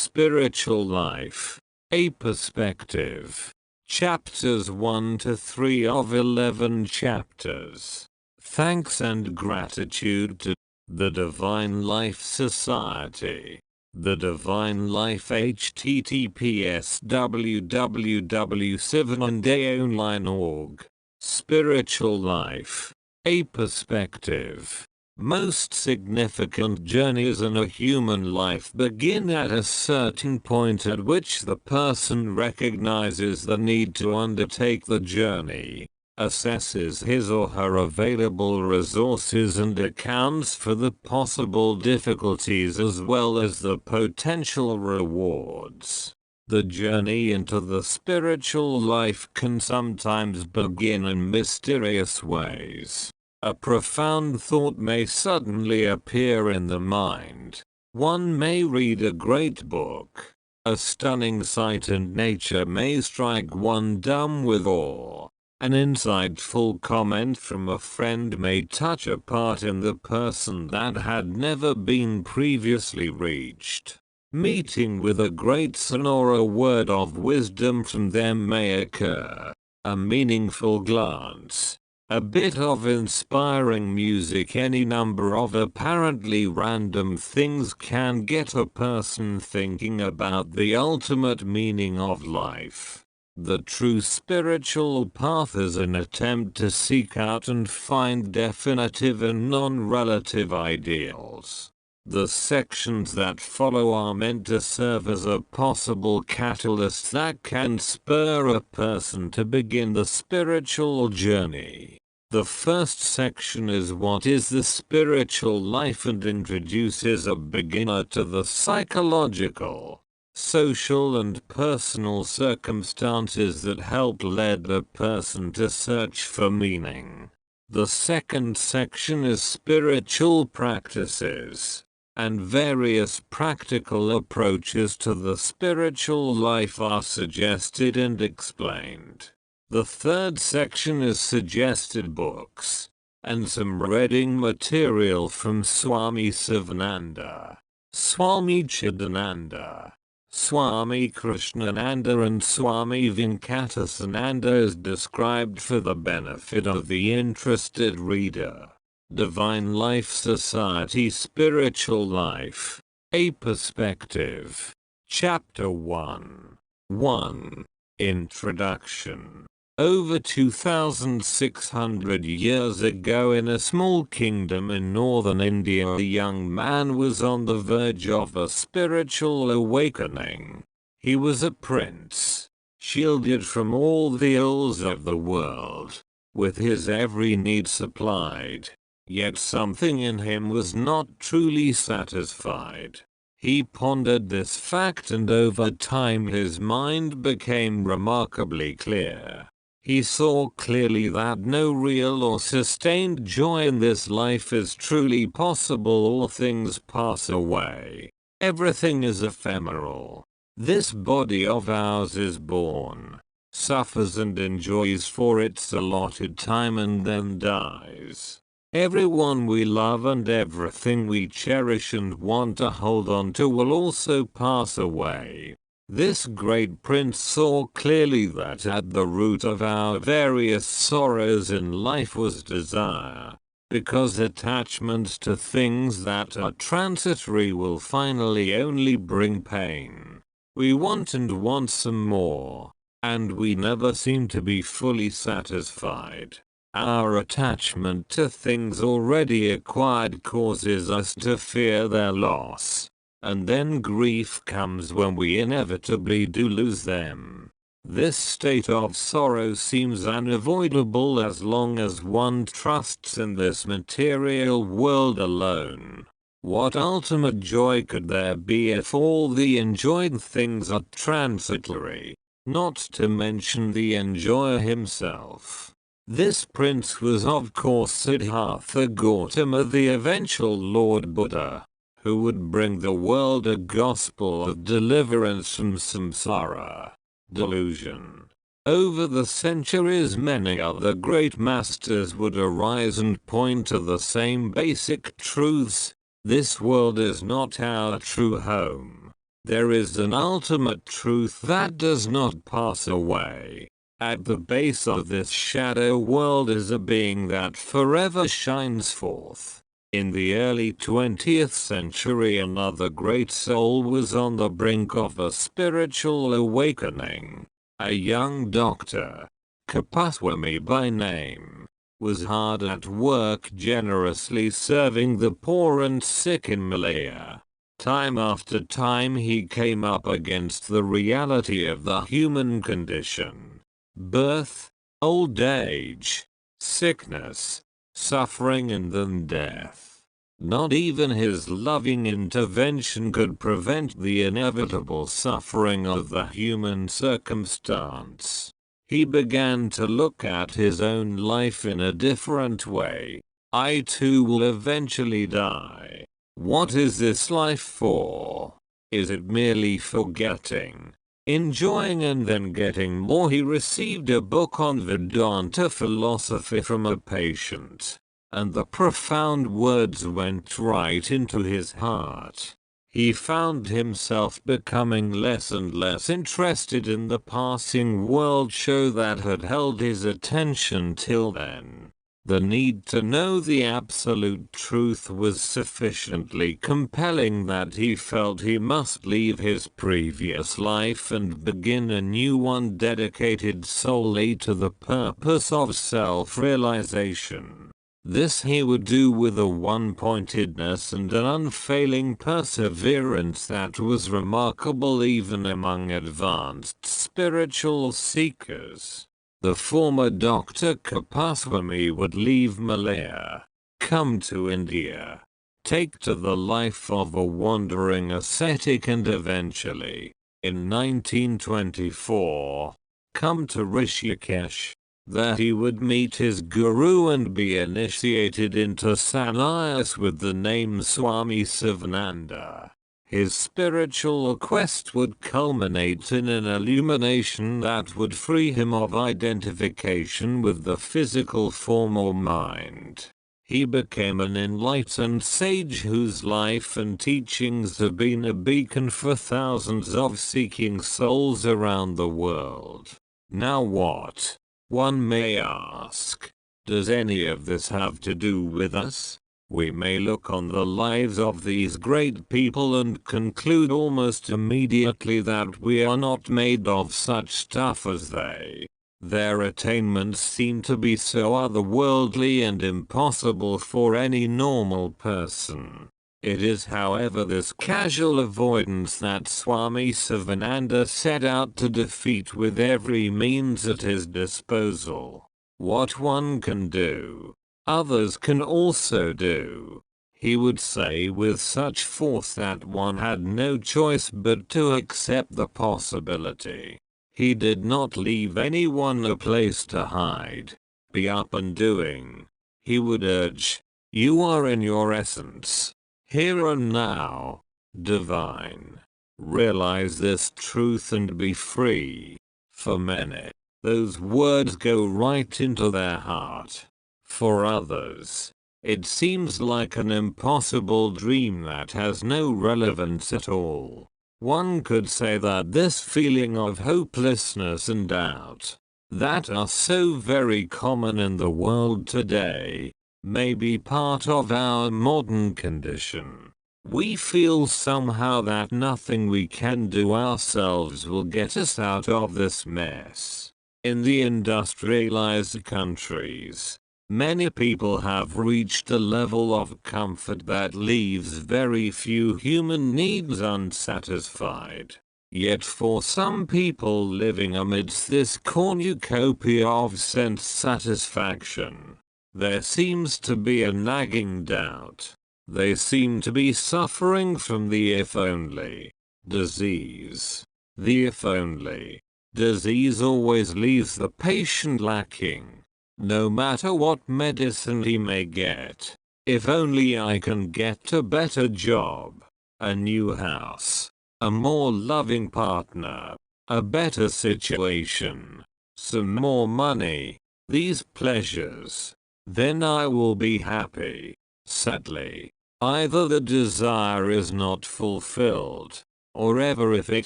Spiritual Life, A Perspective. Chapters 1 to 3 of 11 chapters. Thanks and gratitude to the Divine Life Society. The Divine Life https www.7andaonline.org. Spiritual Life, A Perspective. Most significant journeys in a human life begin at a certain point at which the person recognizes the need to undertake the journey, assesses his or her available resources and accounts for the possible difficulties as well as the potential rewards. The journey into the spiritual life can sometimes begin in mysterious ways. A profound thought may suddenly appear in the mind. One may read a great book. A stunning sight in nature may strike one dumb with awe. An insightful comment from a friend may touch a part in the person that had never been previously reached. Meeting with a great son or a word of wisdom from them may occur. A meaningful glance, a bit of inspiring music, any number of apparently random things can get a person thinking about the ultimate meaning of life. The true spiritual path is an attempt to seek out and find definitive and non-relative ideals. The sections that follow are meant to serve as a possible catalyst that can spur a person to begin the spiritual journey. The first section is what is the spiritual life and introduces a beginner to the psychological, social and personal circumstances that help lead a person to search for meaning. The second section is spiritual practices, and various practical approaches to the spiritual life are suggested and explained. The third section is suggested books, and some reading material from Swami Sivananda, Swami Chidananda, Swami Krishnananda and Swami Venkatasananda is described for the benefit of the interested reader. Divine Life Society Spiritual Life, A Perspective. Chapter 1. 1. Introduction. Over 2,600 years ago in a small kingdom in northern India, a young man was on the verge of a spiritual awakening. He was a prince, shielded from all the ills of the world, with his every need supplied. Yet something in him was not truly satisfied. He pondered this fact and over time his mind became remarkably clear. He saw clearly that no real or sustained joy in this life is truly possible. All things pass away. Everything is ephemeral. This body of ours is born, suffers and enjoys for its allotted time and then dies. Everyone we love and everything we cherish and want to hold on to will also pass away. This great prince saw clearly that at the root of our various sorrows in life was desire, because attachment to things that are transitory will finally only bring pain. We want and want some more, and we never seem to be fully satisfied. Our attachment to things already acquired causes us to fear their loss, and then grief comes when we inevitably do lose them. This state of sorrow seems unavoidable as long as one trusts in this material world alone. What ultimate joy could there be if all the enjoyed things are transitory, not to mention the enjoyer himself? This prince was of course Siddhartha Gautama, the eventual Lord Buddha, who would bring the world a gospel of deliverance from samsara, delusion. Over the centuries many other great masters would arise and point to the same basic truths. This world is not our true home. There is an ultimate truth that does not pass away. At the base of this shadow world is a being that forever shines forth. In the early 20th century, another great soul was on the brink of a spiritual awakening. A young doctor, Kapaswami by name, was hard at work generously serving the poor and sick in Malaya. Time after time he came up against the reality of the human condition. Birth, old age, sickness, suffering and then death. Not even his loving intervention could prevent the inevitable suffering of the human circumstance. He began to look at his own life in a different way. I too will eventually die. What is this life for? Is it merely for getting, enjoying and then getting more? He received a book on Vedanta philosophy from a patient, and the profound words went right into his heart. He found himself becoming less and less interested in the passing world show that had held his attention till then. The need to know the absolute truth was sufficiently compelling that he felt he must leave his previous life and begin a new one dedicated solely to the purpose of self-realization. This he would do with a one-pointedness and an unfailing perseverance that was remarkable even among advanced spiritual seekers. The former Dr. Kapaswami would leave Malaya, come to India, take to the life of a wandering ascetic and eventually, in 1924, come to Rishikesh. There he would meet his guru and be initiated into sannyas with the name Swami Sivananda. His spiritual quest would culminate in an illumination that would free him of identification with the physical form or mind. He became an enlightened sage whose life and teachings have been a beacon for thousands of seeking souls around the world. Now what? One may ask, does any of this have to do with us? We may look on the lives of these great people and conclude almost immediately that we are not made of such stuff as they. Their attainments seem to be so otherworldly and impossible for any normal person. It is however this casual avoidance that Swami Sivananda set out to defeat with every means at his disposal. What one can do, others can also do, he would say with such force that one had no choice but to accept the possibility. He did not leave anyone a place to hide, be up and doing. He would urge, you are in your essence, here and now, divine. Realize this truth and be free. For many, those words go right into their heart. For others, it seems like an impossible dream that has no relevance at all. One could say that this feeling of hopelessness and doubt, that are so very common in the world today, may be part of our modern condition. We feel somehow that nothing we can do ourselves will get us out of this mess. In the industrialized countries, many people have reached a level of comfort that leaves very few human needs unsatisfied. Yet for some people living amidst this cornucopia of sense satisfaction, there seems to be a nagging doubt. They seem to be suffering from the if only disease. The if only disease always leaves the patient lacking. No matter what medicine he may get, if only I can get a better job, a new house, a more loving partner, a better situation, some more money, these pleasures, then I will be happy. Sadly, either the desire is not fulfilled, or ever if it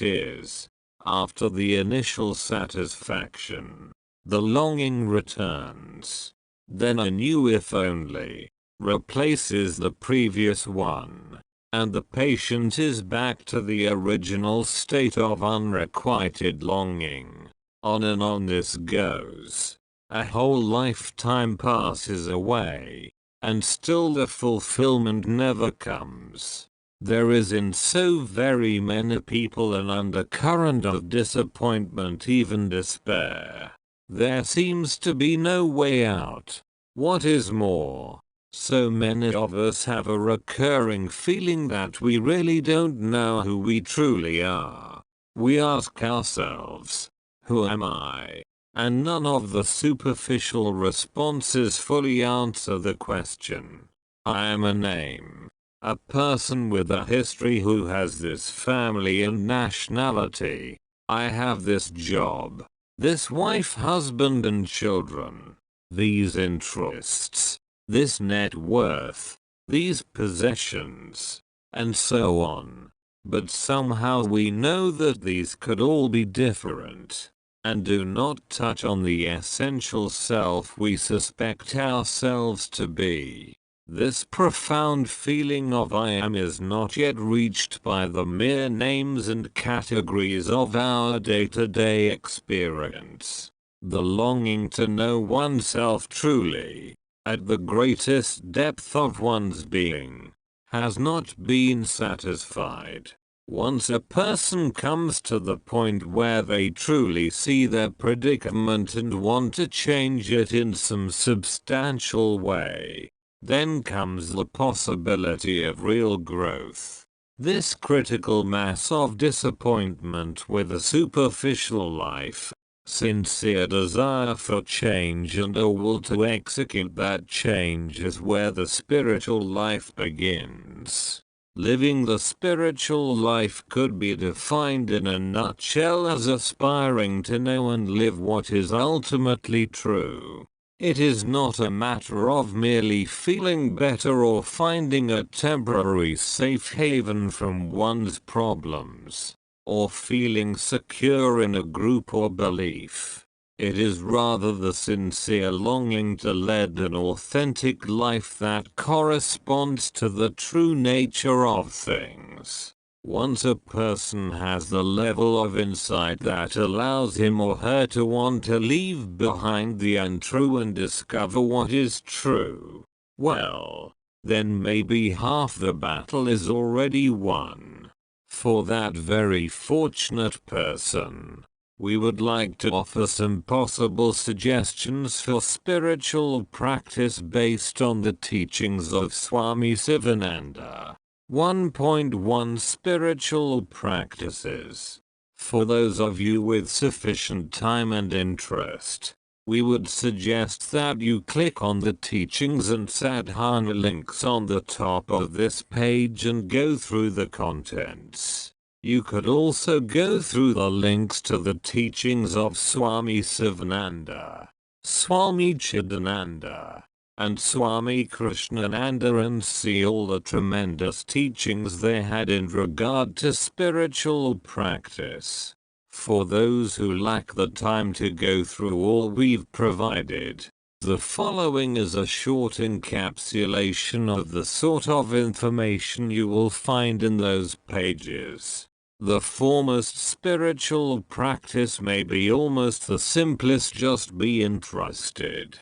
is. After the initial satisfaction, the longing returns. Then a new if only replaces the previous one, and the patient is back to the original state of unrequited longing. On and on this goes. A whole lifetime passes away, and still the fulfillment never comes. There is in so very many people an undercurrent of disappointment, even despair. There seems to be no way out. What is more, so many of us have a recurring feeling that we really don't know who we truly are. We ask ourselves, who am I? And none of the superficial responses fully answer the question. I am a name, a person with a history who has this family and nationality. I have this job, this wife, husband and children, these interests, this net worth, these possessions, and so on. But somehow we know that these could all be different, and do not touch on the essential self we suspect ourselves to be. This profound feeling of I am is not yet reached by the mere names and categories of our day-to-day experience. The longing to know oneself truly, at the greatest depth of one's being, has not been satisfied. Once a person comes to the point where they truly see their predicament and want to change it in some substantial way, then comes the possibility of real growth. This critical mass of disappointment with a superficial life, sincere desire for change and a will to execute that change is where the spiritual life begins. Living the spiritual life could be defined in a nutshell as aspiring to know and live what is ultimately true. It is not a matter of merely feeling better or finding a temporary safe haven from one's problems, or feeling secure in a group or belief. It is rather the sincere longing to lead an authentic life that corresponds to the true nature of things. Once a person has the level of insight that allows him or her to want to leave behind the untrue and discover what is true, well, then maybe half the battle is already won. For that very fortunate person, we would like to offer some possible suggestions for spiritual practice based on the teachings of Swami Sivananda. 1.1 Spiritual Practices. For those of you with sufficient time and interest, we would suggest that you click on the teachings and sadhana links on the top of this page and go through the contents. You could also go through the links to the teachings of Swami Sivananda, Swami Chidananda, and Swami Krishnananda and see all the tremendous teachings they had in regard to spiritual practice. For those who lack the time to go through all we've provided, the following is a short encapsulation of the sort of information you will find in those pages. The foremost spiritual practice may be almost the simplest: just be interested.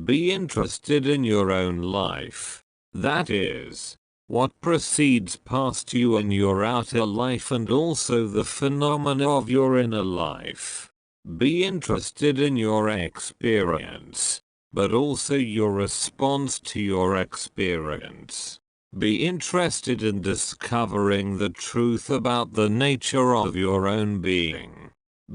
Be interested in your own life. That is, what proceeds past you in your outer life and also the phenomena of your inner life. Be interested in your experience, but also your response to your experience. Be interested in discovering the truth about the nature of your own being.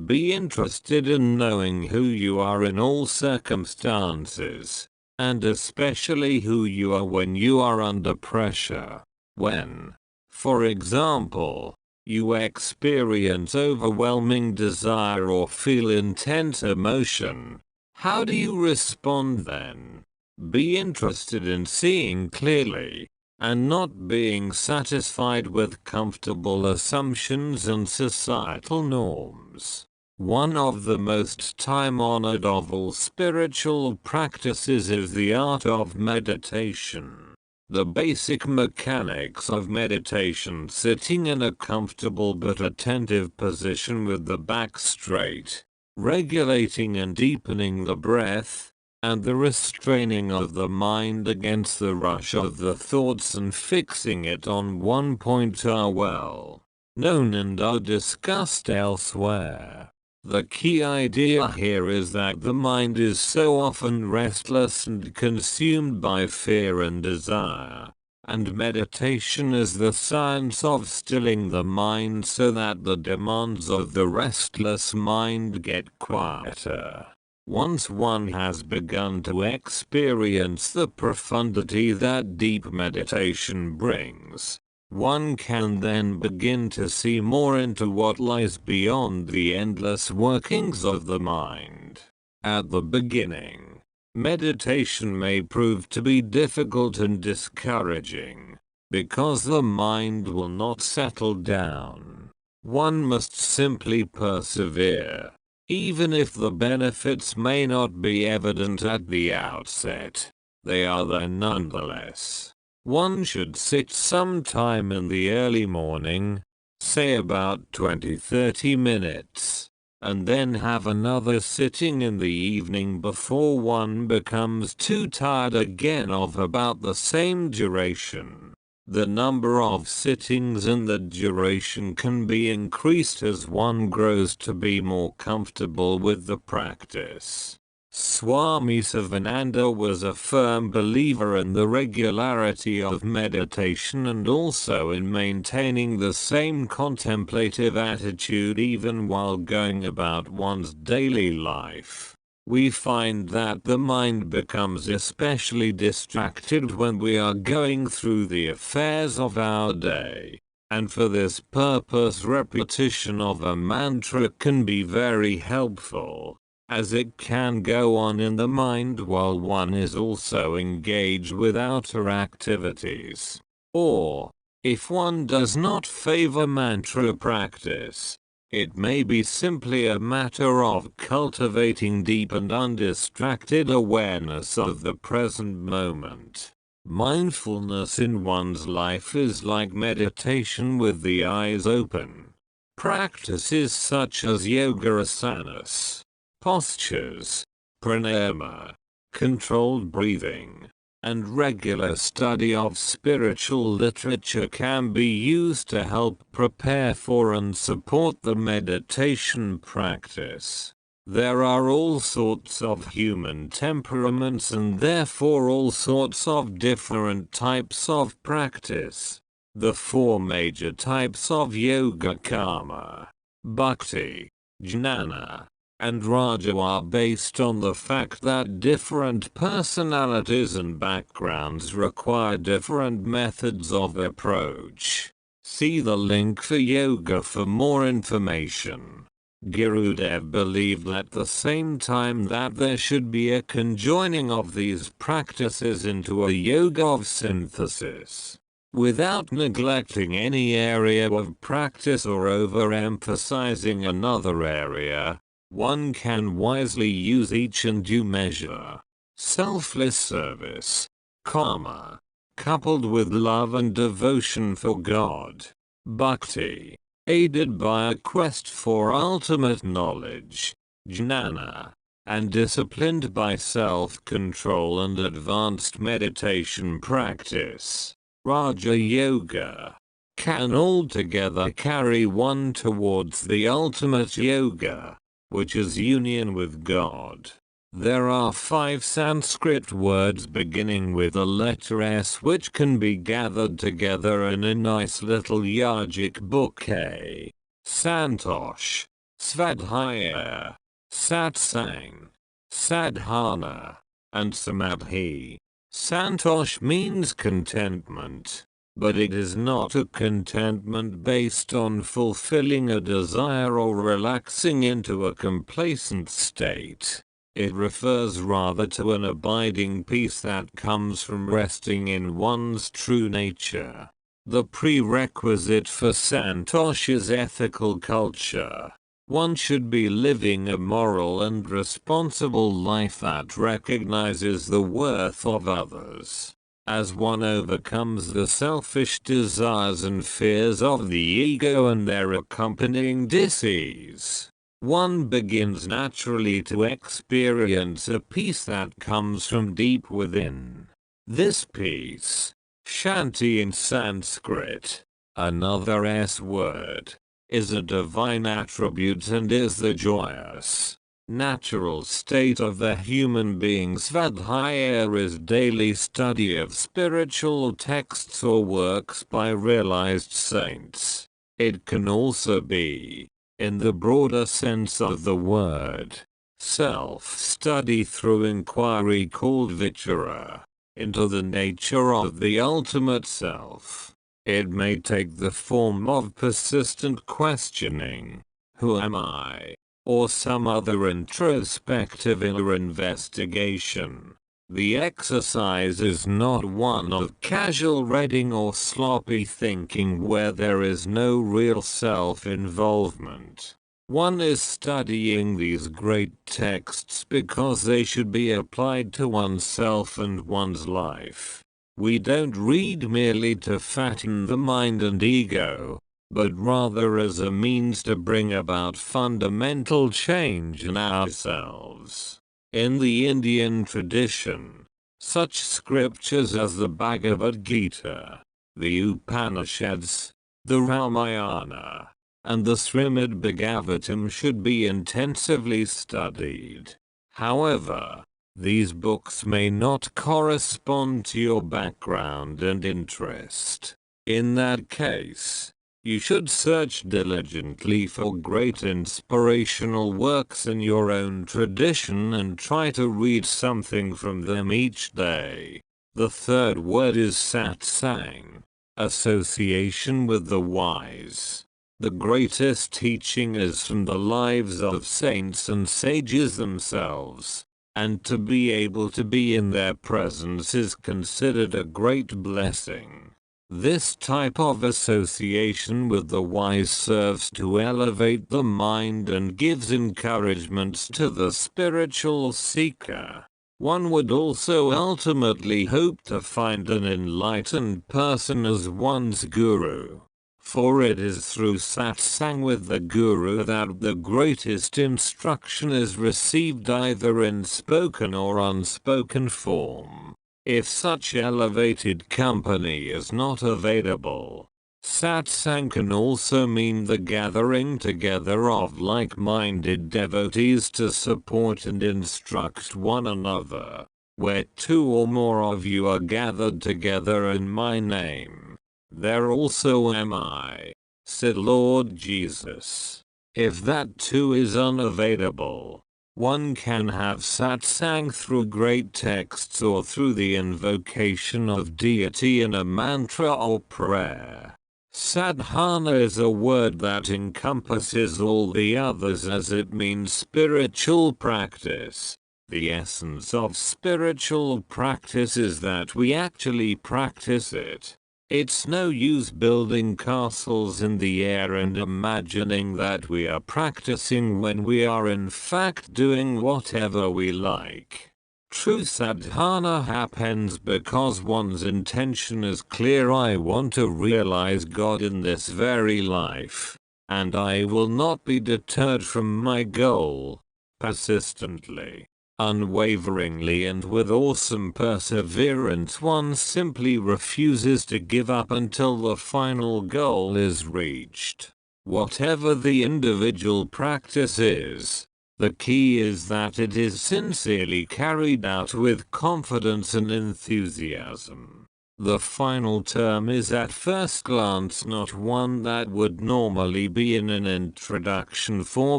Be interested in knowing who you are in all circumstances, and especially who you are when you are under pressure. When, for example, you experience overwhelming desire or feel intense emotion, how do you respond then? Be interested in seeing clearly, and not being satisfied with comfortable assumptions and societal norms. One of the most time-honored of all spiritual practices is the art of meditation. The basic mechanics of meditation: sitting in a comfortable but attentive position with the back straight, regulating and deepening the breath, and the restraining of the mind against the rush of the thoughts and fixing it on one point are well known and are discussed elsewhere. The key idea here is that the mind is so often restless and consumed by fear and desire, and meditation is the science of stilling the mind so that the demands of the restless mind get quieter. Once one has begun to experience the profundity that deep meditation brings, one can then begin to see more into what lies beyond the endless workings of the mind. At the beginning, meditation may prove to be difficult and discouraging, because the mind will not settle down. One must simply persevere, even if the benefits may not be evident at the outset. They are there nonetheless. One should sit sometime in the early morning, say about 20-30 minutes, and then have another sitting in the evening before one becomes too tired again of about the same duration. The number of sittings and the duration can be increased as one grows to be more comfortable with the practice. Swami Sivananda was a firm believer in the regularity of meditation and also in maintaining the same contemplative attitude even while going about one's daily life. We find that the mind becomes especially distracted when we are going through the affairs of our day, and for this purpose repetition of a mantra can be very helpful, as it can go on in the mind while one is also engaged with outer activities. Or, if one does not favor mantra practice, it may be simply a matter of cultivating deep and undistracted awareness of the present moment. Mindfulness in one's life is like meditation with the eyes open. Practices such as yoga asanas, postures, pranayama, controlled breathing, and regular study of spiritual literature can be used to help prepare for and support the meditation practice. There are all sorts of human temperaments and therefore all sorts of different types of practice. The four major types of yoga: karma, bhakti, jnana, and raja are based on the fact that different personalities and backgrounds require different methods of approach. See the link for yoga for more information. Gurudev believed at the same time that there should be a conjoining of these practices into a yoga of synthesis, without neglecting any area of practice or overemphasizing another area. One can wisely use each in due measure. Selfless service, karma, coupled with love and devotion for God, bhakti, aided by a quest for ultimate knowledge, jnana, and disciplined by self-control and advanced meditation practice, Raja Yoga, can altogether carry one towards the ultimate yoga, which is union with God. There are 5 Sanskrit words beginning with the letter S which can be gathered together in a nice little yogic bouquet: Santosh, Svadhyaya, Satsang, Sadhana, and Samadhi. Santosh means contentment, but it is not a contentment based on fulfilling a desire or relaxing into a complacent state. It refers rather to an abiding peace that comes from resting in one's true nature. The prerequisite for Santos's ethical culture. One should be living a moral and responsible life that recognizes the worth of others. As one overcomes the selfish desires and fears of the ego and their accompanying dis-ease, one begins naturally to experience a peace that comes from deep within. This peace, Shanti in Sanskrit, another S word, is a divine attribute and is the joyous, natural state of the human being. Svadhyaya is daily study of spiritual texts or works by realized saints. It can also be, in the broader sense of the word, self-study through inquiry called vichara, into the nature of the ultimate self. It may take the form of persistent questioning, who am I, or some other introspective inner investigation. The exercise is not one of casual reading or sloppy thinking where there is no real self-involvement. One is studying these great texts because they should be applied to oneself and one's life. We don't read merely to fatten the mind and ego, but rather as a means to bring about fundamental change in ourselves. In the Indian tradition, such scriptures as the Bhagavad Gita, the Upanishads, the Ramayana, and the Srimad Bhagavatam should be intensively studied. However, these books may not correspond to your background and interest. In that case, you should search diligently for great inspirational works in your own tradition and try to read something from them each day. The third word is satsang, association with the wise. The greatest teaching is from the lives of saints and sages themselves, and to be able to be in their presence is considered a great blessing. This type of association with the wise serves to elevate the mind and gives encouragements to the spiritual seeker. One would also ultimately hope to find an enlightened person as one's guru. For it is through satsang with the Guru that the greatest instruction is received either in spoken or unspoken form. If such elevated company is not available, satsang can also mean the gathering together of like-minded devotees to support and instruct one another. Where two or more of you are gathered together in my name, there also am I, said Lord Jesus. If that too is unavailable, one can have satsang through great texts or through the invocation of deity in a mantra or prayer. Sadhana is a word that encompasses all the others as it means spiritual practice. The essence of spiritual practice is that we actually practice it. It's no use building castles in the air and imagining that we are practicing when we are in fact doing whatever we like. True sadhana happens because one's intention is clear. I want to realize God in this very life, and I will not be deterred from my goal. Persistently, unwaveringly and with awesome perseverance one simply refuses to give up until the final goal is reached. Whatever the individual practice is, the key is that it is sincerely carried out with confidence and enthusiasm. The final term is at first glance not one that would normally be in an introduction for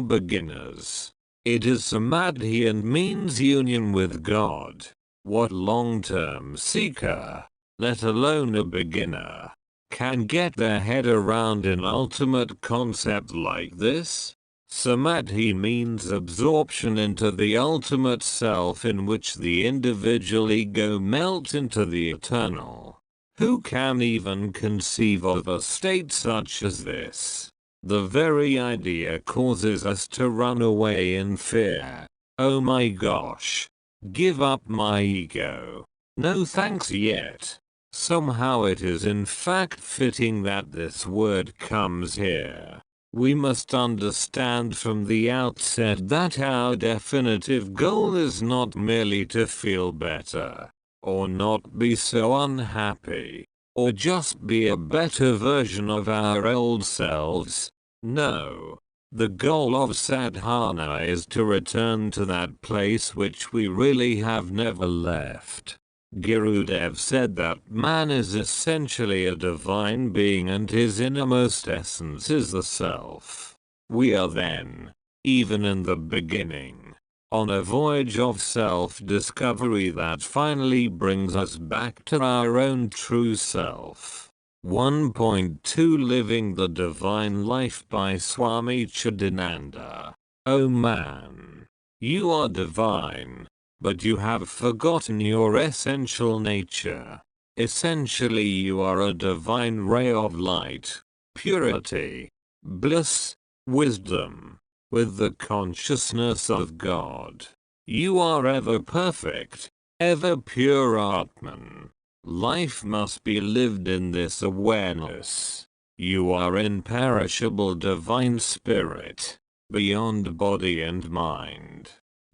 beginners. It is samadhi and means union with God. What long-term seeker, let alone a beginner, can get their head around an ultimate concept like this? Samadhi means absorption into the ultimate self, in which the individual ego melts into the eternal. Who can even conceive of a state such as this? The very idea causes us to run away in fear. Oh my gosh. Give up my ego. No thanks yet. Somehow it is in fact fitting that this word comes here. We must understand from the outset that our definitive goal is not merely to feel better, or not be so unhappy, or just be a better version of our old selves. No. The goal of sadhana is to return to that place which we really have never left. Gurudev said that man is essentially a divine being and his innermost essence is the self. We are then, even in the beginning, on a voyage of self-discovery that finally brings us back to our own true self. 1.2 Living the Divine Life by Swami Chidananda. Oh man, you are divine. But you have forgotten your essential nature. Essentially you are a divine ray of light, purity, bliss, wisdom, with the consciousness of God. You are ever perfect, ever pure Atman. Life must be lived in this awareness. You are imperishable divine spirit, beyond body and mind.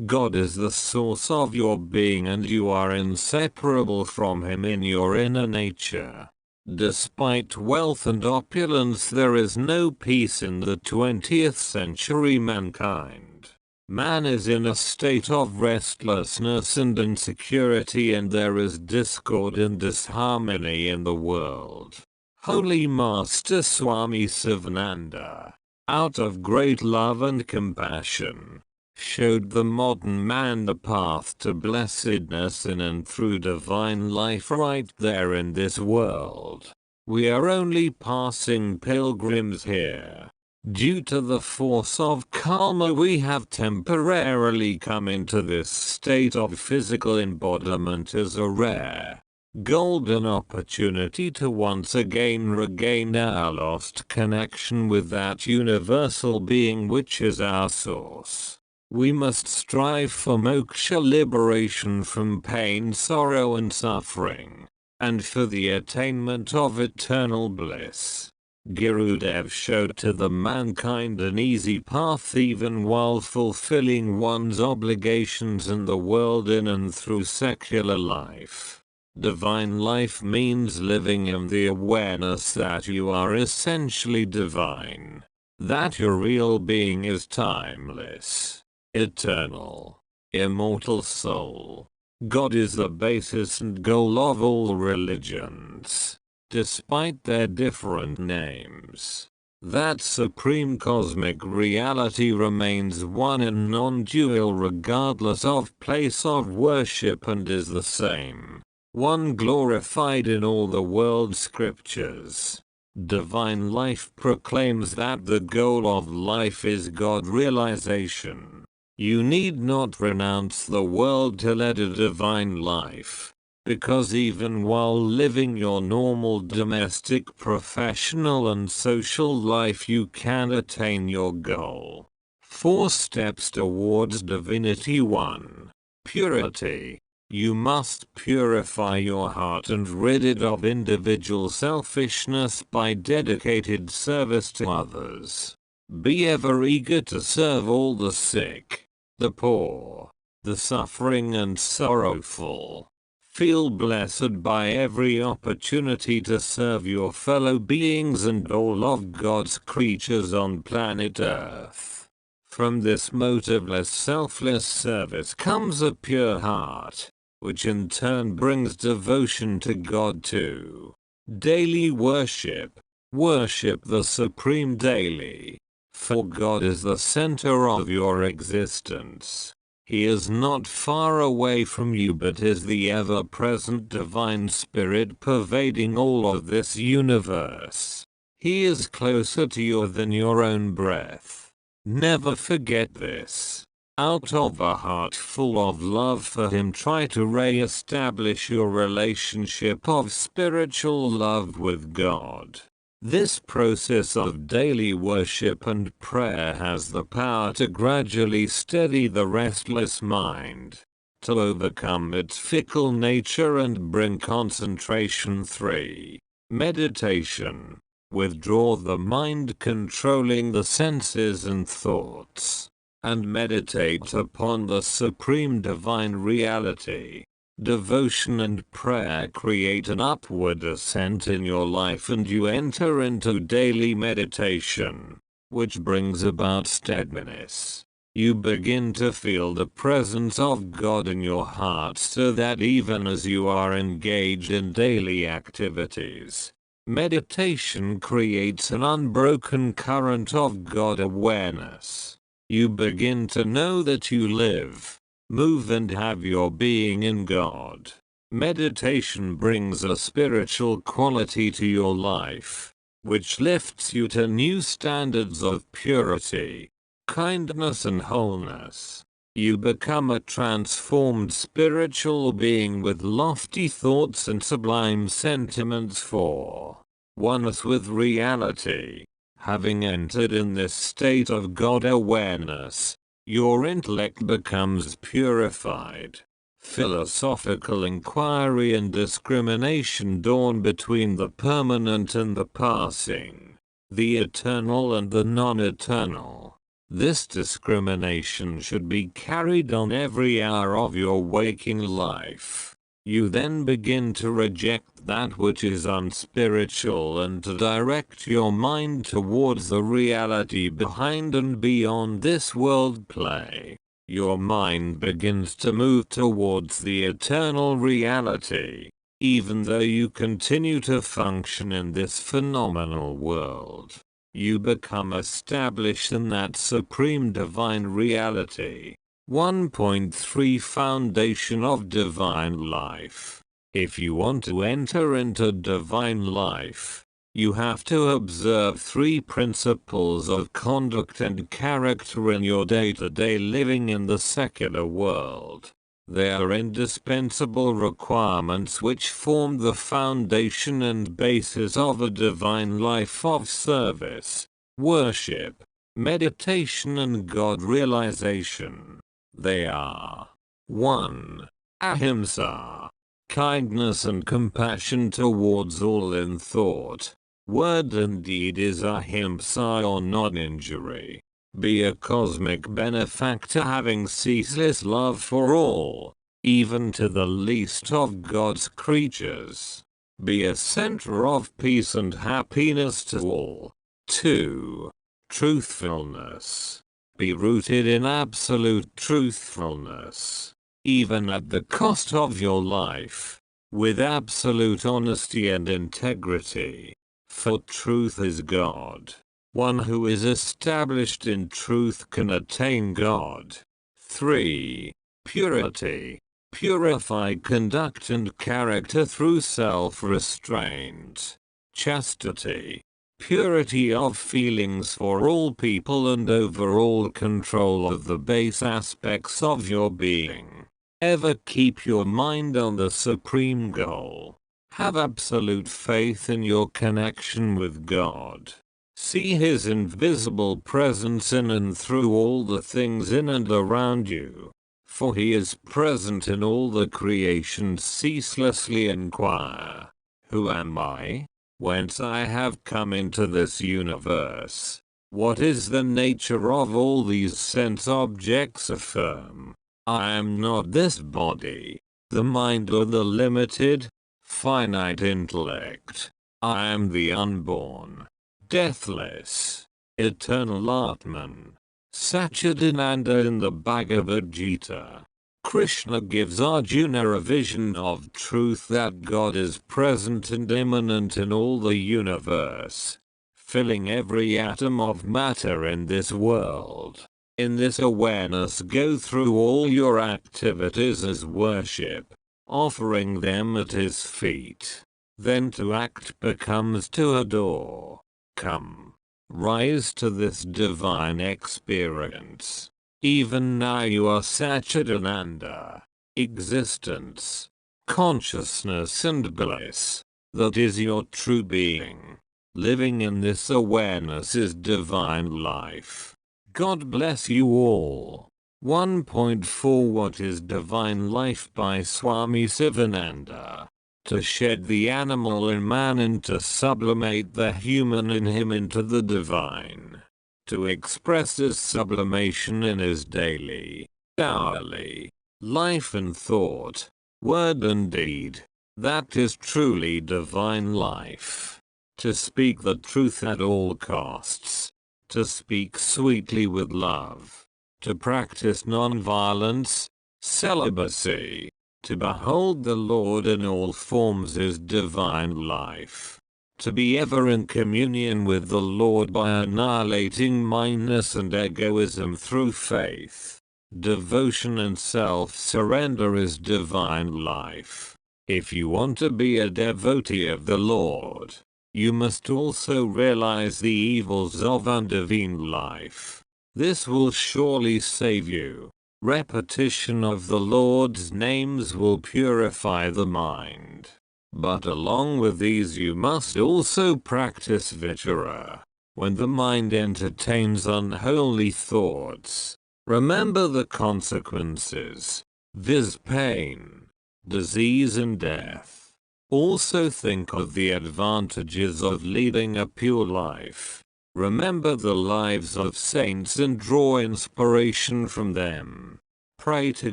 God is the source of your being and you are inseparable from him in your inner nature. Despite wealth and opulence, there is no peace in the 20th century mankind. Man is in a state of restlessness and insecurity, and there is discord and disharmony in the world. Holy Master Swami Sivananda, out of great love and compassion, showed the modern man the path to blessedness in and through divine life right there in this world. We are only passing pilgrims here. Due to the force of karma, we have temporarily come into this state of physical embodiment as a rare, golden opportunity to once again regain our lost connection with that universal being which is our source. We must strive for moksha, liberation from pain, sorrow and suffering, and for the attainment of eternal bliss. Gurudev showed to the mankind an easy path even while fulfilling one's obligations in the world in and through secular life. Divine life means living in the awareness that you are essentially divine, that your real being is timeless, eternal, immortal soul. God is the basis and goal of all religions, despite their different names. That supreme cosmic reality remains one and non-dual regardless of place of worship and is the same, one glorified in all the world scriptures. Divine life proclaims that the goal of life is God realization. You need not renounce the world to lead a divine life, because even while living your normal domestic, professional and social life you can attain your goal. 4 steps towards divinity. 1. Purity. You must purify your heart and rid it of individual selfishness by dedicated service to others. Be ever eager to serve all the sick, the poor, the suffering and sorrowful. Feel blessed by every opportunity to serve your fellow beings and all of God's creatures on planet Earth. From this motiveless, selfless service comes a pure heart, which in turn brings devotion to God too. Daily worship. Worship the Supreme daily, for God is the center of your existence. He is not far away from you but is the ever-present divine spirit pervading all of this universe. He is closer to you than your own breath. Never forget this. Out of a heart full of love for Him, try to re-establish your relationship of spiritual love with God. This process of daily worship and prayer has the power to gradually steady the restless mind, to overcome its fickle nature and bring concentration. 3. Meditation. Withdraw the mind controlling the senses and thoughts, and meditate upon the supreme divine reality. Devotion and prayer create an upward ascent in your life, and you enter into daily meditation, which brings about steadiness. You begin to feel the presence of God in your heart, so that even as you are engaged in daily activities, meditation creates an unbroken current of God awareness. You begin to know that you live, move and have your being in God. Meditation brings a spiritual quality to your life, which lifts you to new standards of purity, kindness and wholeness. You become a transformed spiritual being with lofty thoughts and sublime sentiments for oneness with reality. Having entered in this state of God awareness, your intellect becomes purified. Philosophical inquiry and discrimination dawn between the permanent and the passing, the eternal and the non-eternal. This discrimination should be carried on every hour of your waking life. You then begin to reject that which is unspiritual and to direct your mind towards the reality behind and beyond this world play. Your mind begins to move towards the eternal reality, even though you continue to function in this phenomenal world. You become established in that supreme divine reality. 1.3 Foundation of Divine Life. If you want to enter into divine life, you have to observe 3 principles of conduct and character in your day-to-day living in the secular world. They are indispensable requirements which form the foundation and basis of a divine life of service, worship, meditation and God realization. They are 1. Ahimsa. Kindness and compassion towards all in thought, word and deed is ahimsa or non-injury. Be a cosmic benefactor having ceaseless love for all, even to the least of God's creatures. Be a center of peace and happiness to all. 2. Truthfulness. Be rooted in absolute truthfulness, even at the cost of your life, with absolute honesty and integrity. For truth is God. One who is established in truth can attain God. 3. Purity. Purify conduct and character through self-restraint. Chastity. Purity of feelings for all people and overall control of the base aspects of your being. Ever keep your mind on the supreme goal. Have absolute faith in your connection with God. See His invisible presence in and through all the things in and around you. For He is present in all the creation. Ceaselessly inquire, who am I? Whence I have come into this universe? What is the nature of all these sense objects? Affirm, I am not this body, the mind or the limited, finite intellect. I am the unborn, deathless, eternal Atman. Satchidananda in the Bhagavad Gita. Krishna gives Arjuna a vision of truth that God is present and immanent in all the universe, filling every atom of matter in this world. In this awareness, go through all your activities as worship, offering them at His feet. Then to act becomes to adore. Come, Rise to this divine experience. Even now you are Satchidananda, existence, consciousness and bliss. That is your true being. Living in this awareness is divine life. God bless you all. 1.4 What is Divine Life by Swami Sivananda. To shed the animal in man and to sublimate the human in him into the divine. To express this sublimation in his daily, hourly, life and thought, word and deed. That is truly divine life. To speak the truth at all costs. To speak sweetly with love. To practice non-violence, celibacy. To behold the Lord in all forms is divine life. To be ever in communion with the Lord by annihilating mindness and egoism through faith, devotion and self-surrender is divine life. If you want to be a devotee of the Lord, you must also realize the evils of undivine life. This will surely save you. Repetition of the Lord's names will purify the mind. But along with these you must also practice vichara. When the mind entertains unholy thoughts, remember the consequences, viz. Pain, disease and death. Also think of the advantages of leading a pure life. Remember the lives of saints and draw inspiration from them. Pray to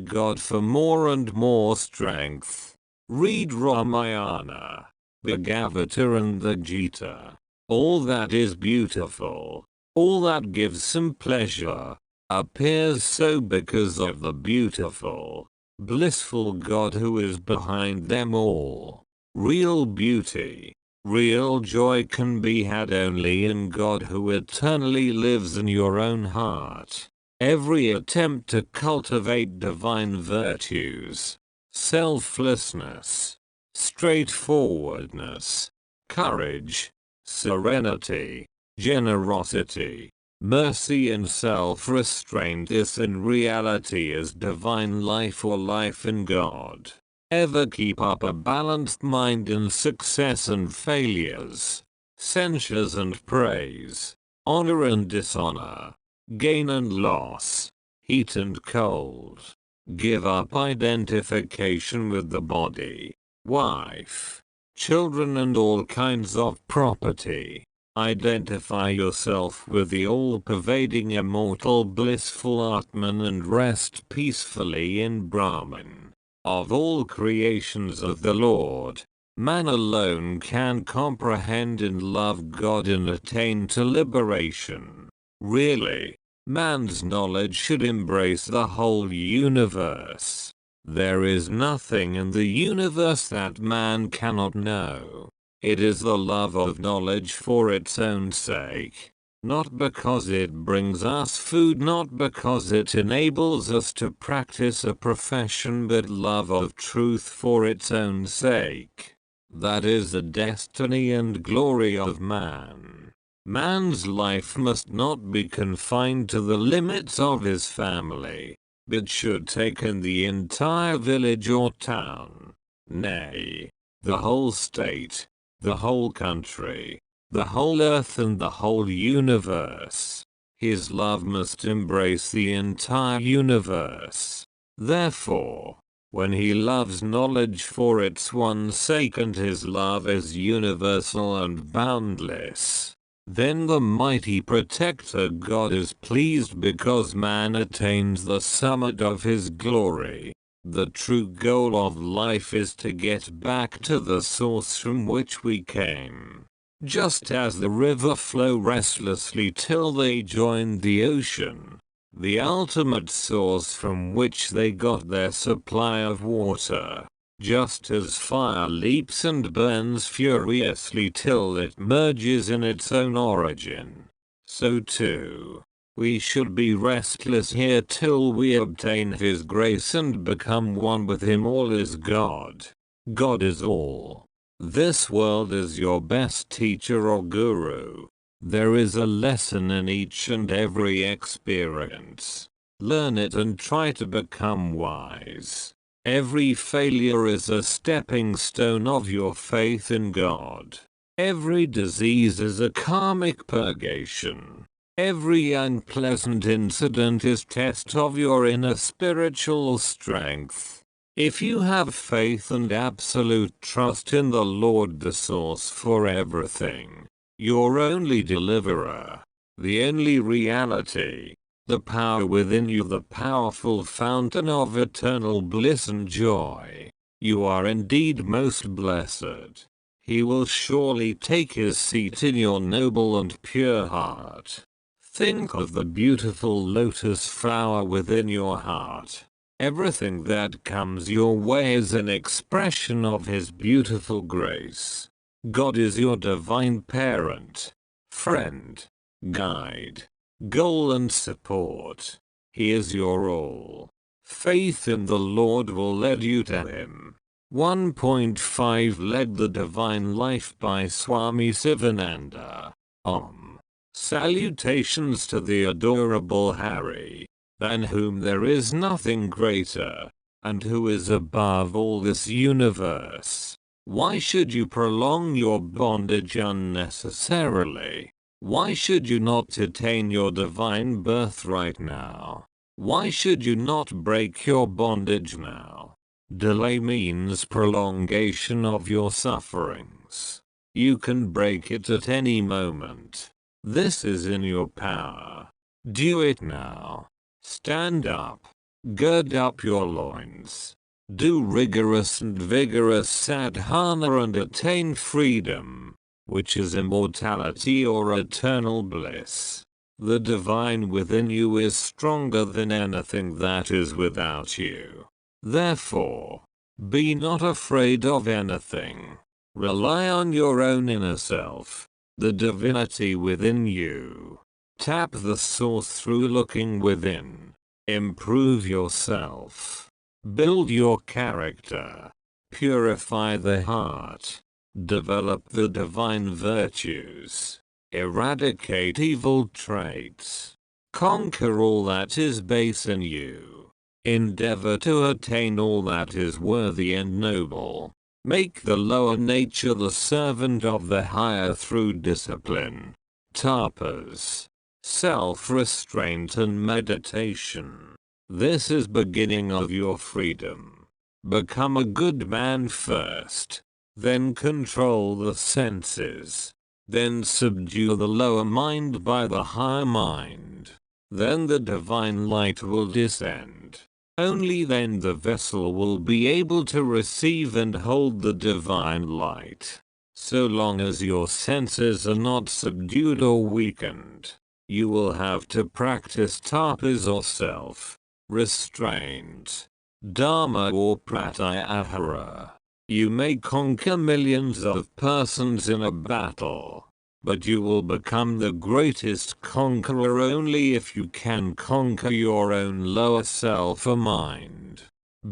God for more and more strength. Read Ramayana, Bhagavata and the Gita. All that is beautiful, all that gives some pleasure, appears so because of the beautiful, blissful God who is behind them all. Real beauty, real joy can be had only in God who eternally lives in your own heart. Every attempt to cultivate divine virtues, selflessness, straightforwardness, courage, serenity, generosity, mercy and self-restraint is in reality is divine life or life in God. Ever keep up a balanced mind in success and failures, censures and praise, honor and dishonor, gain and loss, heat and cold. Give up identification with the body, wife, children and all kinds of property. Identify yourself with the all-pervading immortal blissful Atman and rest peacefully in Brahman. Of all creations of the Lord, man alone can comprehend and love God and attain to liberation. Really, man's knowledge should embrace the whole universe. There is nothing in the universe that man cannot know. It is the love of knowledge for its own sake. Not because it brings us food, not because it enables us to practice a profession, but love of truth for its own sake. That is the destiny and glory of man. Man's life must not be confined to the limits of his family, but should take in the entire village or town, nay, the whole state, the whole country, the whole earth and the whole universe. His love must embrace the entire universe. Therefore, when he loves knowledge for its one sake and his love is universal and boundless, then the mighty protector God is pleased because man attains the summit of his glory. The true goal of life is to get back to the source from which we came. Just as the river flow restlessly till they join the ocean, the ultimate source from which they got their supply of water. Just as fire leaps and burns furiously till it merges in its own origin, so too, we should be restless here till we obtain His grace and become one with Him. All is God. God is all. This world is your best teacher or guru. There is a lesson in each and every experience. Learn it and try to become wise. Every failure is a stepping stone of your faith in God. Every disease is a karmic purgation. Every unpleasant incident is test of your inner spiritual strength. If you have faith and absolute trust in the Lord, the source for everything, your only deliverer, the only reality, the power within you, the powerful fountain of eternal bliss and joy, you are indeed most blessed. He will surely take his seat in your noble and pure heart. Think of the beautiful lotus flower within your heart. Everything that comes your way is an expression of his beautiful grace. God is your divine parent, friend, guide, goal and support. He is your all. Faith in the Lord will lead you to him. 1.5 Led the Divine Life by Swami Sivananda. Om. Salutations to the adorable Hari, than whom there is nothing greater, and who is above all this universe. Why should you prolong your bondage unnecessarily? Why should you not attain your divine birthright now? Why should you not break your bondage now? Delay means prolongation of your sufferings. You can break it at any moment. This is in your power. Do it now. Stand up. Gird up your loins. Do rigorous and vigorous sadhana and attain freedom, which is immortality or eternal bliss. The divine within you is stronger than anything that is without you. Therefore, be not afraid of anything. Rely on your own inner self, the divinity within you. Tap the source through looking within. Improve yourself. Build your character. Purify the heart. Develop the divine virtues. Eradicate evil traits. Conquer all that is base in you. Endeavor to attain all that is worthy and noble. Make the lower nature the servant of the higher through discipline, tapas, self-restraint and meditation. This is beginning of your freedom. Become a good man first, then control the senses, then subdue the lower mind by the higher mind. Then the divine light will descend. Only then the vessel will be able to receive and hold the divine light. So long as your senses are not subdued or weakened, you will have to practice tapas or self-restraint, dharma or pratyahara. You may conquer millions of persons in a battle, but you will become the greatest conqueror only if you can conquer your own lower self or mind.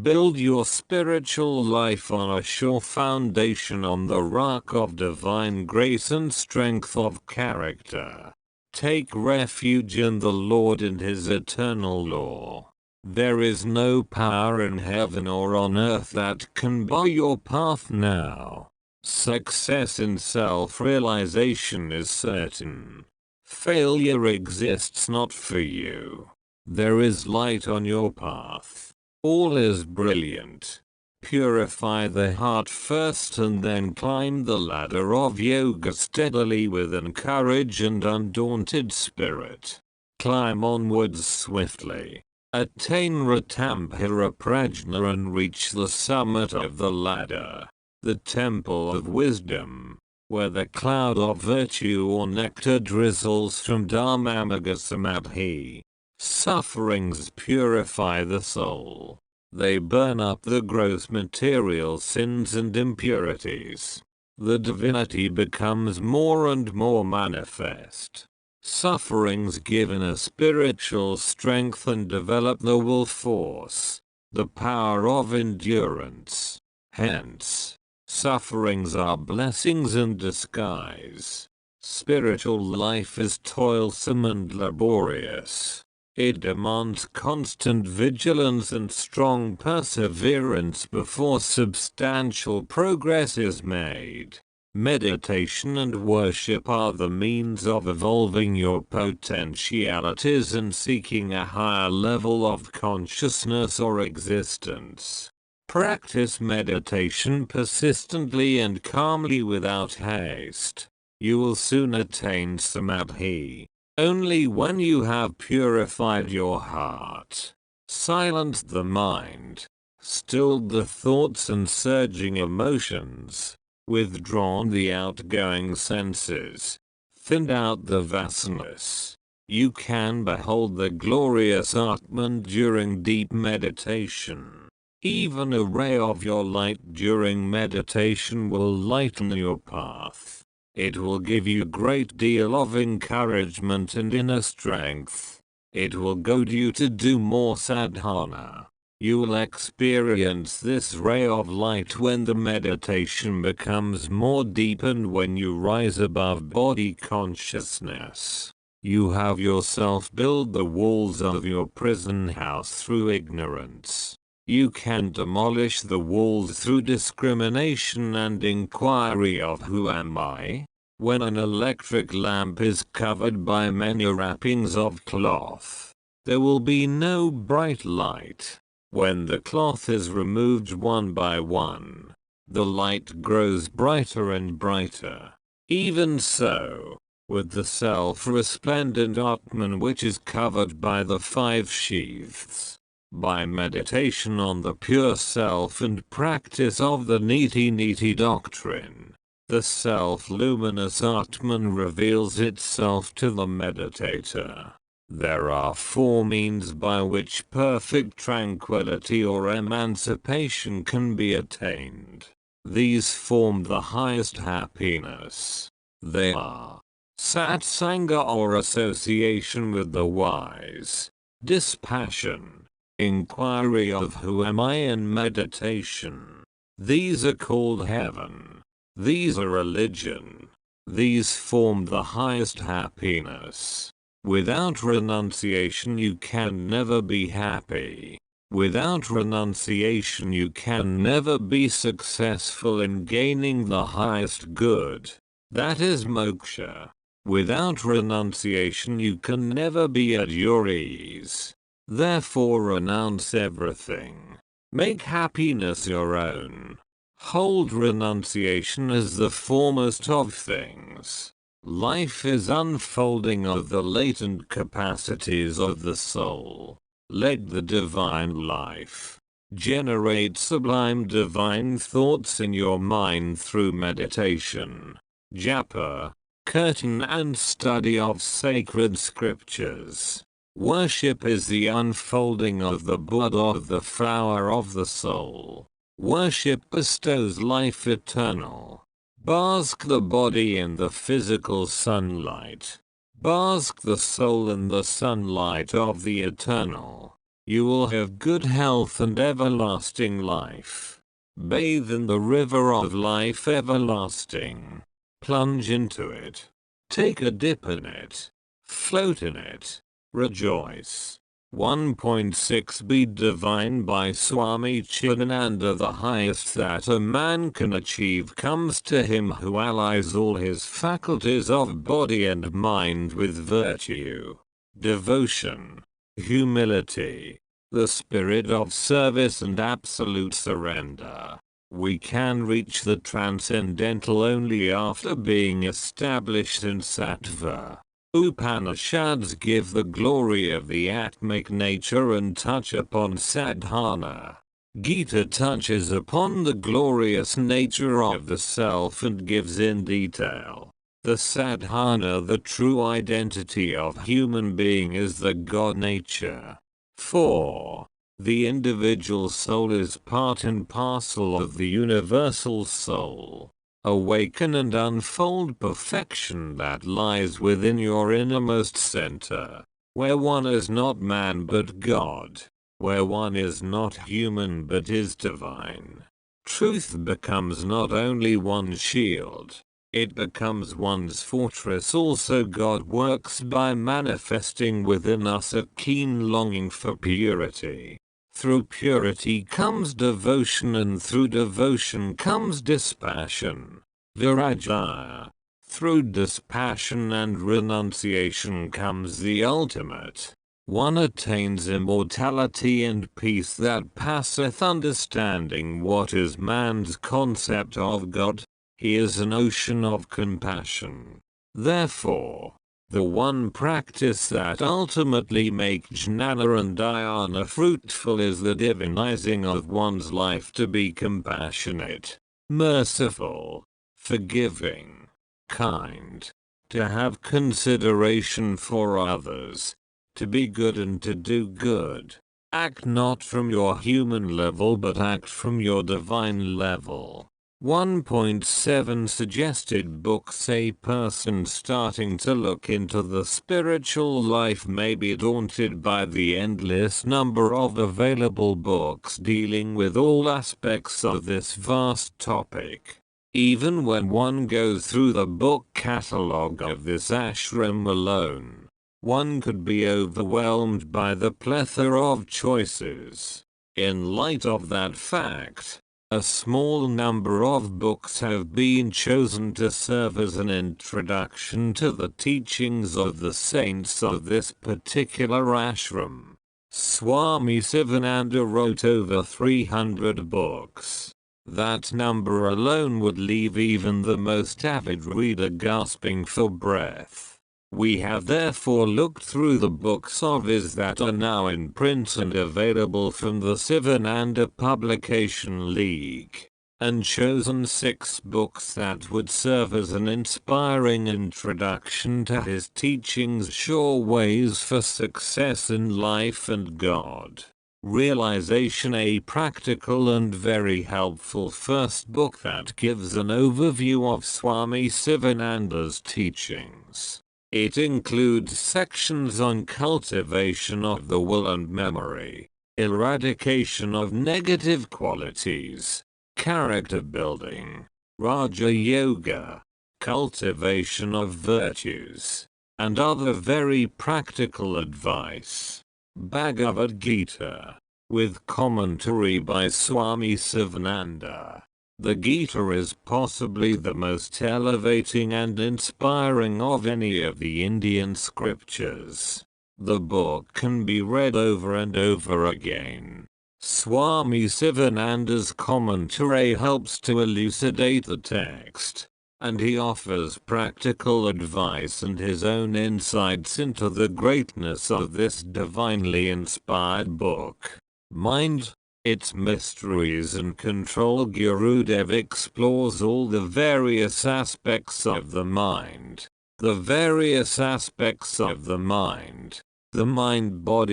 Build your spiritual life on a sure foundation on the rock of divine grace and strength of character. Take refuge in the Lord and his eternal law. There is no power in heaven or on earth that can bar your path now. Success in self-realization is certain. Failure exists not for you. There is light on your path. All is brilliant. Purify the heart first and then climb the ladder of yoga steadily with courage and undaunted spirit. Climb onwards swiftly. Attain Ratambhira Prajna and reach the summit of the ladder, the temple of wisdom, where the cloud of virtue or nectar drizzles from Dharmamagga Samadhi. Sufferings purify the soul. They burn up the gross material sins and impurities. The divinity becomes more and more manifest. Sufferings give inner spiritual strength and develop the will force, the power of endurance. Hence, sufferings are blessings in disguise. Spiritual life is toilsome and laborious. It demands constant vigilance and strong perseverance before substantial progress is made. Meditation and worship are the means of evolving your potentialities and seeking a higher level of consciousness or existence. Practice meditation persistently and calmly without haste. You will soon attain samadhi. Only when you have purified your heart, silenced the mind, stilled the thoughts and surging emotions, withdrawn the outgoing senses, thinned out the Vasanas, you can behold the glorious Atman during deep meditation. Even a ray of your light during meditation will lighten your path. It will give you a great deal of encouragement and inner strength. It will goad you to do more sadhana. You will experience this ray of light when the meditation becomes more deep and when you rise above body consciousness. You have yourself build the walls of your prison house through ignorance. You can demolish the walls through discrimination and inquiry of who am I? When an electric lamp is covered by many wrappings of cloth, there will be no bright light. When the cloth is removed one by one, the light grows brighter and brighter. Even so, with the self-resplendent Atman which is covered by the 5 sheaths, by meditation on the pure self and practice of the Niti doctrine, the self-luminous Atman reveals itself to the meditator. There are 4 means by which perfect tranquility or emancipation can be attained. These form the highest happiness. They are satsanga or association with the wise, dispassion, inquiry of who am I and meditation. These are called heaven. These are religion. These form the highest happiness. Without renunciation you can never be happy. Without renunciation you can never be successful in gaining the highest good. That is moksha. Without renunciation you can never be at your ease. Therefore renounce everything. Make happiness your own. Hold renunciation as the foremost of things. Life is unfolding of the latent capacities of the soul. Let the divine life generate sublime divine thoughts in your mind through meditation, japa, kirtan and study of sacred scriptures. Worship is the unfolding of the bud of the flower of the soul. Worship bestows life eternal. Bask the body in the physical sunlight. Bask the soul in the sunlight of the eternal. You will have good health and everlasting life. Bathe in the river of life everlasting. Plunge into it. Take a dip in it. Float in it. Rejoice. 1.6 Be divine by Swami Chidananda. The highest that a man can achieve comes to him who allies all his faculties of body and mind with virtue, devotion, humility, the spirit of service and absolute surrender. We can reach the transcendental only after being established in sattva. Upanishads give the glory of the Atmic nature and touch upon sadhana. Gita touches upon the glorious nature of the self and gives in detail. The sadhana, the true identity of human being, is the God nature. 4. The individual soul is part and parcel of the universal soul. Awaken and unfold perfection that lies within your innermost center, where one is not man but God, where one is not human but is divine. Truth becomes not only one's shield, it becomes one's fortress. Also, God works by manifesting within us a keen longing for purity. Through purity comes devotion, and through devotion comes dispassion, virajaya. Through dispassion and renunciation comes the ultimate. One attains immortality and peace that passeth understanding. What is man's concept of God? He is an ocean of compassion. Therefore, the one practice that ultimately makes jnana and dhyana fruitful is the divinizing of one's life to be compassionate, merciful, forgiving, kind, to have consideration for others, to be good and to do good. Act not from your human level but act from your divine level. 1.7 Suggested books. A person starting to look into the spiritual life may be daunted by the endless number of available books dealing with all aspects of this vast topic. Even when one goes through the book catalogue of this ashram alone, one could be overwhelmed by the plethora of choices. In light of that fact, a small number of books have been chosen to serve as an introduction to the teachings of the saints of this particular ashram. Swami Sivananda wrote over 300 books. That number alone would leave even the most avid reader gasping for breath. We have therefore looked through the books of his that are now in print and available from the Sivananda Publication League, and chosen 6 books that would serve as an inspiring introduction to his teachings. Sure Ways for Success in Life and God Realization. A practical and very helpful first book that gives an overview of Swami Sivananda's teachings. It includes sections on cultivation of the will and memory, eradication of negative qualities, character building, Raja Yoga, cultivation of virtues, and other very practical advice. Bhagavad Gita, with commentary by Swami Sivananda. The Gita is possibly the most elevating and inspiring of any of the Indian scriptures. The book can be read over and over again. Swami Sivananda's commentary helps to elucidate the text, and he offers practical advice and his own insights into the greatness of this divinely inspired book. Mind, its mysteries and control. Gurudev explores all the various aspects of the mind. The various aspects of the mind-body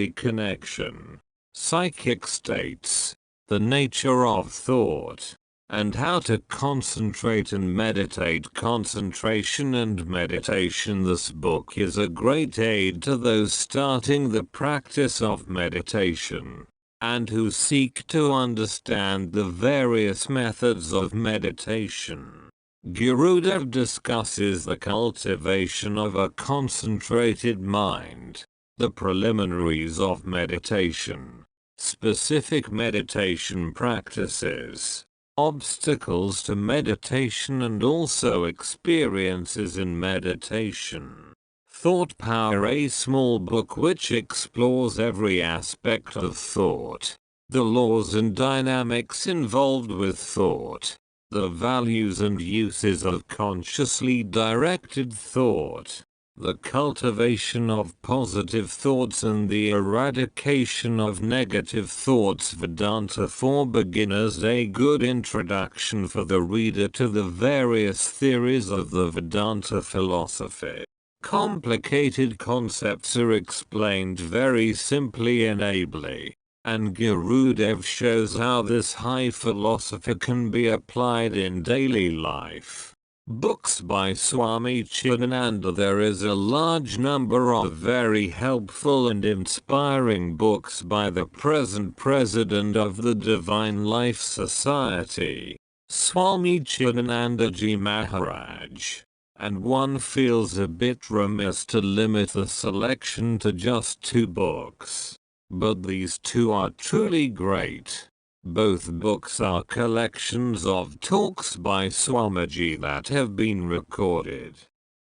connection, psychic states, the nature of thought, and how to concentrate and meditate. Concentration and meditation. This book is a great aid to those starting the practice of meditation, and who seek to understand the various methods of meditation. Gurudev discusses the cultivation of a concentrated mind, the preliminaries of meditation, specific meditation practices, obstacles to meditation, and also experiences in meditation. Thought Power. A small book which explores every aspect of thought, the laws and dynamics involved with thought, the values and uses of consciously directed thought, the cultivation of positive thoughts and the eradication of negative thoughts. Vedanta for beginners. A good introduction for the reader to the various theories of the Vedanta philosophy. Complicated concepts are explained very simply and ably, and Gurudev shows how this high philosophy can be applied in daily life. Books by Swami Chidananda. There is a large number of very helpful and inspiring books by the present president of the Divine Life Society, Swami Chidanandaji Maharaj. And one feels a bit remiss to limit the selection to just 2 books. But these 2 are truly great. Both books are collections of talks by Swamiji that have been recorded,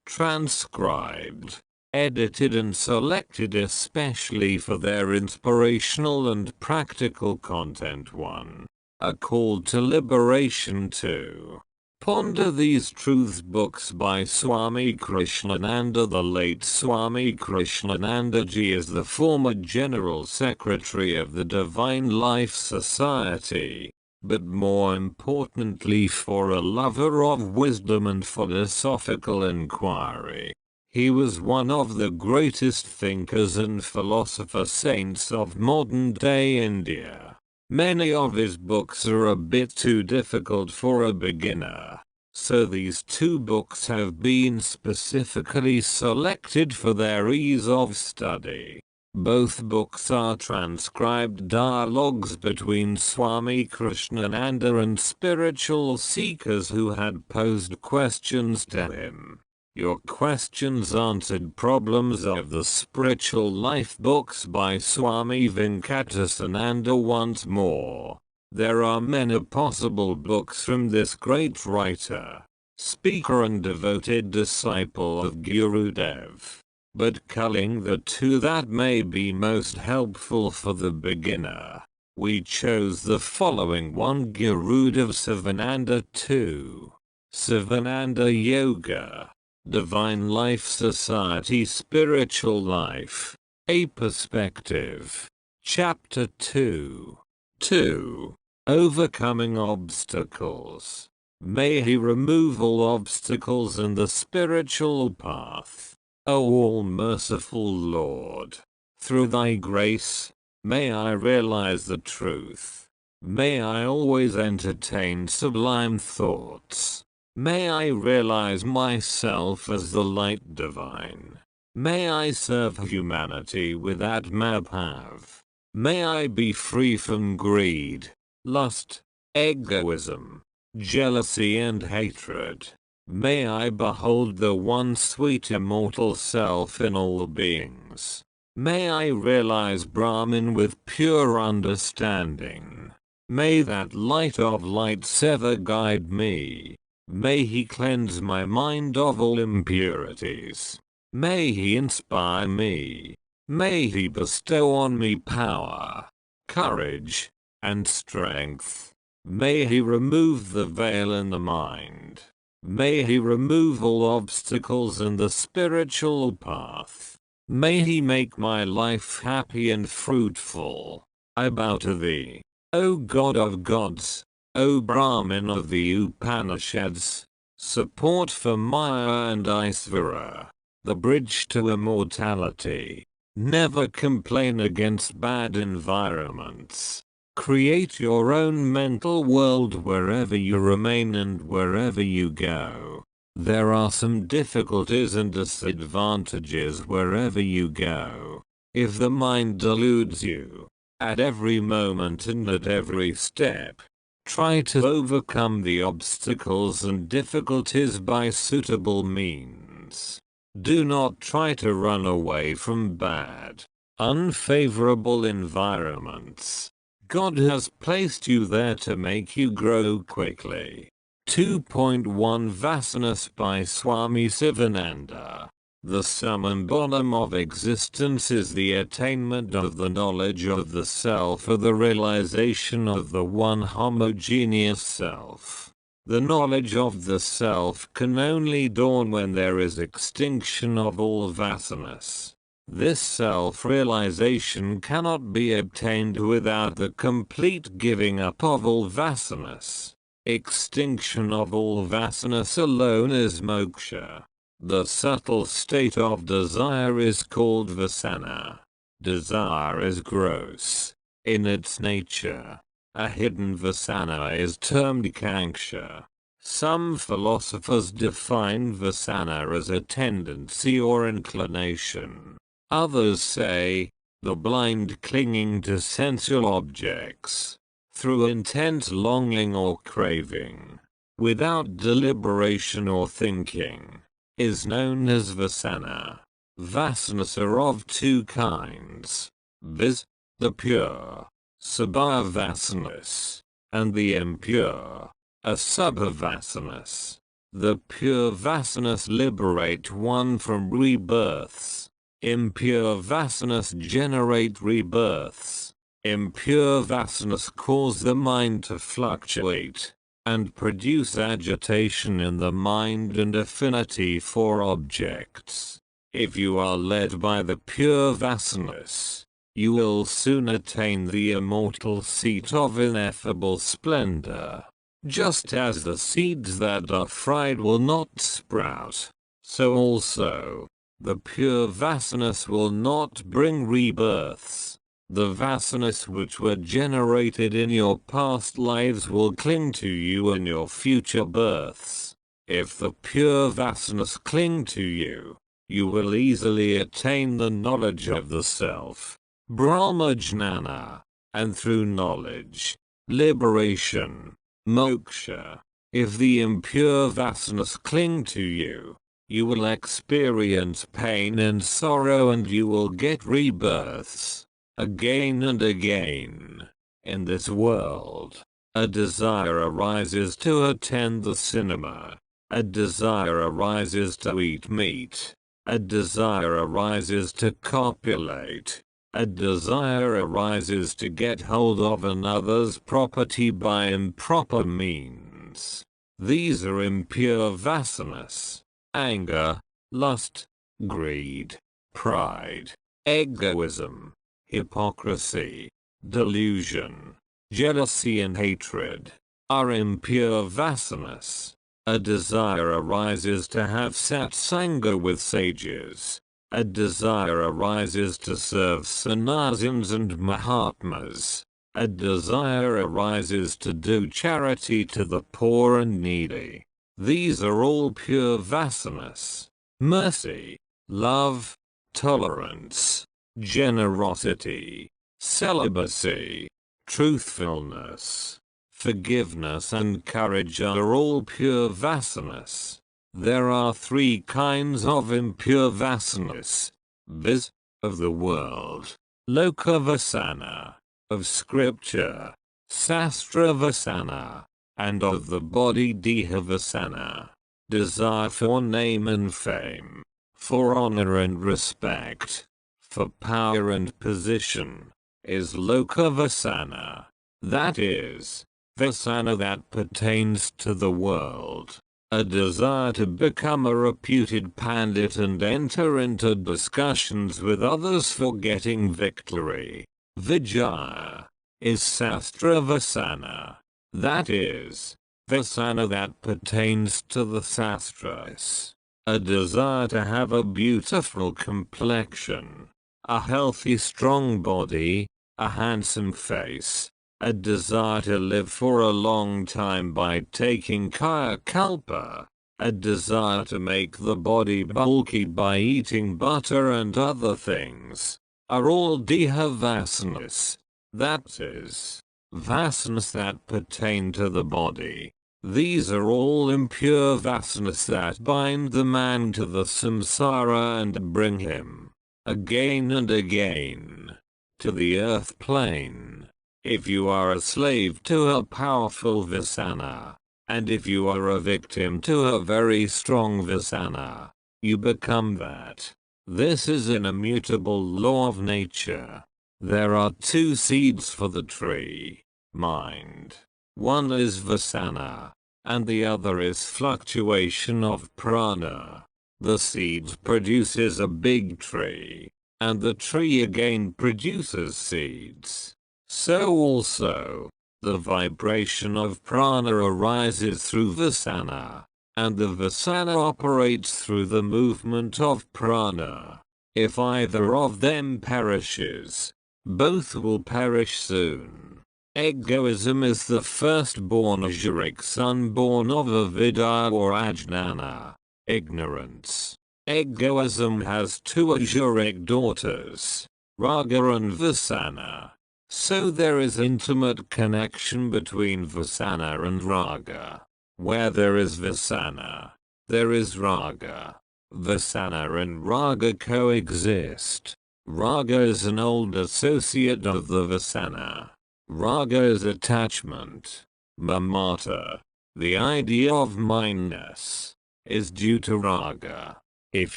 transcribed, edited and selected especially for their inspirational and practical content. 1. A Call to Liberation. 2. Ponder These Truths. Books by Swami Krishnananda. The late Swami Krishnanandaji is the former General Secretary of the Divine Life Society, but more importantly for a lover of wisdom and philosophical inquiry. He was one of the greatest thinkers and philosopher saints of modern-day India. Many of his books are a bit too difficult for a beginner, so these 2 books have been specifically selected for their ease of study. Both books are transcribed dialogues between Swami Krishnananda and spiritual seekers who had posed questions to him. Your Questions Answered. Problems of the Spiritual Life. Books by Swami Venkatasananda. Once more, there are many possible books from this great writer, speaker and devoted disciple of Gurudev, but culling the 2 that may be most helpful for the beginner, we chose the following. 1. Gurudev Sivananda. 2. Sivananda Yoga, Divine Life Society Spiritual Life, A Perspective. Chapter 2. 2. Overcoming Obstacles. May He remove all obstacles in the spiritual path. O all-merciful Lord, through Thy grace, may I realize the truth. May I always entertain sublime thoughts. May I realize myself as the light divine. May I serve humanity without mabhav. May I be free from greed, lust, egoism, jealousy and hatred. May I behold the one sweet immortal self in all beings. May I realize Brahman with pure understanding. May that light of lights ever guide me. May He cleanse my mind of all impurities. May He inspire me. May He bestow on me power, courage, and strength. May He remove the veil in the mind. May He remove all obstacles in the spiritual path. May He make my life happy and fruitful. I bow to Thee, O God of gods, O Brahmin of the Upanishads, support for Maya and Aisvara, the bridge to immortality. Never complain against bad environments. Create your own mental world wherever you remain and wherever you go. There are some difficulties and disadvantages wherever you go. If the mind deludes you, at every moment and at every step, try to overcome the obstacles and difficulties by suitable means. Do not try to run away from bad, unfavorable environments. God has placed you there to make you grow quickly. 2.1 Vasanas by Swami Sivananda. The sum and bottom of existence is the attainment of the knowledge of the self or the realization of the one homogeneous self. The knowledge of the self can only dawn when there is extinction of all vasanas. This self-realization cannot be obtained without the complete giving up of all vasanas. Extinction of all vasanas alone is moksha. The subtle state of desire is called vasana. Desire is gross in its nature. A hidden vasana is termed kanksha. Some philosophers define vasana as a tendency or inclination. Others say, the blind clinging to sensual objects. through intense longing or craving, without deliberation or thinking, is known as Vasana. Vasanas are of two kinds, viz., the pure, Sabha Vasanas, and the impure, Asubha Vasanas. The pure Vasanas liberate one from rebirths. Impure Vasanas generate rebirths. Impure Vasanas cause the mind to fluctuate, and produce agitation in the mind and affinity for objects. If you are led by the pure Vasanas, you will soon attain the immortal seat of ineffable splendor. Just as the seeds that are fried will not sprout, so also, the pure Vasanas will not bring rebirths. The Vasanas which were generated in your past lives will cling to you in your future births. If the pure Vasanas cling to you, you will easily attain the knowledge of the self, Brahmajnana, and through knowledge, liberation, moksha. If the impure Vasanas cling to you, you will experience pain and sorrow and you will get rebirths, again and again. In this world, a desire arises to attend the cinema. A desire arises to eat meat. A desire arises to copulate. A desire arises to get hold of another's property by improper means. These are impure Vasanas: anger, lust, greed, pride, egoism, hypocrisy, delusion, jealousy and hatred are impure Vasanas. A desire arises to have satsanga with sages. A desire arises to serve sannyasins and mahatmas. A desire arises to do charity to the poor and needy. These are all pure Vasanas. Mercy, love, tolerance, generosity, celibacy, truthfulness, forgiveness and courage are all pure Vasanas. There are three kinds of impure Vasanas, viz., of the world, Loka Vasana, of scripture, Sastra Vasana, and of the body Deha Vasana. Desire for name and fame, for honor and respect, for power and position, is Loka Vasana. That is, Vasana that pertains to the world. A desire to become a reputed pandit and enter into discussions with others for getting victory, Vijaya, is Sastra Vasana. That is, Vasana that pertains to the Sastras. A desire to have a beautiful complexion, a healthy strong body, a handsome face, a desire to live for a long time by taking kaya kalpa, a desire to make the body bulky by eating butter and other things, are all Deha Vasanas. That is, Vasanas that pertain to the body. These are all impure Vasanas that bind the man to the samsara and bring him, again and again, to the earth plane. If you are a slave to a powerful Vasana, and if you are a victim to a very strong Vasana, you become that. This is an immutable law of nature. There are two seeds for the tree, mind. One is Vasana, and the other is fluctuation of prana. The seed produces a big tree, and the tree again produces seeds. So also, the vibration of prana arises through Vasana, and the Vasana operates through the movement of prana. If either of them perishes, both will perish soon. Egoism is the firstborn Ajuric son born of avidya or ajnana, ignorance. Egoism has two Ajuric daughters, Raga and Vasana. So there is intimate connection between Vasana and Raga. Where there is Vasana, there is Raga. Vasana and Raga coexist. Raga is an old associate of the Vasana. Raga is attachment. Mamata, the idea of mindness, is due to Raga. If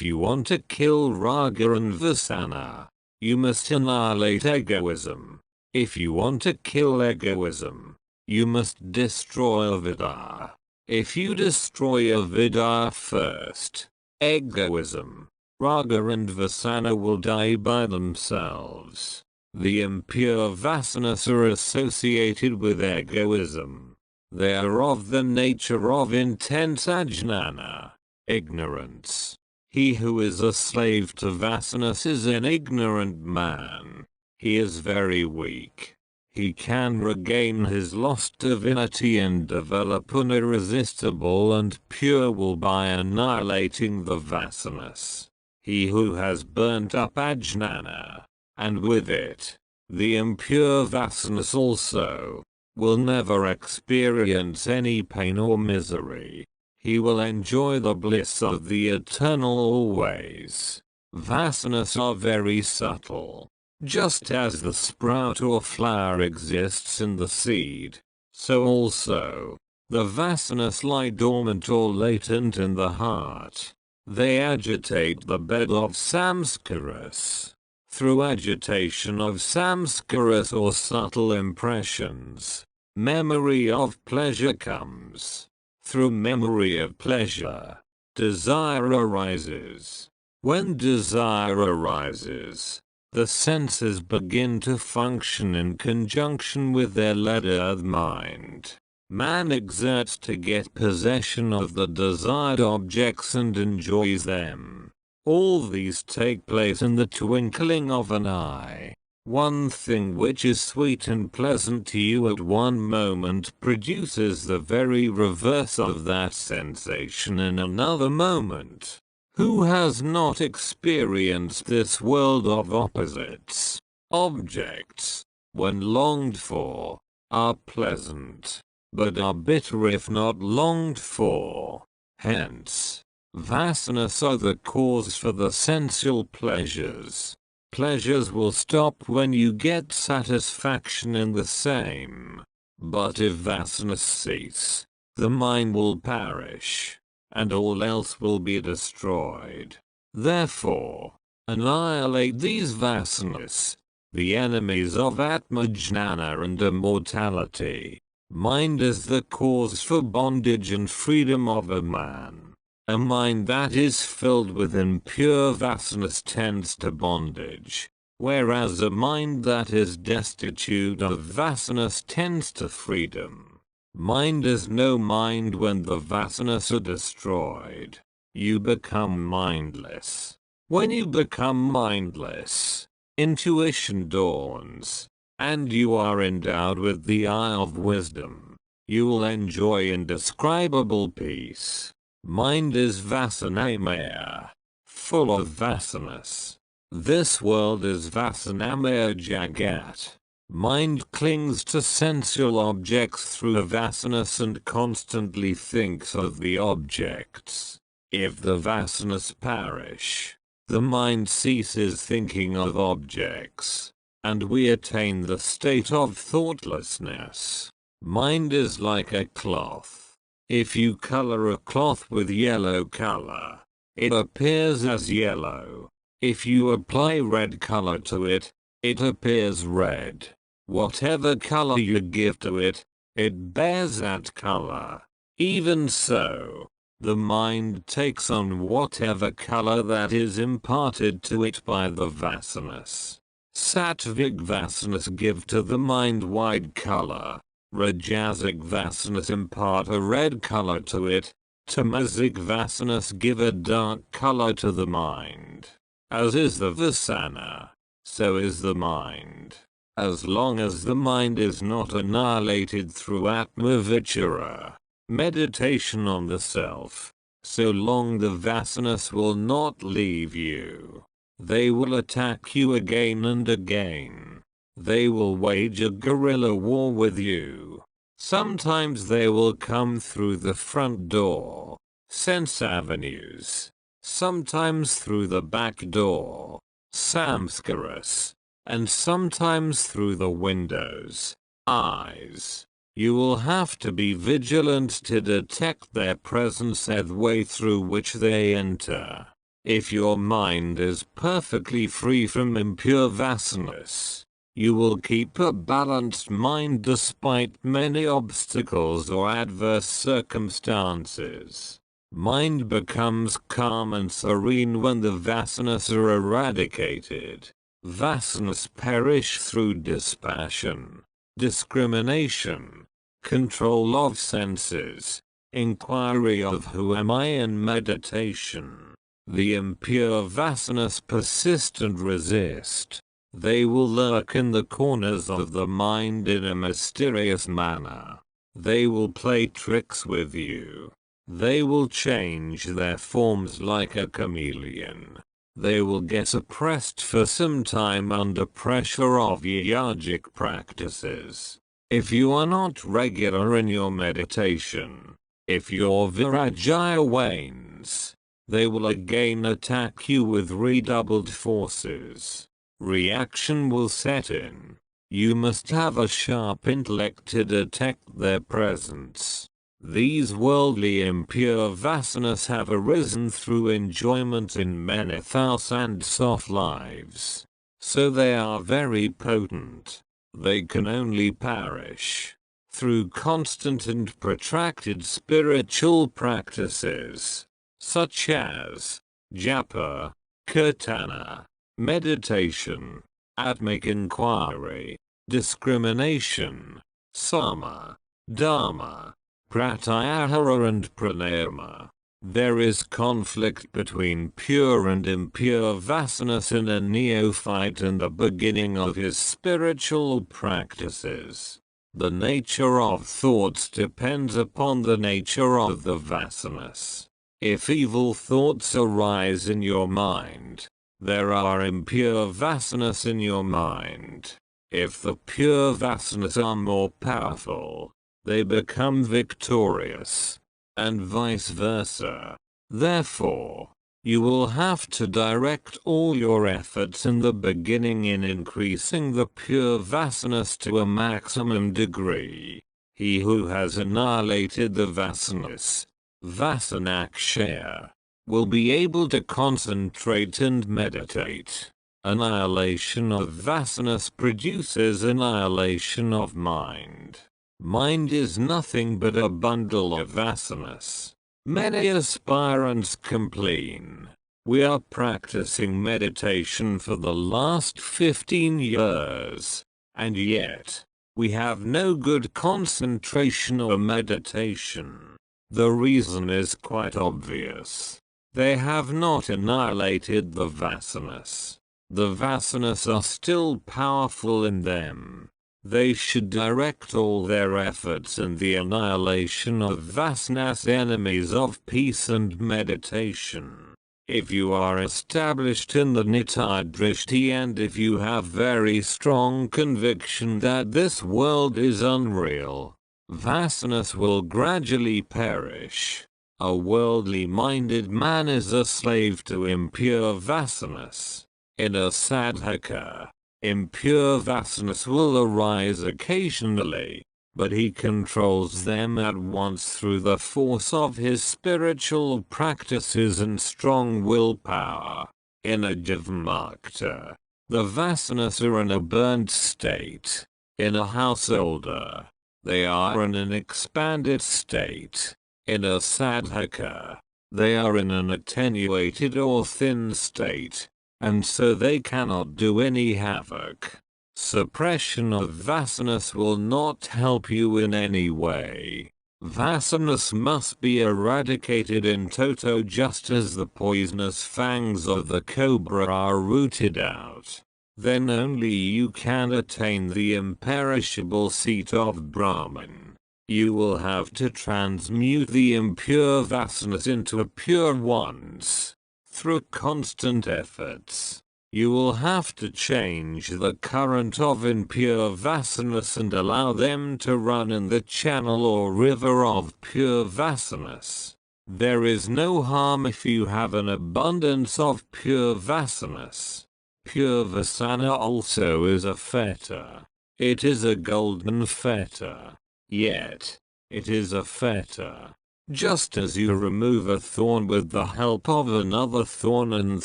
you want to kill Raga and Vasana, you must annihilate egoism. If you want to kill egoism, you must destroy avidya. If you destroy avidya first, egoism, Raga and Vasana will die by themselves. The impure Vasanas are associated with egoism. They are of the nature of intense ajnana, ignorance. He who is a slave to Vasanas is an ignorant man. He is very weak. He can regain his lost divinity and develop an irresistible and pure will by annihilating the Vasanas. He who has burnt up ajnana, and with it, the impure Vasanas also, will never experience any pain or misery. He will enjoy the bliss of the eternal always. Vasanas are very subtle. Just as the sprout or flower exists in the seed, so also, the Vasanas lie dormant or latent in the heart. They agitate the bed of samskaras. Through agitation of samskaras or subtle impressions, memory of pleasure comes. Through memory of pleasure, desire arises. When desire arises, the senses begin to function in conjunction with their led earth mind. Man exerts to get possession of the desired objects and enjoys them. All these take place in the twinkling of an eye. One thing which is sweet and pleasant to you at one moment produces the very reverse of that sensation in another moment. Who has not experienced this world of opposites? Objects, when longed for, are pleasant, but are bitter if not longed for. Hence, Vasanas are the cause for the sensual pleasures. Pleasures will stop when you get satisfaction in the same. But if Vasanas cease, the mind will perish, and all else will be destroyed. Therefore, annihilate these Vasanas, the enemies of Atmajnana and immortality. Mind is the cause for bondage and freedom of a man. A mind that is filled with impure Vasanas tends to bondage, whereas a mind that is destitute of Vasanas tends to freedom. Mind is no mind when the Vasanas are destroyed. You become mindless. When you become mindless, intuition dawns, and you are endowed with the eye of wisdom. You will enjoy indescribable peace. Mind is Vasanamaya, full of Vasanas. This world is Vasanamaya Jagat. Mind clings to sensual objects through Vasanas and constantly thinks of the objects. If the Vasanas perish, the mind ceases thinking of objects, and we attain the state of thoughtlessness. Mind is like a cloth. If you color a cloth with yellow color, it appears as yellow. If you apply red color to it, it appears red. Whatever color you give to it, it bears that color. Even so, the mind takes on whatever color that is imparted to it by the Vasanas. Sattvic Vasanas give to the mind white color. Rajasic Vasanas impart a red color to it. Tamasic Vasanas give a dark color to the mind. As is the Vasana, so is the mind. As long as the mind is not annihilated through Atmavichara, meditation on the self, so long the Vasanas will not leave you. They will attack you again and again. They will wage a guerrilla war with you. Sometimes they will come through the front door, sense avenues. Sometimes through the back door, samskaras. And sometimes through the windows, eyes. You will have to be vigilant to detect their presence and the way through which they enter. If your mind is perfectly free from impure vasanas, you will keep a balanced mind despite many obstacles or adverse circumstances. Mind becomes calm and serene when the vasanas are eradicated. Vasanas perish through dispassion, discrimination, control of senses, inquiry of who am I and meditation. The impure vasanas persist and resist. They will lurk in the corners of the mind in a mysterious manner. They will play tricks with you. They will change their forms like a chameleon. They will get suppressed for some time under pressure of yogic practices. If you are not regular in your meditation, if your virajya wanes, they will again attack you with redoubled forces. Reaction will set in. You must have a sharp intellect to detect their presence. These worldly impure vasanas have arisen through enjoyment in menithous and soft lives. So they are very potent. They can only perish through constant and protracted spiritual practices, such as japa, kirtana, meditation, atmic inquiry, discrimination, sama, dharma, pratyahara and pranayama. There is conflict between pure and impure vasanas in a neophyte and the beginning of his spiritual practices. The nature of thoughts depends upon the nature of the vasanas. If evil thoughts arise in your mind, there are impure vasanas in your mind. If the pure vasanas are more powerful, they become victorious, and vice versa. Therefore, you will have to direct all your efforts in the beginning in increasing the pure vasanas to a maximum degree. He who has annihilated the vasanas, vasanakshaya, will be able to concentrate and meditate. Annihilation of vasanas produces annihilation of mind. Mind is nothing but a bundle of vasanas. Many aspirants complain, "We are practicing meditation for the last 15 years, and yet, we have no good concentration or meditation." The reason is quite obvious. They have not annihilated the vasanas. The vasanas are still powerful in them. They should direct all their efforts in the annihilation of vasanas, enemies of peace and meditation. If you are established in the Nitya Drishti and if you have very strong conviction that this world is unreal, vasanas will gradually perish. A worldly minded man is a slave to impure vasanas. In a sadhaka, impure vasanas will arise occasionally, but he controls them at once through the force of his spiritual practices and strong willpower. In a jivamukta, the vasanas are in a burnt state. In a householder, they are in an expanded state. In a sadhaka, they are in an attenuated or thin state, and so they cannot do any havoc. Suppression of vasanas will not help you in any way. Vasanas must be eradicated in toto just as the poisonous fangs of the cobra are rooted out. Then only you can attain the imperishable seat of Brahman. You will have to transmute the impure vasanas into pure ones. Through constant efforts, You will have to change the current of impure vasanas and allow them to run in the channel or river of pure vasanas. There is no harm if you have an abundance of pure vasanas. Pure vasana also is a fetter. It is a golden fetter. Yet, it is a fetter. Just as you remove a thorn with the help of another thorn and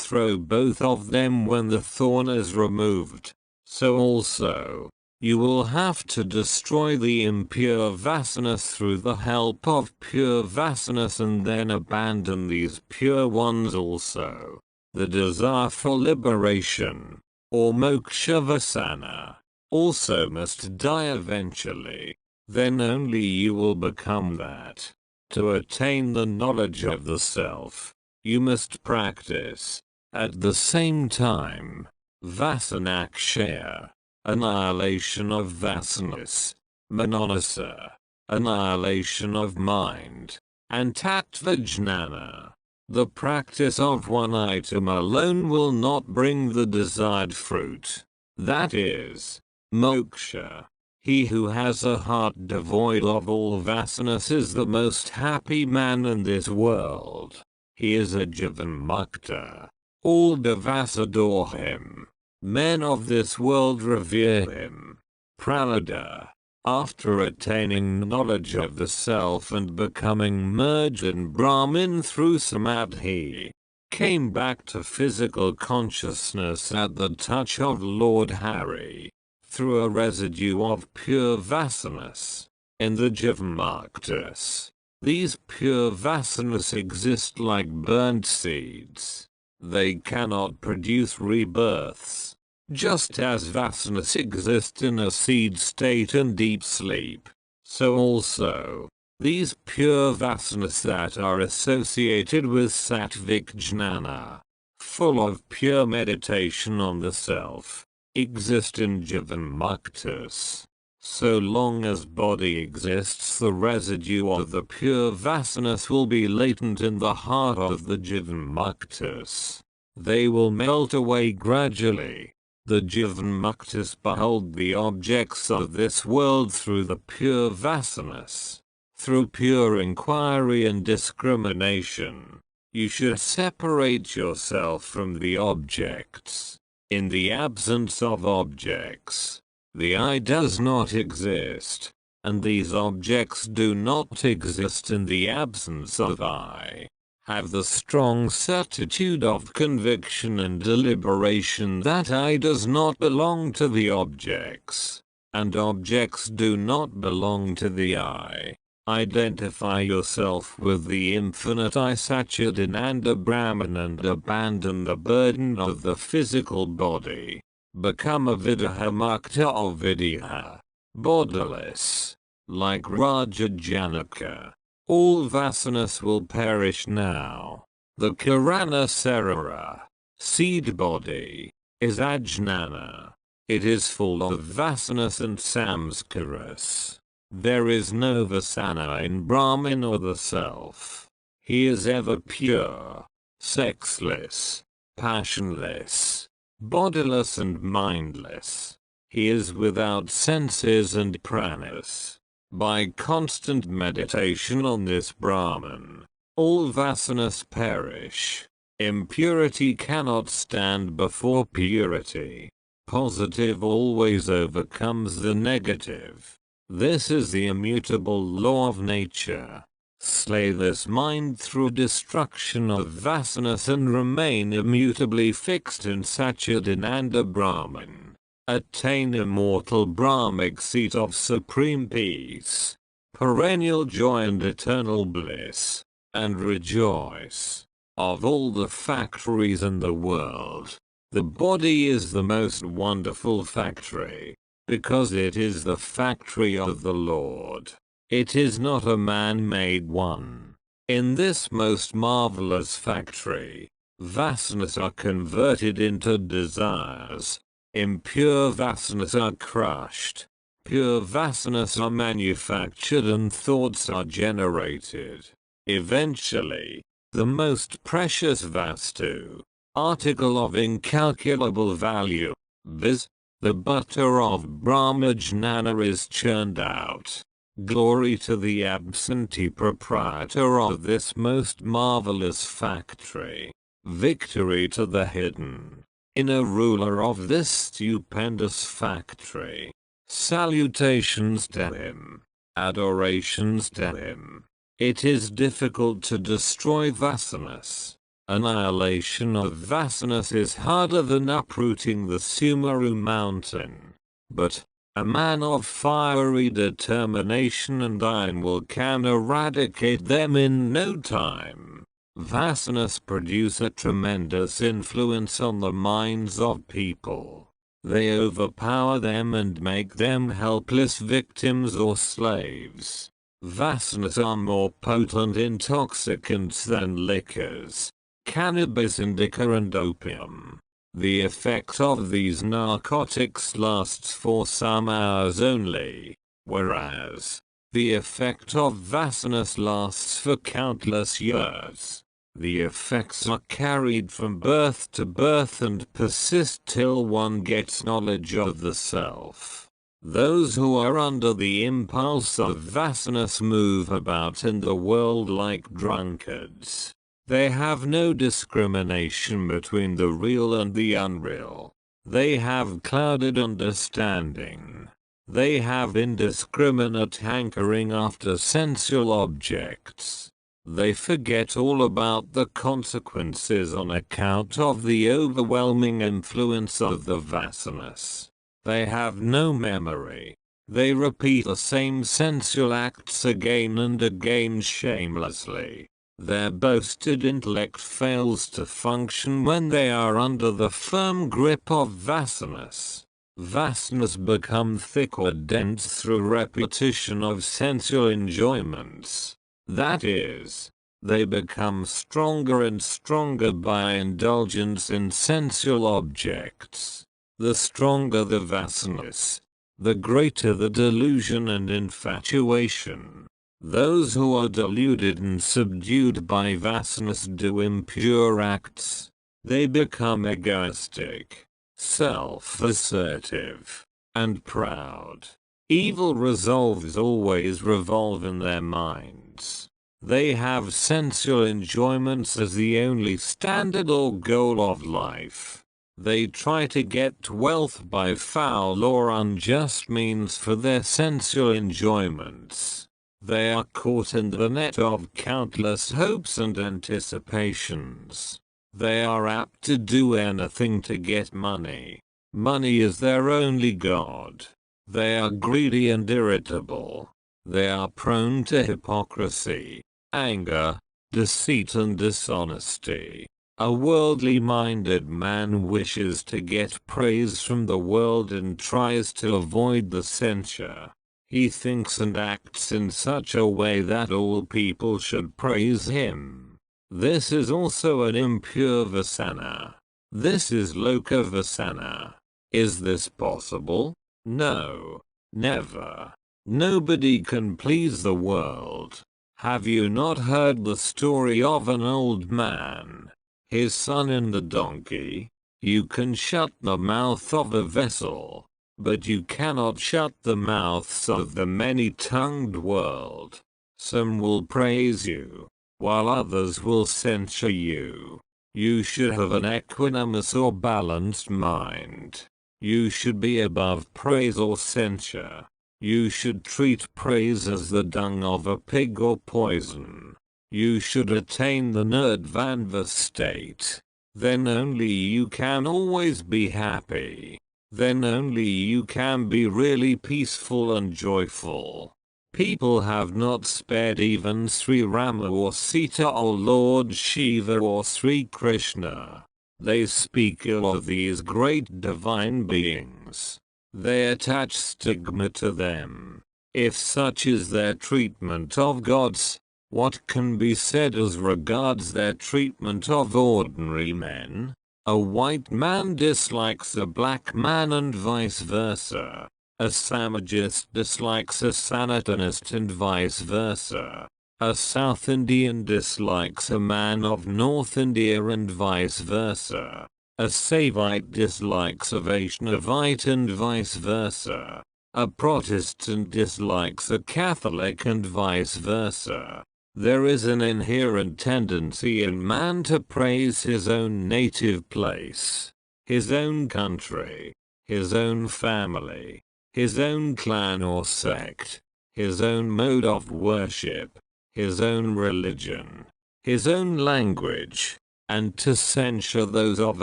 throw both of them when the thorn is removed, so also, you will have to destroy the impure vasanas through the help of pure vasanas and then abandon these pure ones also. The desire for liberation, or moksha vasana, also must die eventually. Then only you will become that. To attain the knowledge of the self, you must practice, at the same time, vasanakshaya, annihilation of vasanas, mananasa, annihilation of mind, and tattvajnana. The practice of one item alone will not bring the desired fruit. That is, moksha. He who has a heart devoid of all vasanas is the most happy man in this world. He is a jivanmukta. All devas adore him. Men of this world revere him. Prahlada, after attaining knowledge of the self and becoming merged in Brahman through samadhi, came back to physical consciousness at the touch of Lord Hari. Through a residue of pure vasanas. In the jivanmuktas, these pure vasanas exist like burnt seeds. They cannot produce rebirths. Just as vasanas exist in a seed state in deep sleep, so also, these pure vasanas that are associated with sattvic jnana, full of pure meditation on the self, exist in jivanmuktas. So long as body exists, the residue of the pure vasanas will be latent in the heart of the jivanmuktas. They will melt away gradually. The jivanmuktas behold the objects of this world through the pure vasanas. Through pure inquiry and discrimination, you should separate yourself from the objects. In the absence of objects, the I does not exist, and these objects do not exist in the absence of I. Have the strong certitude of conviction and deliberation that I does not belong to the objects, and objects do not belong to the I. Identify yourself with the infinite I Satchidananda Brahman and abandon the burden of the physical body. Become a Videha Mukta or Videha, bodiless, like Raja Janaka. All vasanas will perish now. The Karana Sarara, seed body, is ajnana. It is full of vasanas and samskaras. There is no vasana in Brahman or the self. He is ever pure, sexless, passionless, bodiless and mindless. He is without senses and pranas. By constant meditation on this Brahman, all vasanas perish. Impurity cannot stand before purity. Positive always overcomes the negative. This is the immutable law of nature. Slay this mind through destruction of vasanas and remain immutably fixed in Satchidananda Brahman. Attain immortal Brahmic seat of supreme peace, perennial joy and eternal bliss, and rejoice. Of all the factories in the world, the body is the most wonderful factory, because it is the factory of the Lord. It is not a man-made one. In this most marvelous factory, vasanas are converted into desires. Impure vasanas are crushed. Pure vasanas are manufactured and thoughts are generated. Eventually, the most precious vastu, article of incalculable value, viz. The butter of Brahmajnana is churned out. Glory to the absentee proprietor of this most marvelous factory. Victory to the hidden inner ruler of this stupendous factory. Salutations to him. Adorations to him. It is difficult to destroy Vasanas. Annihilation of Vasanas is harder than uprooting the Sumeru mountain. But a man of fiery determination and iron will can eradicate them in no time. Vasanas produce a tremendous influence on the minds of people. They overpower them and make them helpless victims or slaves. Vasanas are more potent intoxicants than liquors, cannabis indica and opium. The effect of these narcotics lasts for some hours only, whereas the effect of Vasanas lasts for countless years. The effects are carried from birth to birth and persist till one gets knowledge of the self. Those who are under the impulse of Vasanas move about in the world like drunkards. They have no discrimination between the real and the unreal. They have clouded understanding. They have indiscriminate hankering after sensual objects. They forget all about the consequences on account of the overwhelming influence of the Vasanas. They have no memory. They repeat the same sensual acts again and again shamelessly. Their boasted intellect fails to function when they are under the firm grip of Vasanas. Vasanas become thick or dense through repetition of sensual enjoyments. That is, they become stronger and stronger by indulgence in sensual objects. The stronger the Vasanas, the greater the delusion and infatuation. Those who are deluded and subdued by Vasanas do impure acts. They become egoistic, self-assertive, and proud. Evil resolves always revolve in their minds. They have sensual enjoyments as the only standard or goal of life. They try to get wealth by foul or unjust means for their sensual enjoyments. They are caught in the net of countless hopes and anticipations. They are apt to do anything to get money. Money is their only god. They are greedy and irritable. They are prone to hypocrisy, anger, deceit and dishonesty. A worldly-minded man wishes to get praise from the world and tries to avoid the censure. He thinks and acts in such a way that all people should praise him. This is also an impure Vasana. This is Loka Vasana. Is this possible? No. Never. Nobody can please the world. Have you not heard the story of an old man, his son and the donkey? You can shut the mouth of a vessel, but you cannot shut the mouths of the many-tongued world. Some will praise you, while others will censure you. You should have an equanimous or balanced mind. You should be above praise or censure. You should treat praise as the dung of a pig or poison. You should attain the nirvana state. Then only you can always be happy. Then only you can be really peaceful and joyful. People have not spared even Sri Rama or Sita or Lord Shiva or Sri Krishna. They speak ill of these great divine beings. They attach stigma to them. If such is their treatment of gods, what can be said as regards their treatment of ordinary men? A white man dislikes a black man and vice versa. A Samajist dislikes a Sanatanist and vice versa. A South Indian dislikes a man of North India and vice versa. A Saivite dislikes a Vaishnavite and vice versa. A Protestant dislikes a Catholic and vice versa. There is an inherent tendency in man to praise his own native place, his own country, his own family, his own clan or sect, his own mode of worship, his own religion, his own language, and to censure those of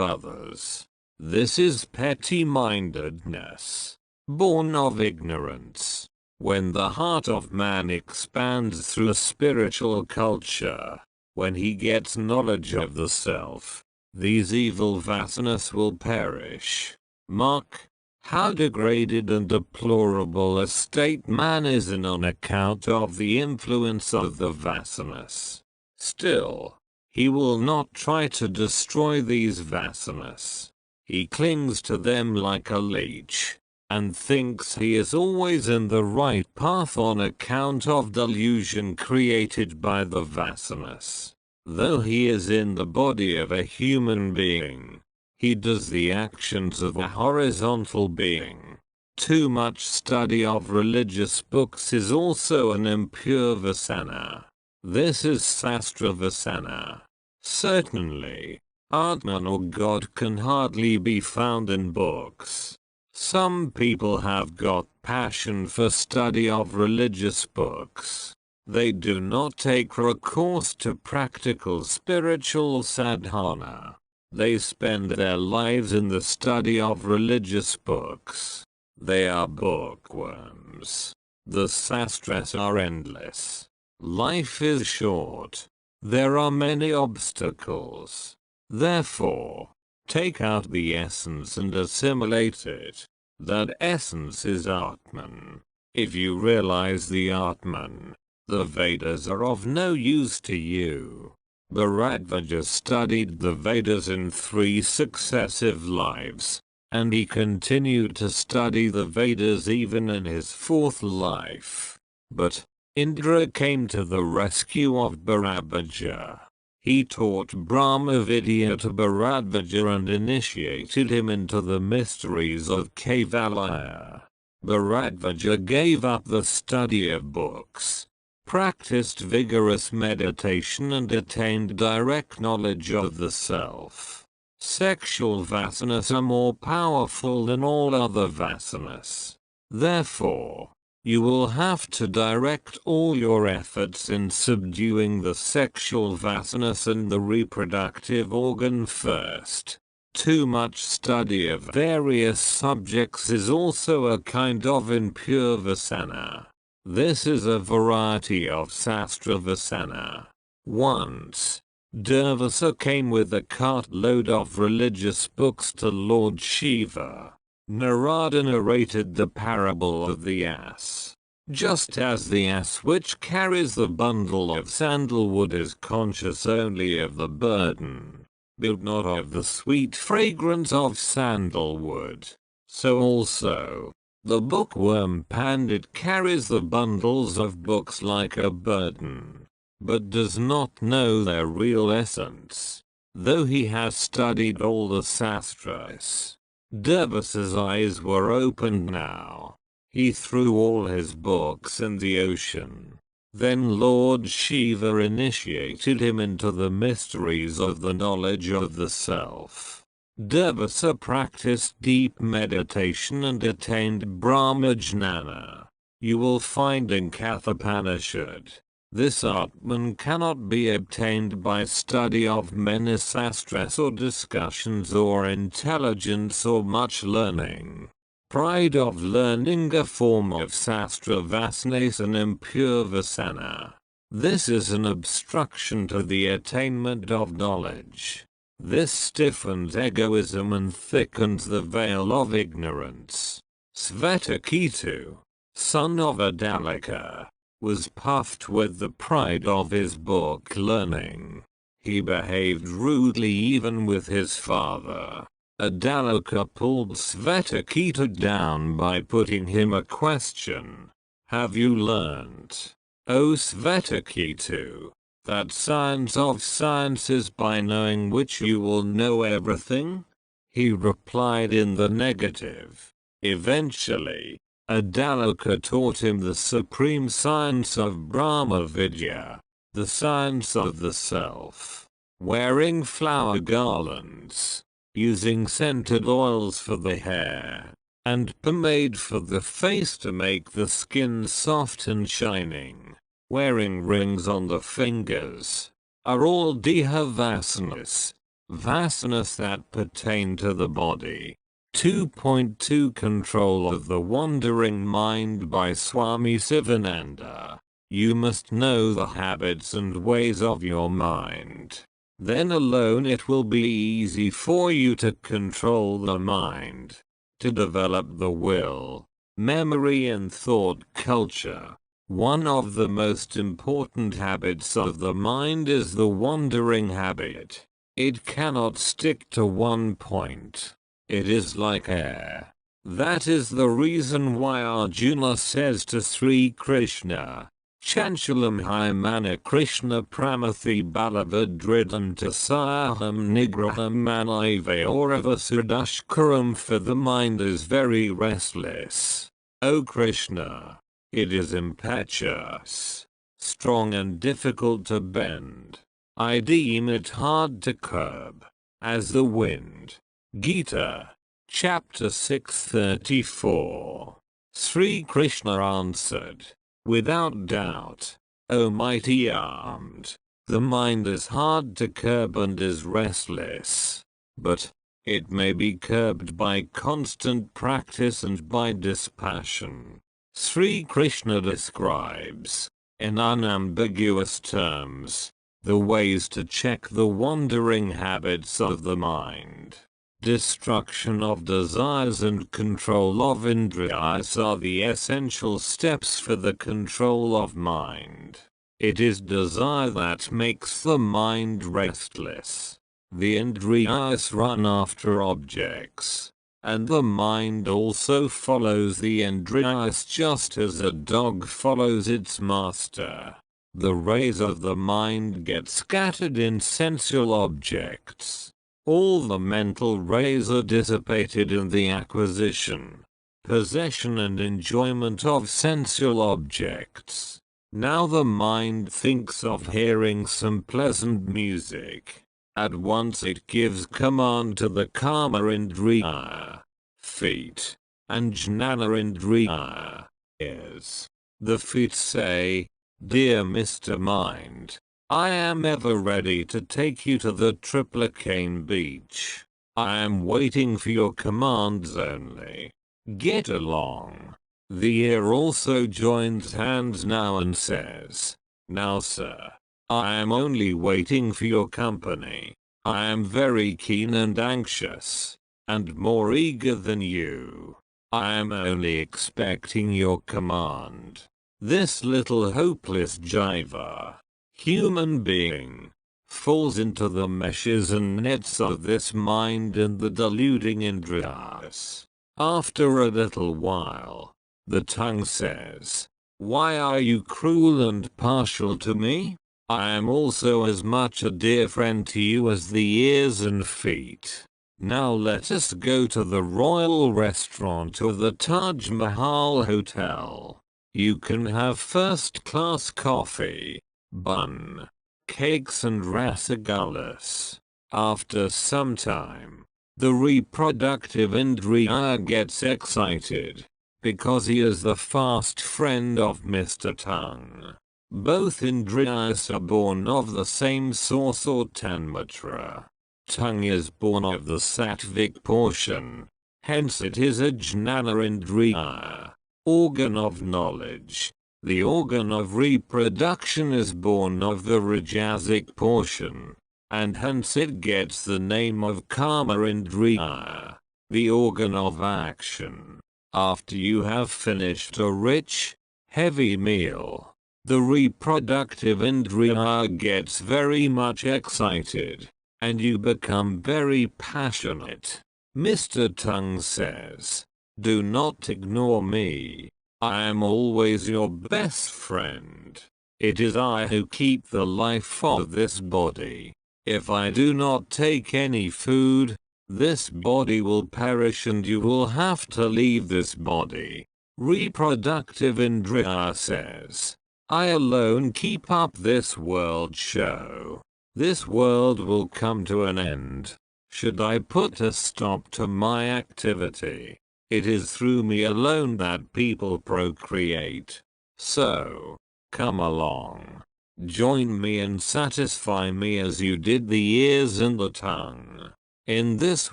others. This is petty-mindedness, born of ignorance. When the heart of man expands through a spiritual culture, when he gets knowledge of the self, these evil vasanas will perish. Mark how degraded and deplorable a state man is in on account of the influence of the vasanas. Still, he will not try to destroy these vasanas. He clings to them like a leech, and thinks he is always in the right path on account of delusion created by the vasanas. Though he is in the body of a human being, he does the actions of a horizontal being. Too much study of religious books is also an impure vasana. This is Sastra Vasana. Certainly, Atman or God can hardly be found in books. Some people have got passion for study of religious books. They do not take recourse to practical spiritual sadhana. They spend their lives in the study of religious books. They are bookworms. The sastras are endless. Life is short. There are many obstacles. Therefore, take out the essence and assimilate it. That essence is Atman. If you realize the Atman, the Vedas are of no use to you. Bharadvaja studied the Vedas in 3 successive lives, and he continued to study the Vedas even in his 4th life. But Indra came to the rescue of Bharadvaja. He taught Brahma Vidya to Bharadvaja and initiated him into the mysteries of Kaivalya. Bharadvaja gave up the study of books, practiced vigorous meditation and attained direct knowledge of the self. Sexual vasanas are more powerful than all other vasanas. Therefore, you will have to direct all your efforts in subduing the sexual vasanas and the reproductive organ first. Too much study of various subjects is also a kind of impure vasana. This is a variety of Sastra Vasana. Once, Durvasa came with a cartload of religious books to Lord Shiva. Narada narrated the parable of the ass. Just as the ass which carries the bundle of sandalwood is conscious only of the burden, but not of the sweet fragrance of sandalwood, so also, the bookworm pandit carries the bundles of books like a burden, but does not know their real essence, though he has studied all the sastras. Durvasa's eyes were opened now. He threw all his books in the ocean. Then Lord Shiva initiated him into the mysteries of the knowledge of the self. Durvasa practiced deep meditation and attained Brahmajnana. You will find in Kathopanishad, this Atman cannot be obtained by study of many sastras or discussions or intelligence or much learning. Pride of learning, a form of sastra vasana, is an impure vasana. This is an obstruction to the attainment of knowledge. This stiffens egoism and thickens the veil of ignorance. Svetaketu, son of Adalika, was puffed with the pride of his book learning. He behaved rudely even with his father. Adalika pulled Svetaketu down by putting him a question. Have you learnt? O Svetaketu, that science of science is by knowing which you will know everything? He replied in the negative. Eventually, Adalaka taught him the supreme science of Brahma Vidya, the science of the self. Wearing flower garlands, using scented oils for the hair, and pomade for the face to make the skin soft and shining, wearing rings on the fingers, are all Deha Vasanas, Vasanas that pertain to the body. 2.2 Control of the Wandering Mind by Swami Sivananda. You must know the habits and ways of your mind. Then alone it will be easy for you to control the mind, to develop the will, memory and thought culture. One of the most important habits of the mind is the wandering habit. It cannot stick to one point. It is like air. That is the reason why Arjuna says to Sri Krishna, Chanchalam hi mana Krishna pramathi balavadridam tasaham nigraham manaive oravasudushkaram, for the mind is very restless. O Krishna, it is impetuous, strong and difficult to bend. I deem it hard to curb, as the wind. Gita, Chapter 634. Sri Krishna answered, without doubt, O mighty armed, the mind is hard to curb and is restless. But it may be curbed by constant practice and by dispassion. Sri Krishna describes, in unambiguous terms, the ways to check the wandering habits of the mind. Destruction of desires and control of indriyas are the essential steps for the control of mind. It is desire that makes the mind restless. The indriyas run after objects, and the mind also follows the indriyas just as a dog follows its master. The rays of the mind get scattered in sensual objects. All the mental rays are dissipated in the acquisition, possession and enjoyment of sensual objects. Now the mind thinks of hearing some pleasant music. At once it gives command to the Kama Indriya, feet, and Jnana Indriya, ears. The feet say, Dear Mr. Mind, I am ever ready to take you to the Triplicane beach. I am waiting for your commands only. Get along. The ear also joins hands now and says, Now sir, I am only waiting for your company. I am very keen and anxious, and more eager than you. I am only expecting your command. This little hopeless jiva, human being, falls into the meshes and nets of this mind and the deluding indriyas. After a little while, the tongue says, Why are you cruel and partial to me? I am also as much a dear friend to you as the ears and feet. Now let us go to the royal restaurant or the Taj Mahal Hotel. You can have first-class coffee, bun, cakes and rasagullas. After some time, the reproductive indriya gets excited, because he is the fast friend of Mr. Tongue. Both indriyas are born of the same source or tanmatra. Tongue is born of the sattvic portion, hence it is a jnana indriya, organ of knowledge. The organ of reproduction is born of the rajasic portion, and hence it gets the name of kama indriya, the organ of action. After you have finished a rich, heavy meal, the reproductive indriya gets very much excited, and you become very passionate. Mr. Tongue says, Do not ignore me. I am always your best friend. It is I who keep the life of this body. If I do not take any food, this body will perish and you will have to leave this body. Reproductive Indriya says, I alone keep up this world show. This world will come to an end. Should I put a stop to my activity? It is through me alone that people procreate. So, come along. Join me and satisfy me as you did the ears and the tongue. In this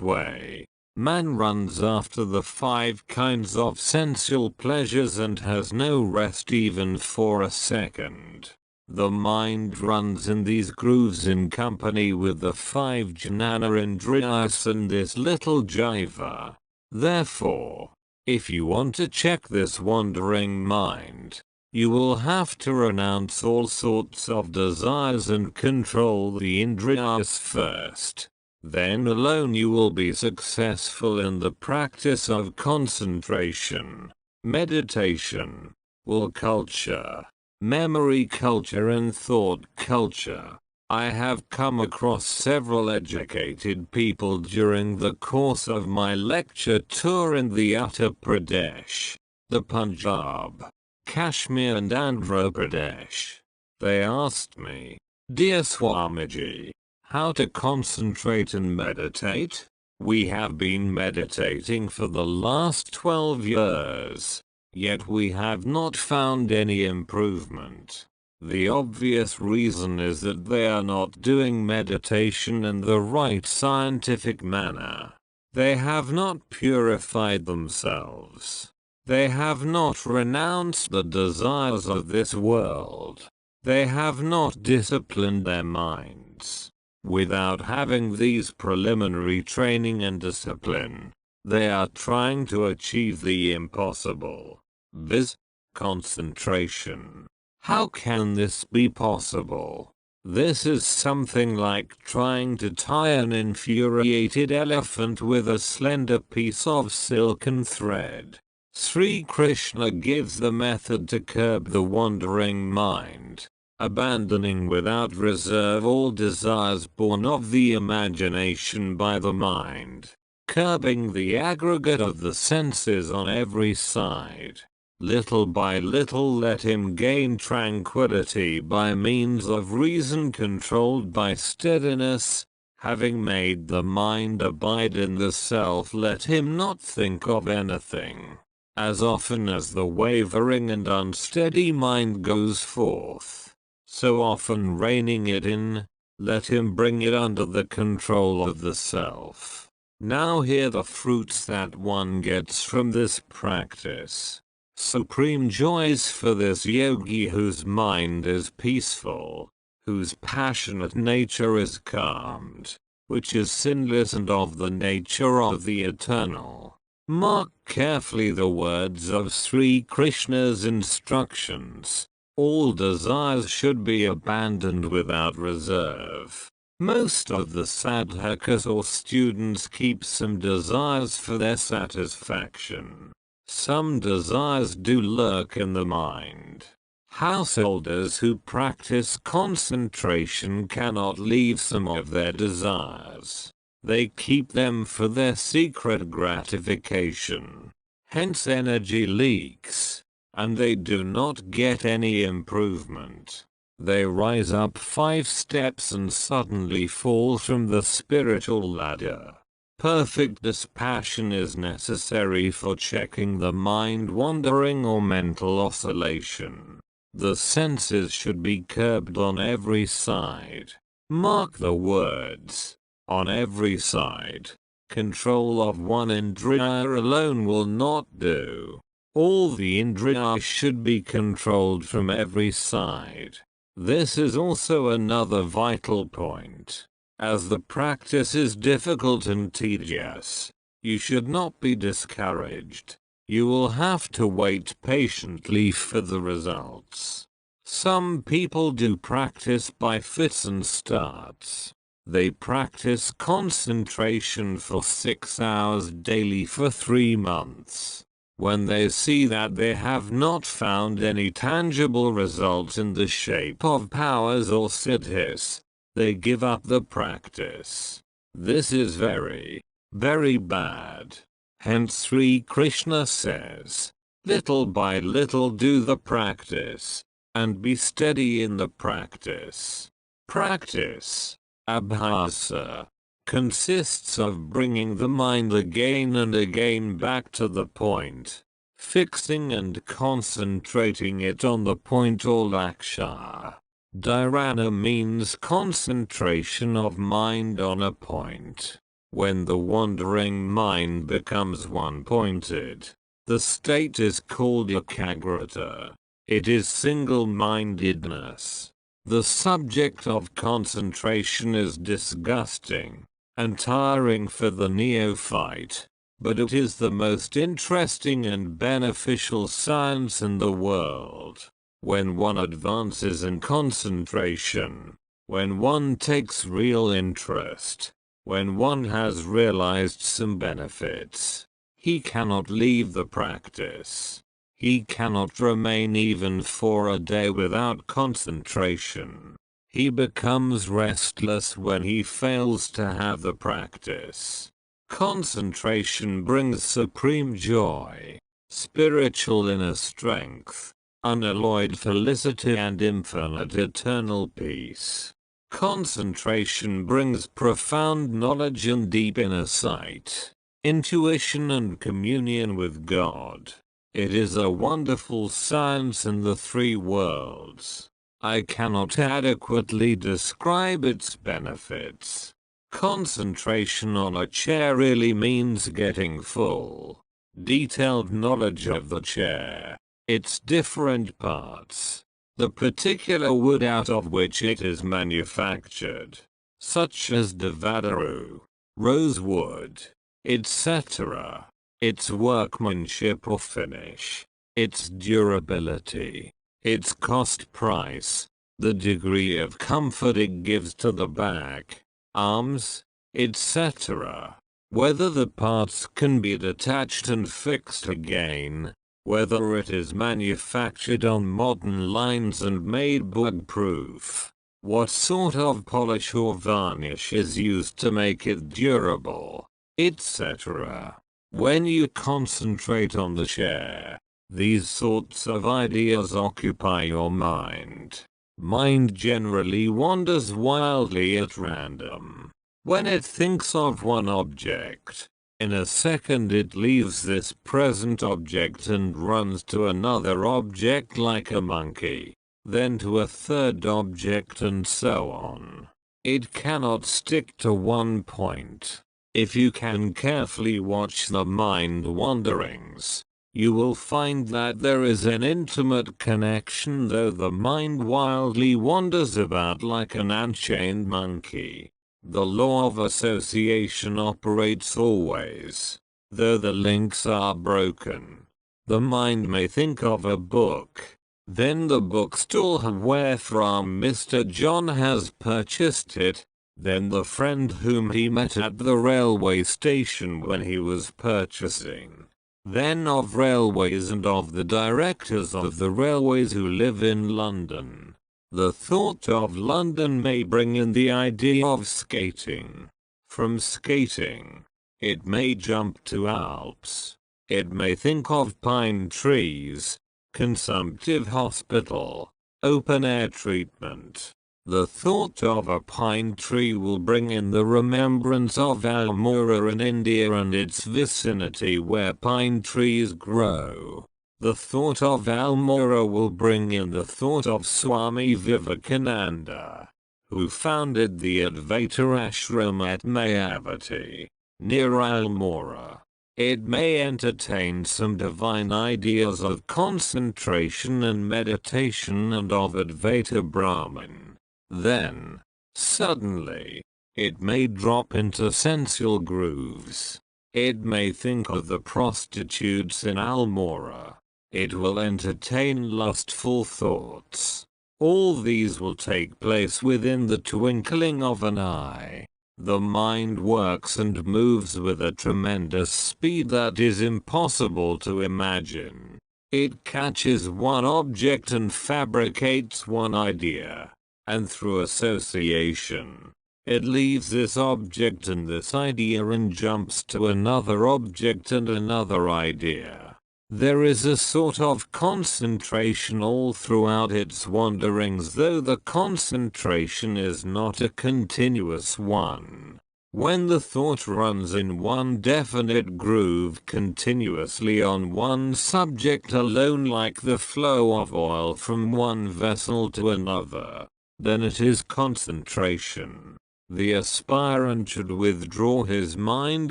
way, man runs after the 5 kinds of sensual pleasures and has no rest even for a second. The mind runs in these grooves in company with the 5 jnana indriyas and this little jiva. Therefore, if you want to check this wandering mind, you will have to renounce all sorts of desires and control the indriyas first. Then alone you will be successful in the practice of concentration, meditation, will culture, memory culture and thought culture. I have come across several educated people during the course of my lecture tour in the Uttar Pradesh, the Punjab, Kashmir and Andhra Pradesh. They asked me, Dear Swamiji, how to concentrate and meditate? We have been meditating for the last 12 years, yet we have not found any improvement. The obvious reason is that they are not doing meditation in the right scientific manner. They have not purified themselves. They have not renounced the desires of this world. They have not disciplined their minds. Without having these preliminary training and discipline, they are trying to achieve the impossible, viz., concentration. How can this be possible? This is something like trying to tie an infuriated elephant with a slender piece of silken thread. Sri Krishna gives the method to curb the wandering mind, abandoning without reserve all desires born of the imagination by the mind, curbing the aggregate of the senses on every side. Little by little let him gain tranquility by means of reason controlled by steadiness. Having made the mind abide in the self, let him not think of anything. As often as the wavering and unsteady mind goes forth, so often reining it in, let him bring it under the control of the self. Now hear the fruits that one gets from this practice. Supreme joys for this yogi whose mind is peaceful, whose passionate nature is calmed, which is sinless and of the nature of the eternal. Mark carefully the words of Sri Krishna's instructions. All desires should be abandoned without reserve. Most of the sadhakas or students keep some desires for their satisfaction. Some desires do lurk in the mind. Householders who practice concentration cannot leave some of their desires. They keep them for their secret gratification. Hence energy leaks, and they do not get any improvement. They rise up 5 steps and suddenly fall from the spiritual ladder. Perfect dispassion is necessary for checking the mind wandering or mental oscillation. The senses should be curbed on every side. Mark the words, on every side. Control of one indriya alone will not do. All the indriyas should be controlled from every side. This is also another vital point. As the practice is difficult and tedious, you should not be discouraged. You will have to wait patiently for the results. Some people do practice by fits and starts. They practice concentration for 6 hours daily for 3 months. When they see that they have not found any tangible results in the shape of powers or siddhis, they give up the practice. This is very, very bad. Hence Sri Krishna says, little by little do the practice, and be steady in the practice. Practice, abhasa, consists of bringing the mind again and again back to the point, fixing and concentrating it on the point or lakshya. Dharana means concentration of mind on a point. When the wandering mind becomes one-pointed, the state is called ekagrata. It is single-mindedness. The subject of concentration is disgusting and tiring for the neophyte, but it is the most interesting and beneficial science in the world. When one advances in concentration, when one takes real interest, when one has realized some benefits, he cannot leave the practice. He cannot remain even for a day without concentration. He becomes restless when he fails to have the practice. Concentration brings supreme joy, spiritual inner strength, unalloyed felicity and infinite eternal peace. Concentration brings profound knowledge and deep inner sight, intuition and communion with God. It is a wonderful science in the three worlds. I cannot adequately describe its benefits. Concentration on a chair really means getting full, detailed knowledge of the chair, its different parts, the particular wood out of which it is manufactured, such as devadaru, rosewood, etc., its workmanship or finish, its durability, its cost price, the degree of comfort it gives to the back, arms, etc., whether the parts can be detached and fixed again, whether it is manufactured on modern lines and made bug-proof, what sort of polish or varnish is used to make it durable, etc. When you concentrate on the chair, these sorts of ideas occupy your mind. Mind generally wanders wildly at random. When it thinks of one object, in a second it leaves this present object and runs to another object like a monkey, then to a third object and so on. It cannot stick to one point. If you can carefully watch the mind wanderings, you will find that there is an intimate connection, though the mind wildly wanders about like an unchained monkey. The law of association operates always, though the links are broken. The mind may think of a book, then the bookstall wherefrom Mr. John has purchased it, then the friend whom he met at the railway station when he was purchasing, then of railways and of the directors of the railways who live in London. The thought of London may bring in the idea of skating. From skating, it may jump to Alps. It may think of pine trees, consumptive hospital, open-air treatment. The thought of a pine tree will bring in the remembrance of Almora in India and its vicinity where pine trees grow. The thought of Almora will bring in the thought of Swami Vivekananda, who founded the Advaita Ashram at Mayavati, near Almora. It may entertain some divine ideas of concentration and meditation and of Advaita Brahman. Then, suddenly, it may drop into sensual grooves. It may think of the prostitutes in Almora. It will entertain lustful thoughts. All these will take place within the twinkling of an eye. The mind works and moves with a tremendous speed that is impossible to imagine. It catches one object and fabricates one idea, and through association, it leaves this object and this idea and jumps to another object and another idea. There is a sort of concentration all throughout its wanderings, though the concentration is not a continuous one. When the thought runs in one definite groove continuously on one subject alone, like the flow of oil from one vessel to another, then it is concentration. The aspirant should withdraw his mind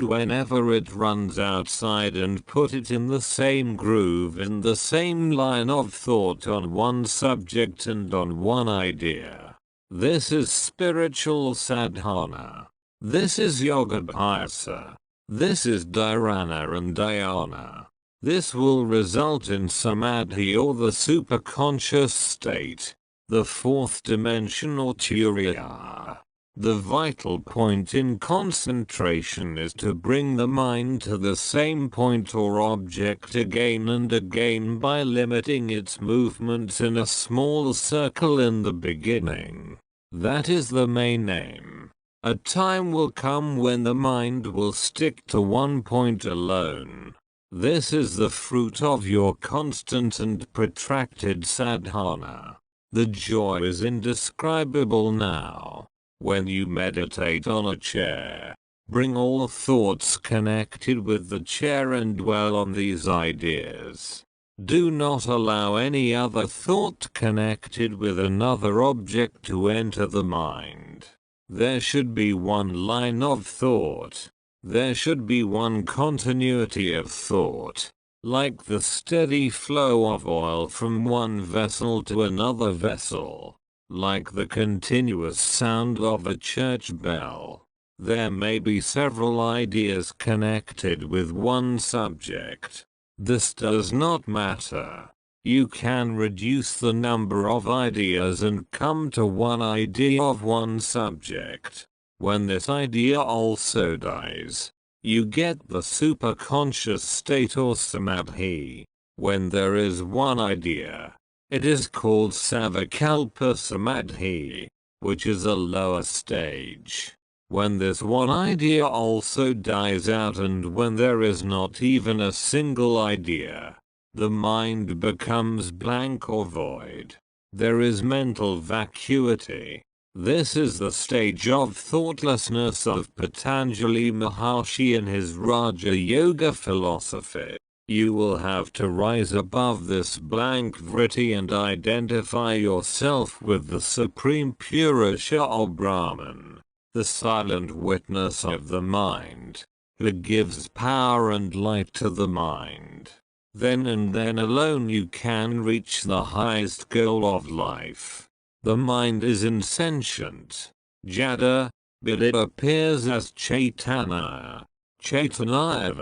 whenever it runs outside and put it in the same groove, in the same line of thought on one subject and on one idea. This is spiritual sadhana. This is yoga abhyasa. This is dharana and dhyana. This will result in samadhi, or the superconscious state, the fourth dimension, or turiya. The vital point in concentration is to bring the mind to the same point or object again and again by limiting its movements in a small circle in the beginning. That is the main aim. A time will come when the mind will stick to one point alone. This is the fruit of your constant and protracted sadhana. The joy is indescribable now. When you meditate on a chair, bring all thoughts connected with the chair and dwell on these ideas. Do not allow any other thought connected with another object to enter the mind. There should be one line of thought. There should be one continuity of thought, like the steady flow of oil from one vessel to another vessel, like the continuous sound of a church bell. There may be several ideas connected with one subject. This does not matter. You can reduce the number of ideas and come to one idea of one subject. When this idea also dies, you get the superconscious state or samadhi. When there is one idea, it is called savikalpa samadhi, which is a lower stage. When this one idea also dies out, and when there is not even a single idea, the mind becomes blank or void. There is mental vacuity. This is the stage of thoughtlessness of Patanjali Maharshi in his Raja Yoga philosophy. You will have to rise above this blank vritti and identify yourself with the Supreme Purusha or Brahman, the silent witness of the mind, who gives power and light to the mind. Then and then alone you can reach the highest goal of life. The mind is insentient, jada, but it appears as Chaitanya, Chaitanya,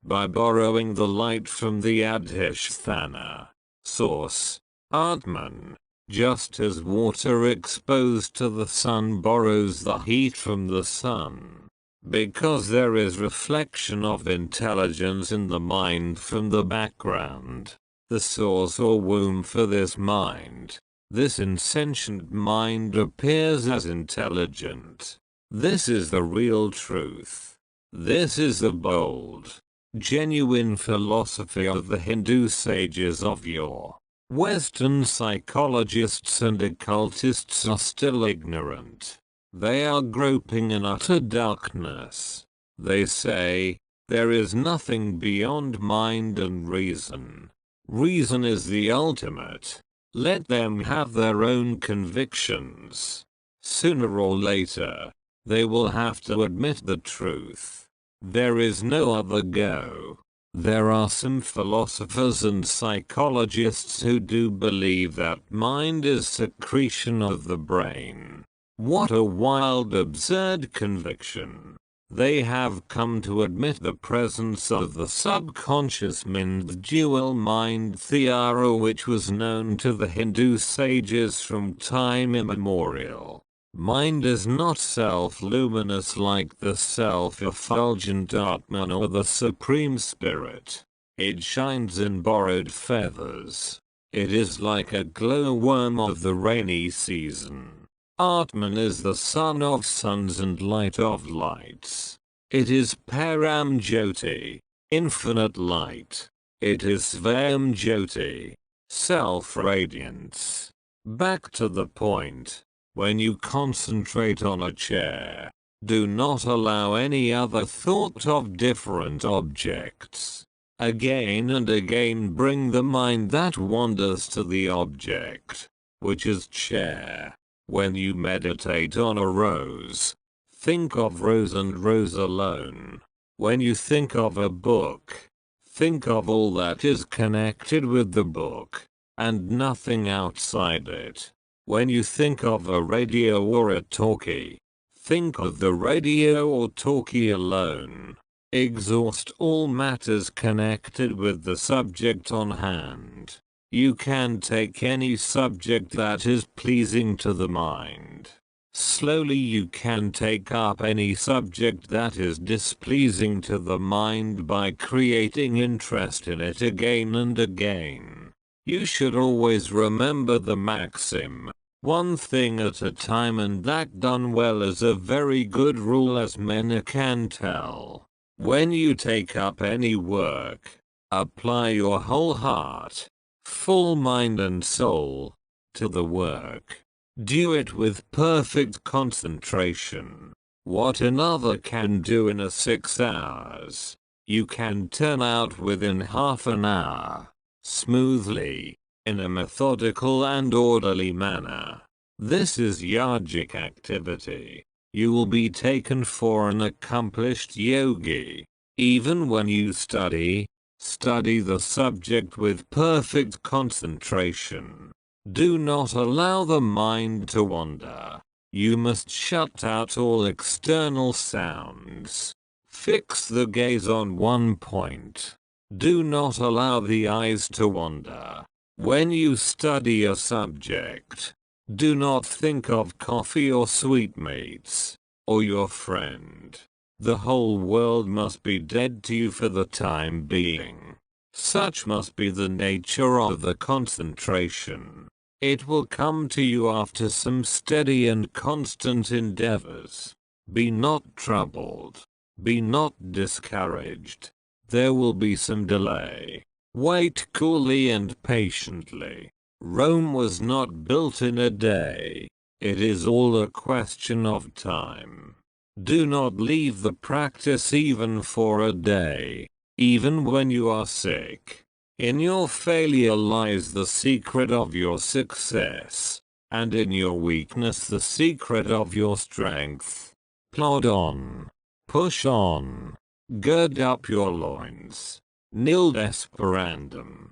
by borrowing the light from the Adhisthana, source, Atman, just as water exposed to the sun borrows the heat from the sun. Because there is reflection of intelligence in the mind from the background, the source or womb for this mind, this insentient mind appears as intelligent. This is the real truth. This is the bold, genuine philosophy of the Hindu sages of yore. Western psychologists and occultists are still ignorant. They are groping in utter darkness. They say, there is nothing beyond mind and reason. Reason is the ultimate. Let them have their own convictions. Sooner or later, they will have to admit the truth. There is no other go. There are some philosophers and psychologists who do believe that mind is secretion of the brain. What a wild, absurd conviction. They have come to admit the presence of the subconscious mind, the dual mind theory, which was known to the Hindu sages from time immemorial. Mind is not self-luminous like the self-effulgent Atman or the Supreme Spirit. It shines in borrowed feathers. It is like a glowworm of the rainy season. Atman is the sun of suns and light of lights. It is Param Jyoti, infinite light. It is Svayam Jyoti, self-radiance. Back to the point. When you concentrate on a chair, do not allow any other thought of different objects. Again and again bring the mind that wanders to the object, which is chair. When you meditate on a rose, think of rose and rose alone. When you think of a book, think of all that is connected with the book, and nothing outside it. When you think of a radio or a talkie, think of the radio or talkie alone. Exhaust all matters connected with the subject on hand. You can take any subject that is pleasing to the mind. Slowly you can take up any subject that is displeasing to the mind by creating interest in it again and again. You should always remember the maxim, one thing at a time, and that done well is a very good rule, as many can tell. When you take up any work, apply your whole heart, full mind and soul, to the work. Do it with perfect concentration. What another can do in 6 hours, you can turn out within half an hour, smoothly, in a methodical and orderly manner. This is yogic activity. You will be taken for an accomplished yogi. Even when you study the subject with perfect concentration. Do not allow the mind to wander. You must shut out all external sounds. Fix the gaze on one point. Do not allow the eyes to wander. When you study a subject, do not think of coffee or sweetmeats, or your friend. The whole world must be dead to you for the time being. Such must be the nature of the concentration. It will come to you after some steady and constant endeavors. Be not troubled. Be not discouraged. There will be some delay. Wait coolly and patiently. Rome was not built in a day. It is all a question of time. Do not leave the practice even for a day, even when you are sick. In your failure lies the secret of your success, and in your weakness the secret of your strength. Plod on. Push on. Gird up your loins. Nil desperandum.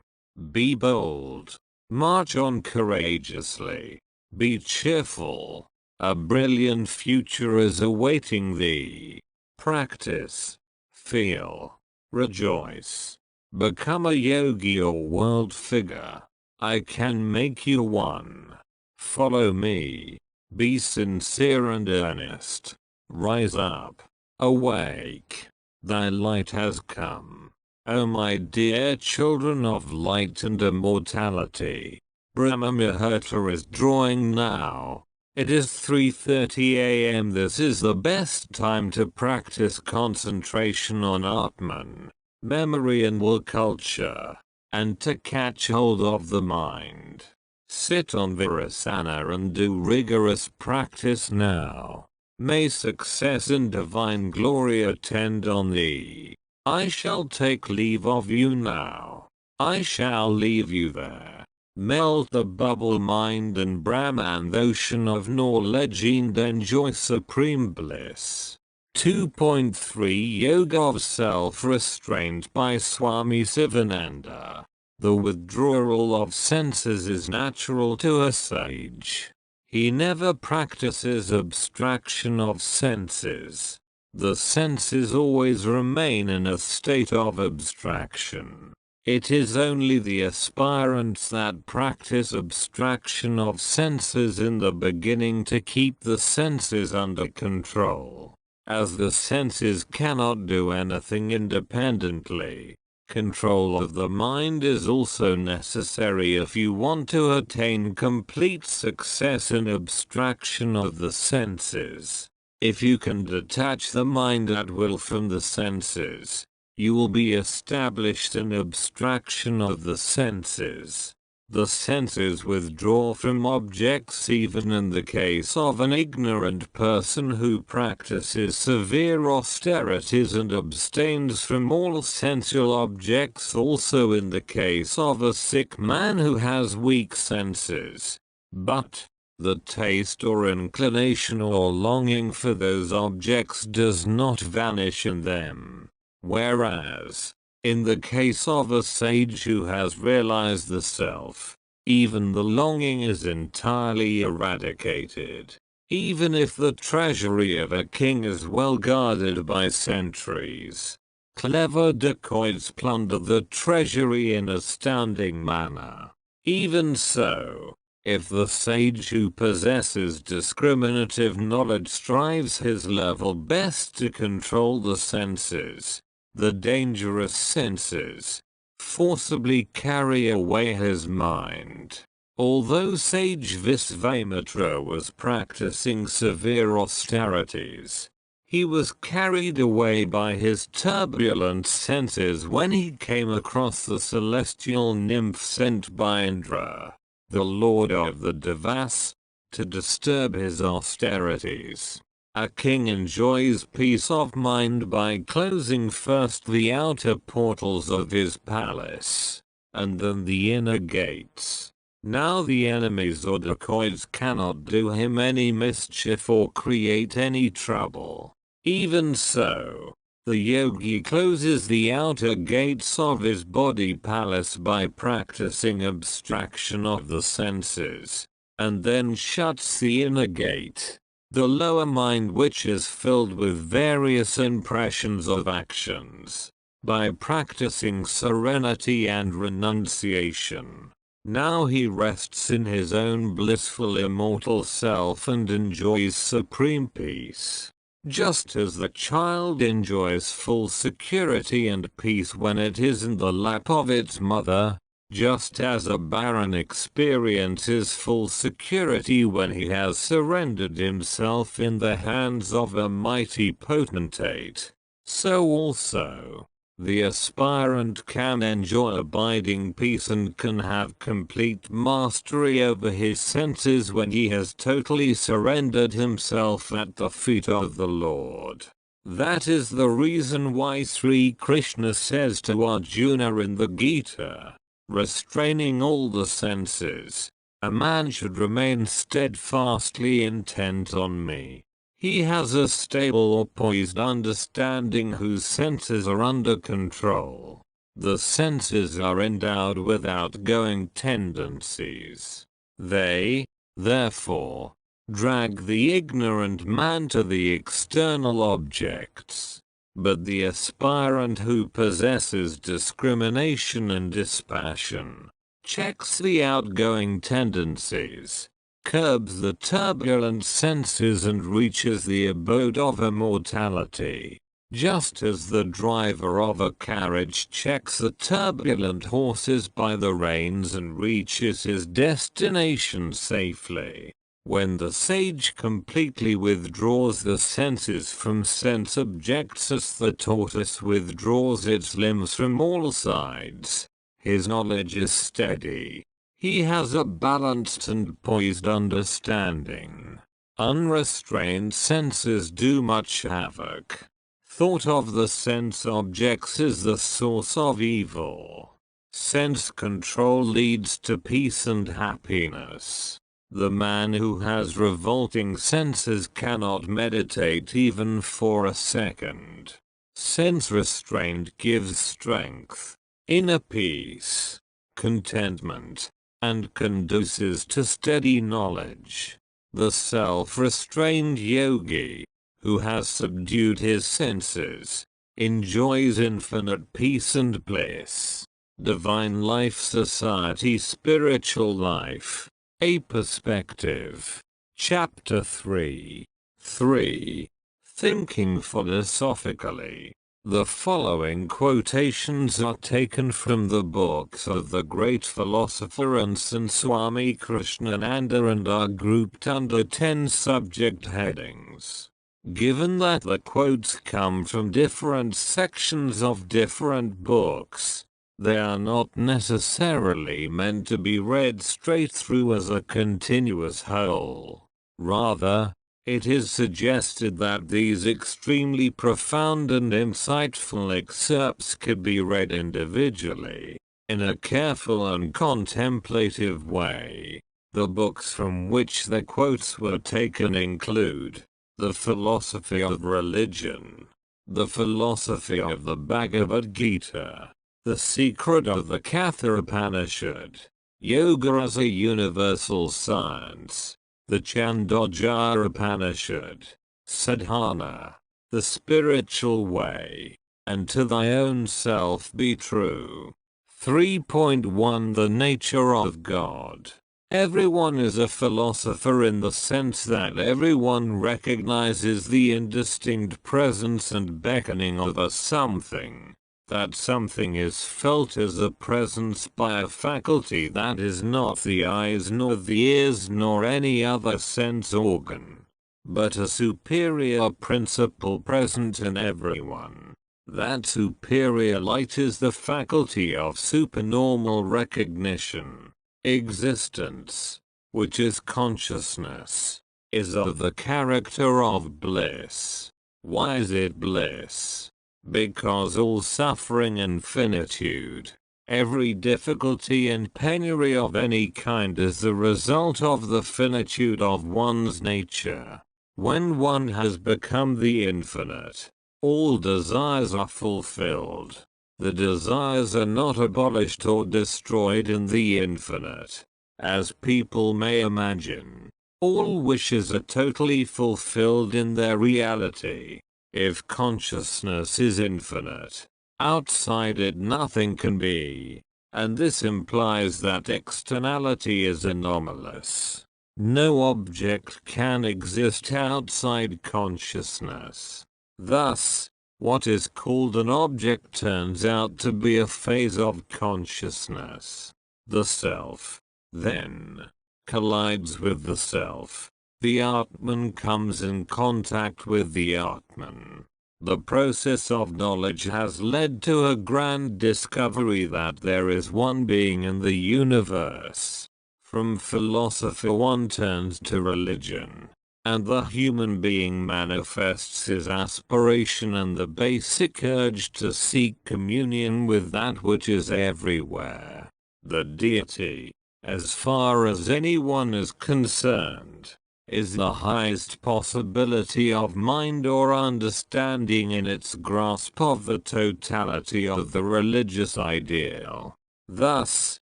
Be bold. March on courageously. Be cheerful. A brilliant future is awaiting thee. Practice. Feel. Rejoice. Become a yogi or world figure. I can make you one. Follow me. Be sincere and earnest. Rise up. Awake. Thy light has come. O my dear children of light and immortality. Brahma Muhurta is drawing now. It is 3:30 AM. This is the best time to practice concentration on Atman, memory and will culture, and to catch hold of the mind. Sit on Virasana and do rigorous practice now. May success and divine glory attend on thee. I shall take leave of you now. I shall leave you there. Melt the bubble mind and Brahman ocean of knowledge and enjoy supreme bliss. 2.3 Yoga of Self-Restraint by Swami Sivananda. The withdrawal of senses is natural to a sage. He never practices abstraction of senses. The senses always remain in a state of abstraction. It is only the aspirants that practice abstraction of senses in the beginning to keep the senses under control, as the senses cannot do anything independently. Control of the mind is also necessary if you want to attain complete success in abstraction of the senses. If you can detach the mind at will from the senses, you will be established in abstraction of the senses. The senses withdraw from objects even in the case of an ignorant person who practices severe austerities and abstains from all sensual objects, also in the case of a sick man who has weak senses. But the taste or inclination or longing for those objects does not vanish in them. Whereas, in the case of a sage who has realized the self, even the longing is entirely eradicated. Even if the treasury of a king is well guarded by sentries, clever dacoits plunder the treasury in astounding manner. Even so, if the sage who possesses discriminative knowledge strives his level best to control the senses, the dangerous senses forcibly carry away his mind. Although sage Visvamitra was practicing severe austerities, he was carried away by his turbulent senses when he came across the celestial nymph sent by Indra, the lord of the Devas, to disturb his austerities. A king enjoys peace of mind by closing first the outer portals of his palace, and then the inner gates. Now the enemies or dacoits cannot do him any mischief or create any trouble. Even so, the yogi closes the outer gates of his body palace by practicing abstraction of the senses, and then shuts the inner gate, the lower mind, which is filled with various impressions of actions, by practicing serenity and renunciation. Now he rests in his own blissful immortal self and enjoys supreme peace. Just as the child enjoys full security and peace when it is in the lap of its mother, just as a baron experiences full security when he has surrendered himself in the hands of a mighty potentate, so also, the aspirant can enjoy abiding peace and can have complete mastery over his senses when he has totally surrendered himself at the feet of the Lord. That is the reason why Sri Krishna says to Arjuna in the Gita, restraining all the senses, a man should remain steadfastly intent on me. He has a stable or poised understanding whose senses are under control. The senses are endowed with outgoing tendencies. They, therefore, drag the ignorant man to the external objects. But the aspirant who possesses discrimination and dispassion, checks the outgoing tendencies, curbs the turbulent senses and reaches the abode of immortality, just as the driver of a carriage checks the turbulent horses by the reins and reaches his destination safely. When the sage completely withdraws the senses from sense objects as the tortoise withdraws its limbs from all sides, his knowledge is steady. He has a balanced and poised understanding. Unrestrained senses do much havoc. Thought of the sense objects is the source of evil. Sense control leads to peace and happiness. The man who has revolting senses cannot meditate even for a second. Sense restraint gives strength, inner peace, contentment, and conduces to steady knowledge. The self-restrained yogi, who has subdued his senses, enjoys infinite peace and bliss. Divine Life Society Spiritual Life, A Perspective. Chapter 3. 3. Thinking Philosophically. The following quotations are taken from the books of the great philosopher and Saint Swami Krishnananda and are grouped under 10 subject headings. Given that the quotes come from different sections of different books, they are not necessarily meant to be read straight through as a continuous whole. Rather, it is suggested that these extremely profound and insightful excerpts could be read individually, in a careful and contemplative way. The books from which the quotes were taken include The Philosophy of Religion, The Philosophy of the Bhagavad Gita, The Secret of the Katha Upanishad, Yoga as a Universal Science, the Chandogya Upanishad, Sadhana, The Spiritual Way, and To Thy Own Self Be True. 3.1 The Nature of God. Everyone is a philosopher in the sense that everyone recognizes the indistinct presence and beckoning of a something. That something is felt as a presence by a faculty that is not the eyes nor the ears nor any other sense organ, but a superior principle present in everyone. That superior light is the faculty of supernormal recognition. Existence, which is consciousness, is of the character of bliss. Why is it bliss? Because all suffering and finitude, every difficulty and penury of any kind is the result of the finitude of one's nature. When one has become the infinite, all desires are fulfilled. The desires are not abolished or destroyed in the infinite, as people may imagine. All wishes are totally fulfilled in their reality. If consciousness is infinite, outside it nothing can be, and this implies that externality is anomalous. No object can exist outside consciousness. Thus, what is called an object turns out to be a phase of consciousness. The self, then, collides with the self. The Atman comes in contact with the Atman. The process of knowledge has led to a grand discovery that there is one being in the universe. From philosophy one turns to religion, and the human being manifests his aspiration and the basic urge to seek communion with that which is everywhere. The deity, as far as anyone is concerned, is the highest possibility of mind or understanding in its grasp of the totality of the religious ideal. Thus,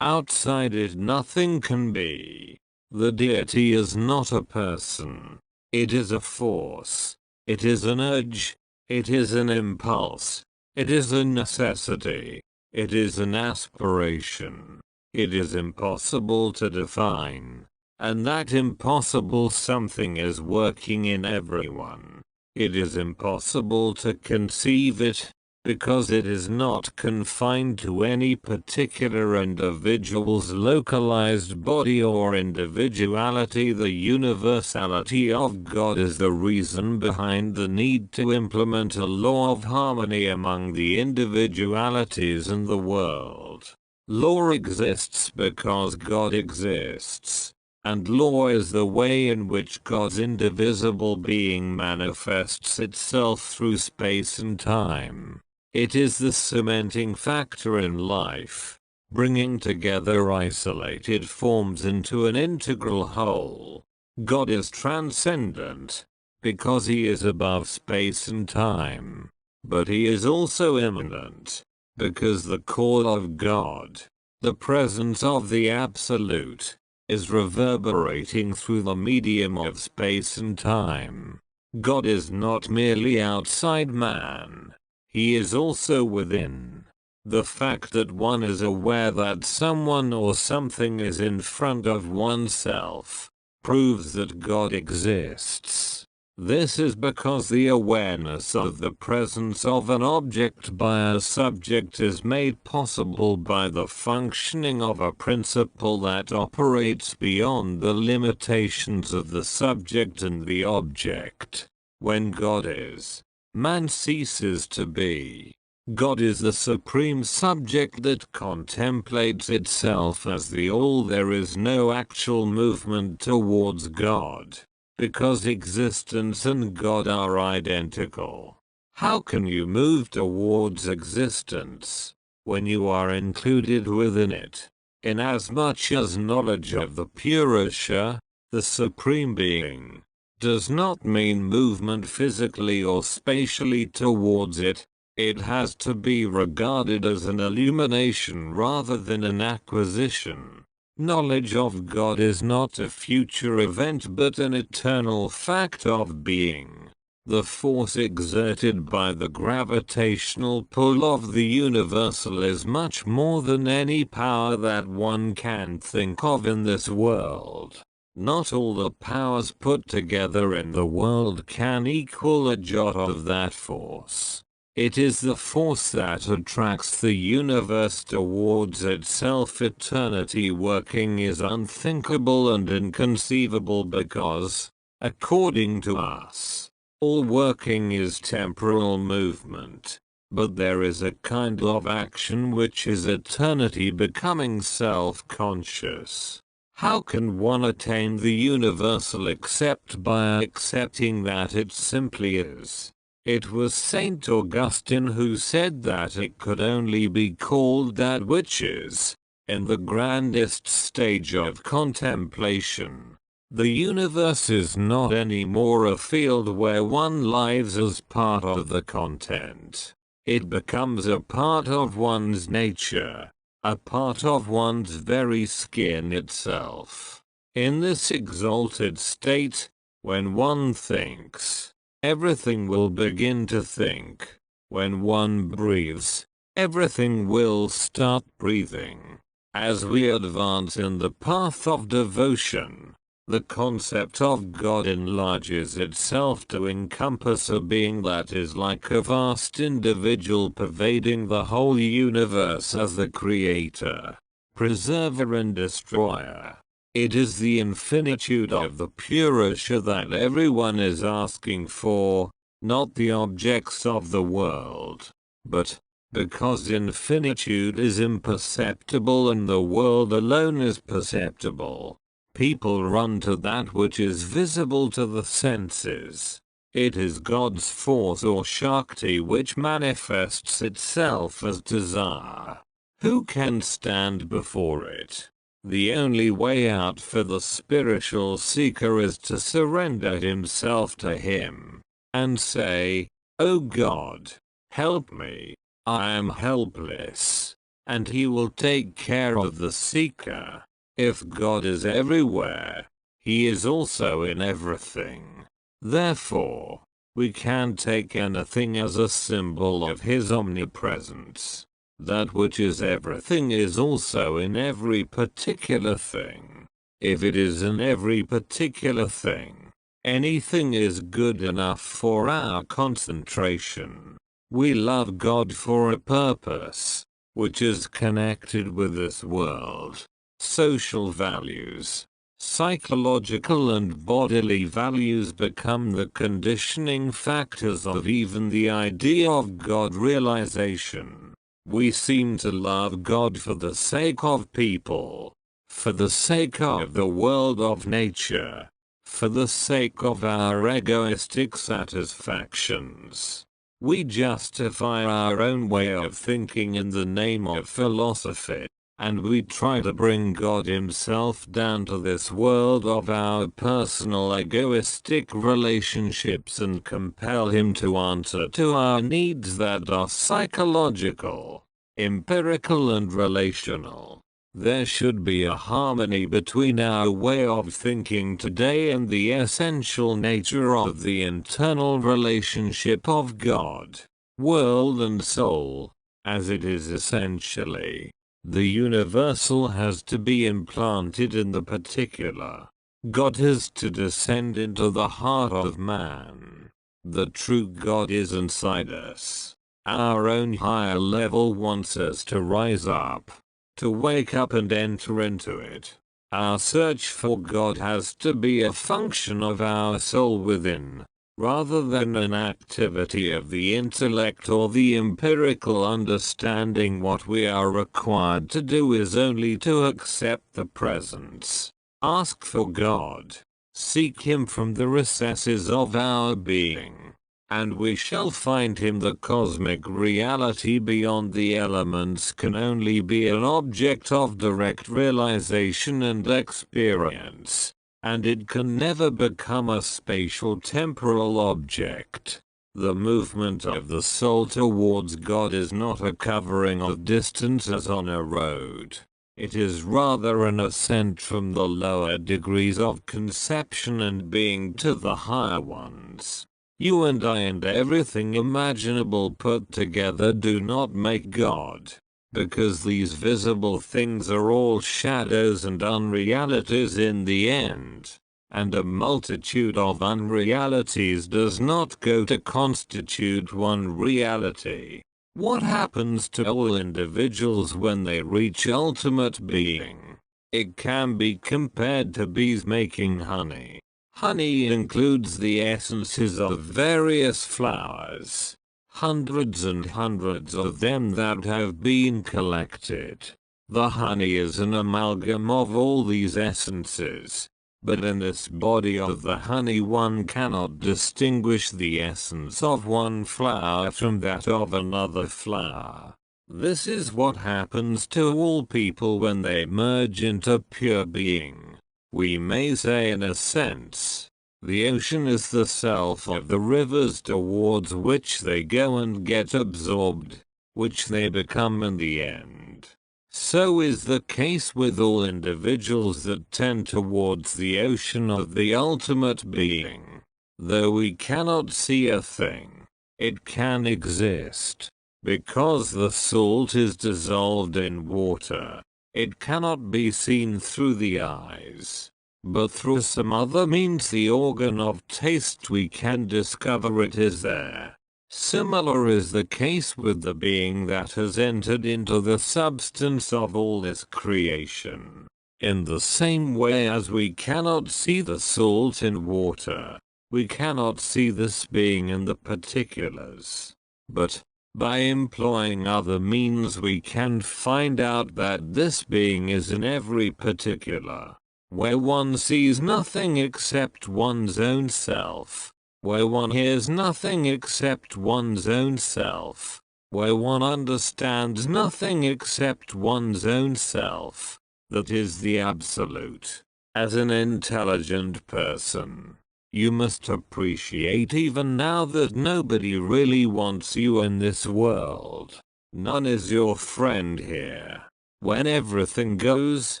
outside it nothing can be. The deity is not a person. It is a force. It is an urge. It is an impulse. It is a necessity. It is an aspiration. It is impossible to define. And that impossible something is working in everyone. It is impossible to conceive it, because it is not confined to any particular individual's localized body or individuality. The universality of God is the reason behind the need to implement a law of harmony among the individualities in the world. Law exists because God exists. And law is the way in which God's indivisible being manifests itself through space and time. It is the cementing factor in life, bringing together isolated forms into an integral whole. God is transcendent, because he is above space and time. But he is also immanent, because the core of God, the presence of the Absolute, is reverberating through the medium of space and time. God is not merely outside man. He is also within. The fact that one is aware that someone or something is in front of oneself proves that God exists. This is because the awareness of the presence of an object by a subject is made possible by the functioning of a principle that operates beyond the limitations of the subject and the object. When God is, man ceases to be. God is the supreme subject that contemplates itself as the all. There is no actual movement towards God, because existence and God are identical. How can you move towards existence when you are included within it? Inasmuch as knowledge of the Purusha, the Supreme Being, does not mean movement physically or spatially towards it, it has to be regarded as an illumination rather than an acquisition. Knowledge of God is not a future event but an eternal fact of being. The force exerted by the gravitational pull of the universal is much more than any power that one can think of in this world. Not all the powers put together in the world can equal a jot of that force. It is the force that attracts the universe towards itself. Eternity working is unthinkable and inconceivable because, according to us, all working is temporal movement. But there is a kind of action which is eternity becoming self-conscious. How can one attain the universal except by accepting that it simply is? It was Saint Augustine who said that it could only be called that which is, in the grandest stage of contemplation. The universe is not any more a field where one lives as part of the content. It becomes a part of one's nature, a part of one's very skin itself. In this exalted state, when one thinks, everything will begin to think. When one breathes, everything will start breathing. As we advance in the path of devotion, the concept of God enlarges itself to encompass a being that is like a vast individual pervading the whole universe as the creator, preserver and destroyer. It is the infinitude of the Purusha that everyone is asking for, not the objects of the world. But, because infinitude is imperceptible and the world alone is perceptible, people run to that which is visible to the senses. It is God's force or Shakti which manifests itself as desire. Who can stand before it? The only way out for the spiritual seeker is to surrender himself to Him, and say, "O God, help me, I am helpless," and He will take care of the seeker. If God is everywhere, He is also in everything. Therefore, we can take anything as a symbol of His omnipresence. That which is everything is also in every particular thing. If it is in every particular thing, anything is good enough for our concentration. We love God for a purpose, which is connected with this world. Social values, psychological and bodily values become the conditioning factors of even the idea of God realization. We seem to love God for the sake of people, for the sake of the world of nature, for the sake of our egoistic satisfactions. We justify our own way of thinking in the name of philosophy, and we try to bring God Himself down to this world of our personal egoistic relationships and compel Him to answer to our needs that are psychological, empirical and relational. There should be a harmony between our way of thinking today and the essential nature of the internal relationship of God, world and soul. as it is essentially. The universal has to be implanted in the particular. God has to descend into the heart of man. The true God is inside us. Our own higher level wants us to rise up, to wake up and enter into it. Our search for God has to be a function of our soul within, rather than an activity of the intellect or the empirical understanding. What we are required to do is only to accept the presence, ask for God, seek Him from the recesses of our being, and we shall find Him. The cosmic reality beyond the elements can only be an object of direct realization and experience, and it can never become a spatial temporal object. The movement of the soul towards God is not a covering of distance as on a road. It is rather an ascent from the lower degrees of conception and being to the higher ones. You and I and everything imaginable put together do not make God, because these visible things are all shadows and unrealities in the end, and a multitude of unrealities does not go to constitute one reality. What happens to all individuals when they reach ultimate being? It can be compared to bees making honey. Honey includes the essences of various flowers, hundreds and hundreds of them that have been collected. The honey is an amalgam of all these essences, but in this body of the honey one cannot distinguish the essence of one flower from that of another flower. This is what happens to all people when they merge into pure being. We may say in a sense, the ocean is the self of the rivers towards which they go and get absorbed, which they become in the end. So is the case with all individuals that tend towards the ocean of the ultimate being. Though we cannot see a thing, it can exist. Because the salt is dissolved in water, it cannot be seen through the eyes, but through some other means, the organ of taste, we can discover it is there. Similar is the case with the being that has entered into the substance of all this creation. In the same way as we cannot see the salt in water, we cannot see this being in the particulars. But, by employing other means, we can find out that this being is in every particular, where one sees nothing except one's own self, where one hears nothing except one's own self, where one understands nothing except one's own self. That is the absolute. As an intelligent person, you must appreciate even now that nobody really wants you in this world. None is your friend here. When everything goes,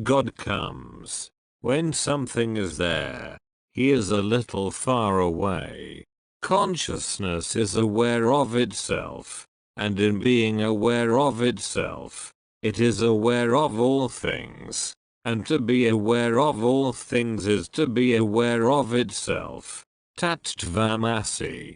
God comes. When something is there, He is a little far away. Consciousness is aware of itself, and in being aware of itself, it is aware of all things. And to be aware of all things is to be aware of itself. Tattvamasi.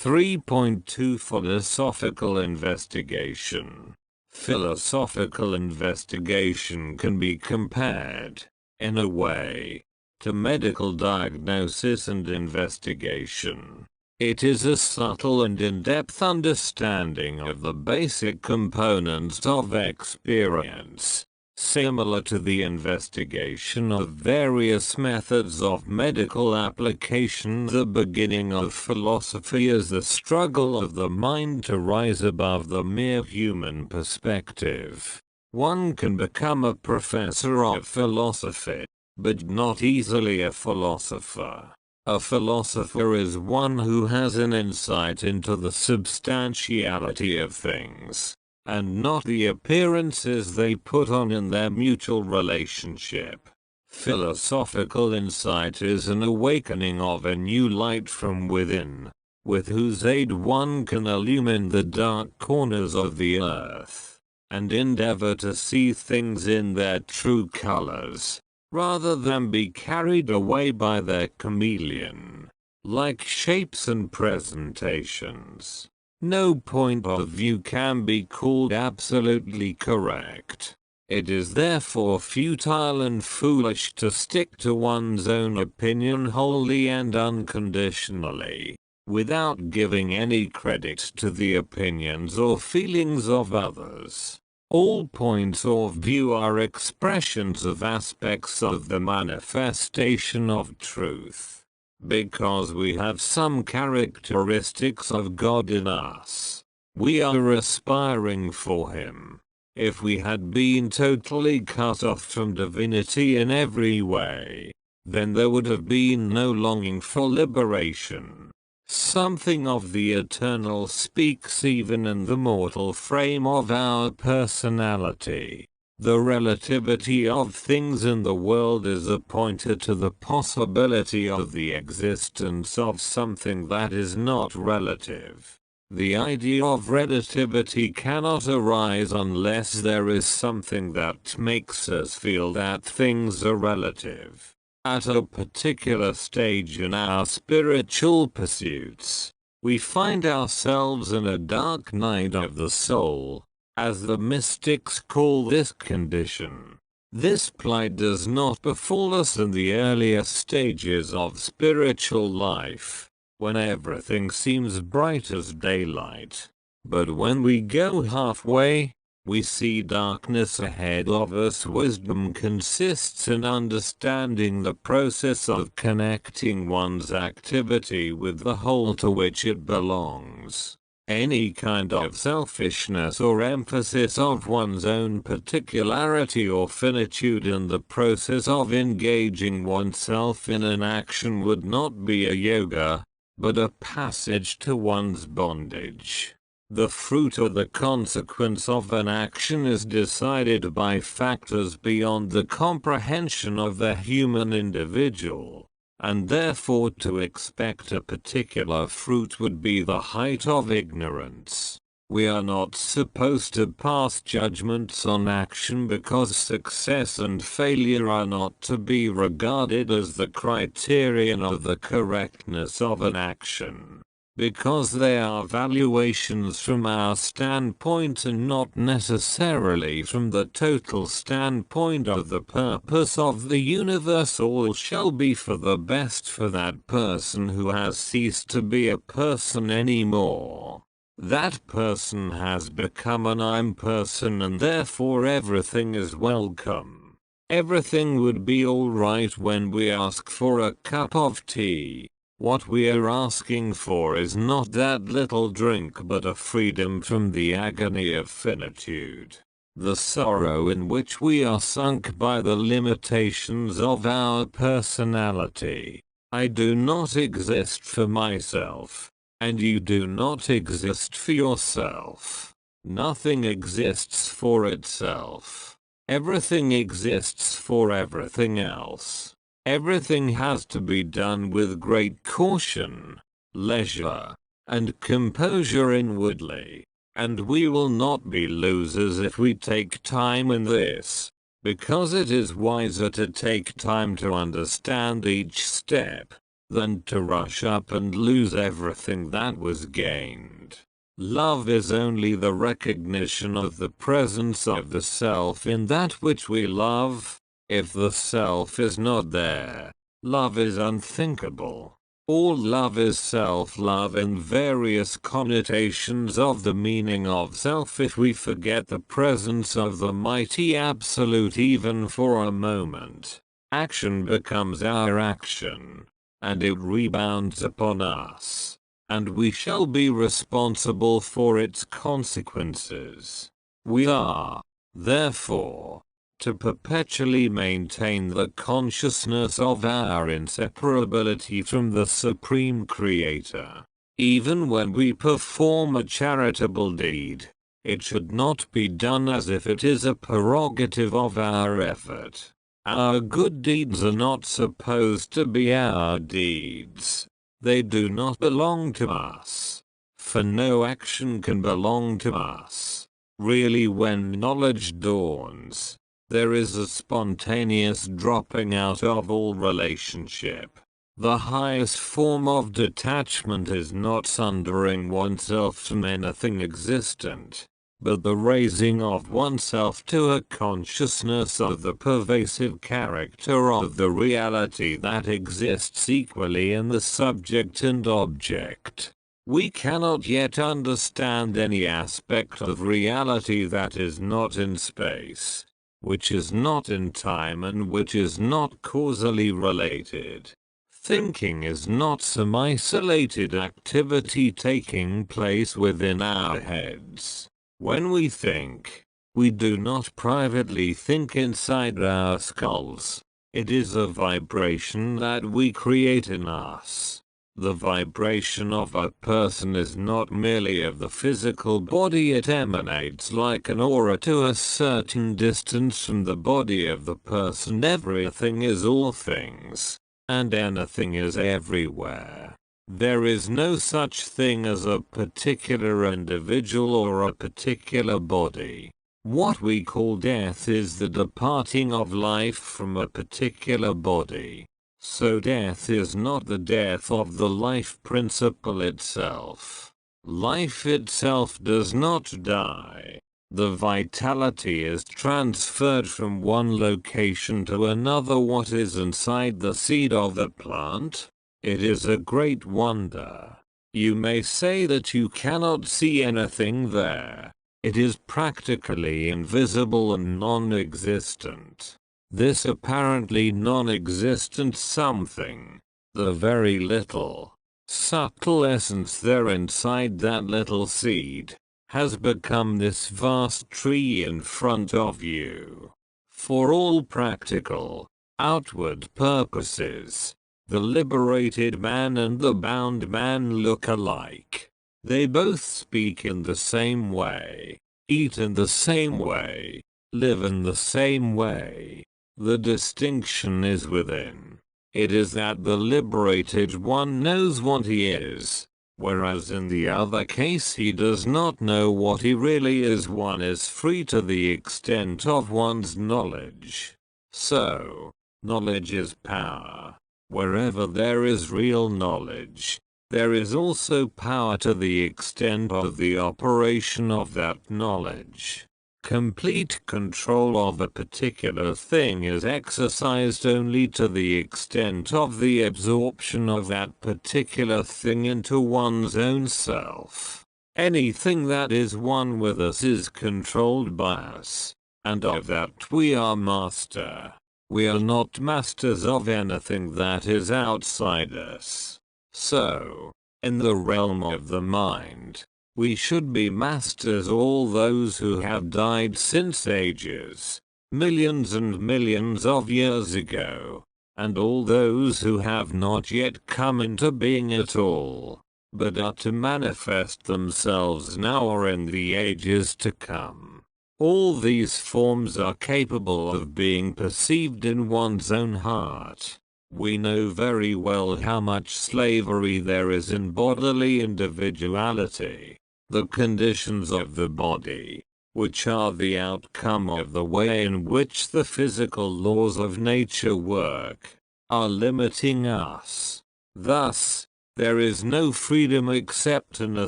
3.2 Philosophical investigation. Philosophical investigation can be compared, in a way, to medical diagnosis and investigation. It is a subtle and in-depth understanding of the basic components of experience, similar to the investigation of various methods of medical application. The beginning of philosophy is the struggle of the mind to rise above the mere human perspective. One can become a professor of philosophy, but not easily a philosopher. A philosopher is one who has an insight into the substantiality of things, and not the appearances they put on in their mutual relationship. Philosophical insight is an awakening of a new light from within, with whose aid one can illumine the dark corners of the earth, and endeavor to see things in their true colors, rather than be carried away by their chameleon-like shapes and presentations. No point of view can be called absolutely correct. It is therefore futile and foolish to stick to one's own opinion wholly and unconditionally, without giving any credit to the opinions or feelings of others. All points of view are expressions of aspects of the manifestation of truth. Because we have some characteristics of God in us, we are aspiring for Him. If we had been totally cut off from divinity in every way, then there would have been no longing for liberation. Something of the eternal speaks even in the mortal frame of our personality. The relativity of things in the world is a pointer to the possibility of the existence of something that is not relative. The idea of relativity cannot arise unless there is something that makes us feel that things are relative. At a particular stage in our spiritual pursuits, we find ourselves in a dark night of the soul, as the mystics call this condition. This plight does not befall us in the earlier stages of spiritual life, when everything seems bright as daylight. But when we go halfway, we see darkness ahead of us. Wisdom consists in understanding the process of connecting one's activity with the whole to which it belongs. Any kind of selfishness or emphasis of one's own particularity or finitude in the process of engaging oneself in an action would not be a yoga, but a passage to one's bondage. The fruit or the consequence of an action is decided by factors beyond the comprehension of the human individual, and therefore to expect a particular fruit would be the height of ignorance. We are not supposed to pass judgments on action because success and failure are not to be regarded as the criterion of the correctness of an action, because they are valuations from our standpoint and not necessarily from the total standpoint of the purpose of the universe. All shall be for the best for that person who has ceased to be a person anymore. That person has become an I'm person, and therefore everything is welcome. Everything would be alright when we ask for a cup of tea. What we are asking for is not that little drink but a freedom from the agony of finitude, the sorrow in which we are sunk by the limitations of our personality. I do not exist for myself, and you do not exist for yourself. Nothing exists for itself. Everything exists for everything else. Everything has to be done with great caution, leisure, and composure inwardly, and we will not be losers if we take time in this, because it is wiser to take time to understand each step, than to rush up and lose everything that was gained. Love is only the recognition of the presence of the self in that which we love. If the self is not there, love is unthinkable. All love is self-love in various connotations of the meaning of self. If we forget the presence of the mighty Absolute even for a moment, action becomes our action, and it rebounds upon us, and we shall be responsible for its consequences. We are, therefore, to perpetually maintain the consciousness of our inseparability from the Supreme Creator. Even when we perform a charitable deed, it should not be done as if it is a prerogative of our effort. Our good deeds are not supposed to be our deeds. They do not belong to us. For no action can belong to us. Really, when knowledge dawns, there is a spontaneous dropping out of all relationship. The highest form of detachment is not sundering oneself from anything existent, but the raising of oneself to a consciousness of the pervasive character of the reality that exists equally in the subject and object. We cannot yet understand any aspect of reality that is not in space, which is not in time, and which is not causally related. Thinking is not some isolated activity taking place within our heads. When we think, we do not privately think inside our skulls. It is a vibration that we create in us. The vibration of a person is not merely of the physical body, it emanates like an aura to a certain distance from the body of the person. Everything is all things, and anything is everywhere. There is no such thing as a particular individual or a particular body. What we call death is the departing of life from a particular body. So death is not the death of the life principle itself. Life itself does not die. The vitality is transferred from one location to another. What is inside the seed of the plant? It is a great wonder. You may say that you cannot see anything there. It is practically invisible and non-existent. This apparently non-existent something, the very little, subtle essence there inside that little seed, has become this vast tree in front of you. For all practical, outward purposes, the liberated man and the bound man look alike. They both speak in the same way, eat in the same way, live in the same way. The distinction is within. It is that the liberated one knows what he is, whereas in the other case he does not know what he really is. One is free to the extent of one's knowledge. So, knowledge is power. Wherever there is real knowledge, there is also power to the extent of the operation of that knowledge. Complete control of a particular thing is exercised only to the extent of the absorption of that particular thing into one's own self. Anything that is one with us is controlled by us, and of that we are master. We are not masters of anything that is outside us. So, in the realm of the mind, we should be masters. All those who have died since ages, millions and millions of years ago, and all those who have not yet come into being at all, but are to manifest themselves now or in the ages to come. All these forms are capable of being perceived in one's own heart. We know very well how much slavery there is in bodily individuality. The conditions of the body, which are the outcome of the way in which the physical laws of nature work, are limiting us. Thus, there is no freedom except in a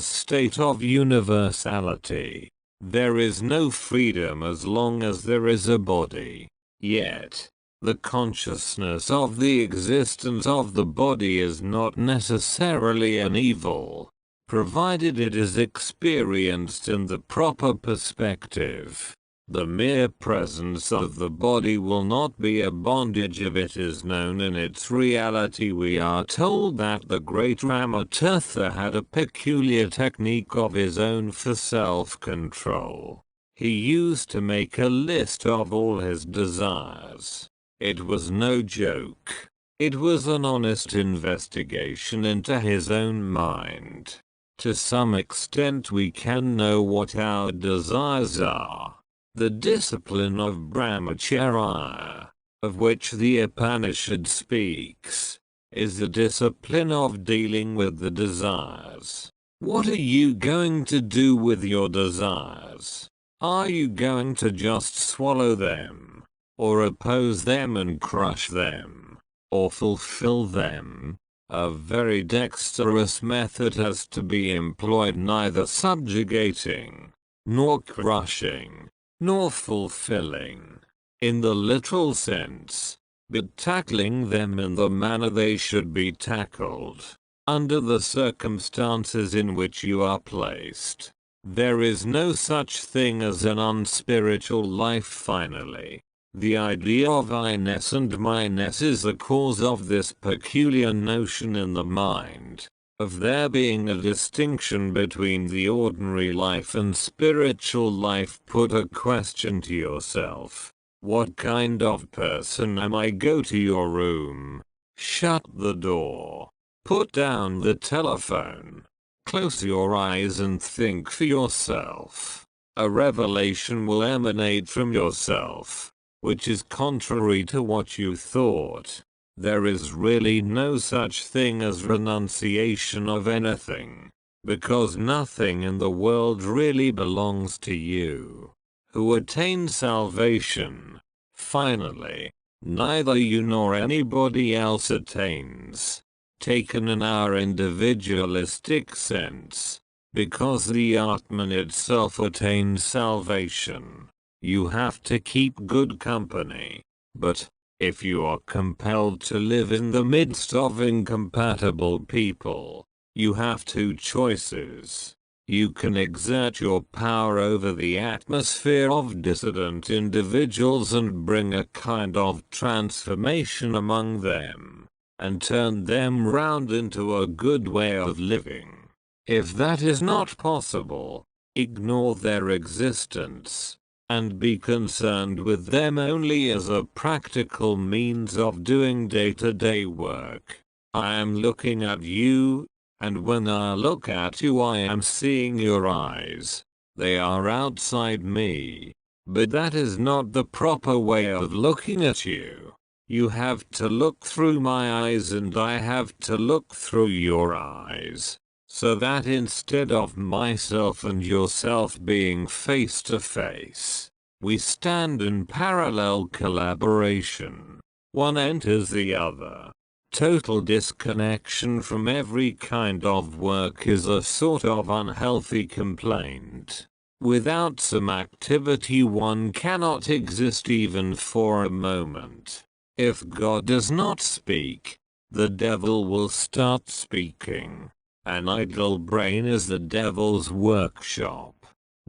state of universality. There is no freedom as long as there is a body. Yet, the consciousness of the existence of the body is not necessarily an evil, provided it is experienced in the proper perspective. The mere presence of the body will not be a bondage if it is known in its reality. We are told that the great Ramatirtha had a peculiar technique of his own for self-control. He used to make a list of all his desires. It was no joke. It was an honest investigation into his own mind. To some extent we can know what our desires are. The discipline of brahmacharya, of which the Upanishad speaks, is the discipline of dealing with the desires. What are you going to do with your desires? Are you going to just swallow them, or oppose them and crush them, or fulfill them? A very dexterous method has to be employed, neither subjugating, nor crushing, nor fulfilling, in the literal sense, but tackling them in the manner they should be tackled, under the circumstances in which you are placed. There is no such thing as an unspiritual life. Finally, the idea of I-ness and my-ness is the cause of this peculiar notion in the mind, of there being a distinction between the ordinary life and spiritual life. Put a question to yourself. What kind of person am I? Go to your room, shut the door, put down the telephone, close your eyes and think for yourself. A revelation will emanate from yourself, which is contrary to what you thought. There is really no such thing as renunciation of anything, because nothing in the world really belongs to you, who attain salvation. Finally, neither you nor anybody else attains, taken in our individualistic sense, because the Atman itself attains salvation. You have to keep good company, but if you are compelled to live in the midst of incompatible people, you have two choices. You can exert your power over the atmosphere of dissident individuals and bring a kind of transformation among them, and turn them round into a good way of living. If that is not possible, ignore their existence, and be concerned with them only as a practical means of doing day-to-day work. I am looking at you, and when I look at you I am seeing your eyes. They are outside me. But that is not the proper way of looking at you. You have to look through my eyes and I have to look through your eyes, so that instead of myself and yourself being face to face, we stand in parallel collaboration. One enters the other. Total disconnection from every kind of work is a sort of unhealthy complaint. Without some activity one cannot exist even for a moment. If God does not speak, the devil will start speaking. An idle brain is the devil's workshop.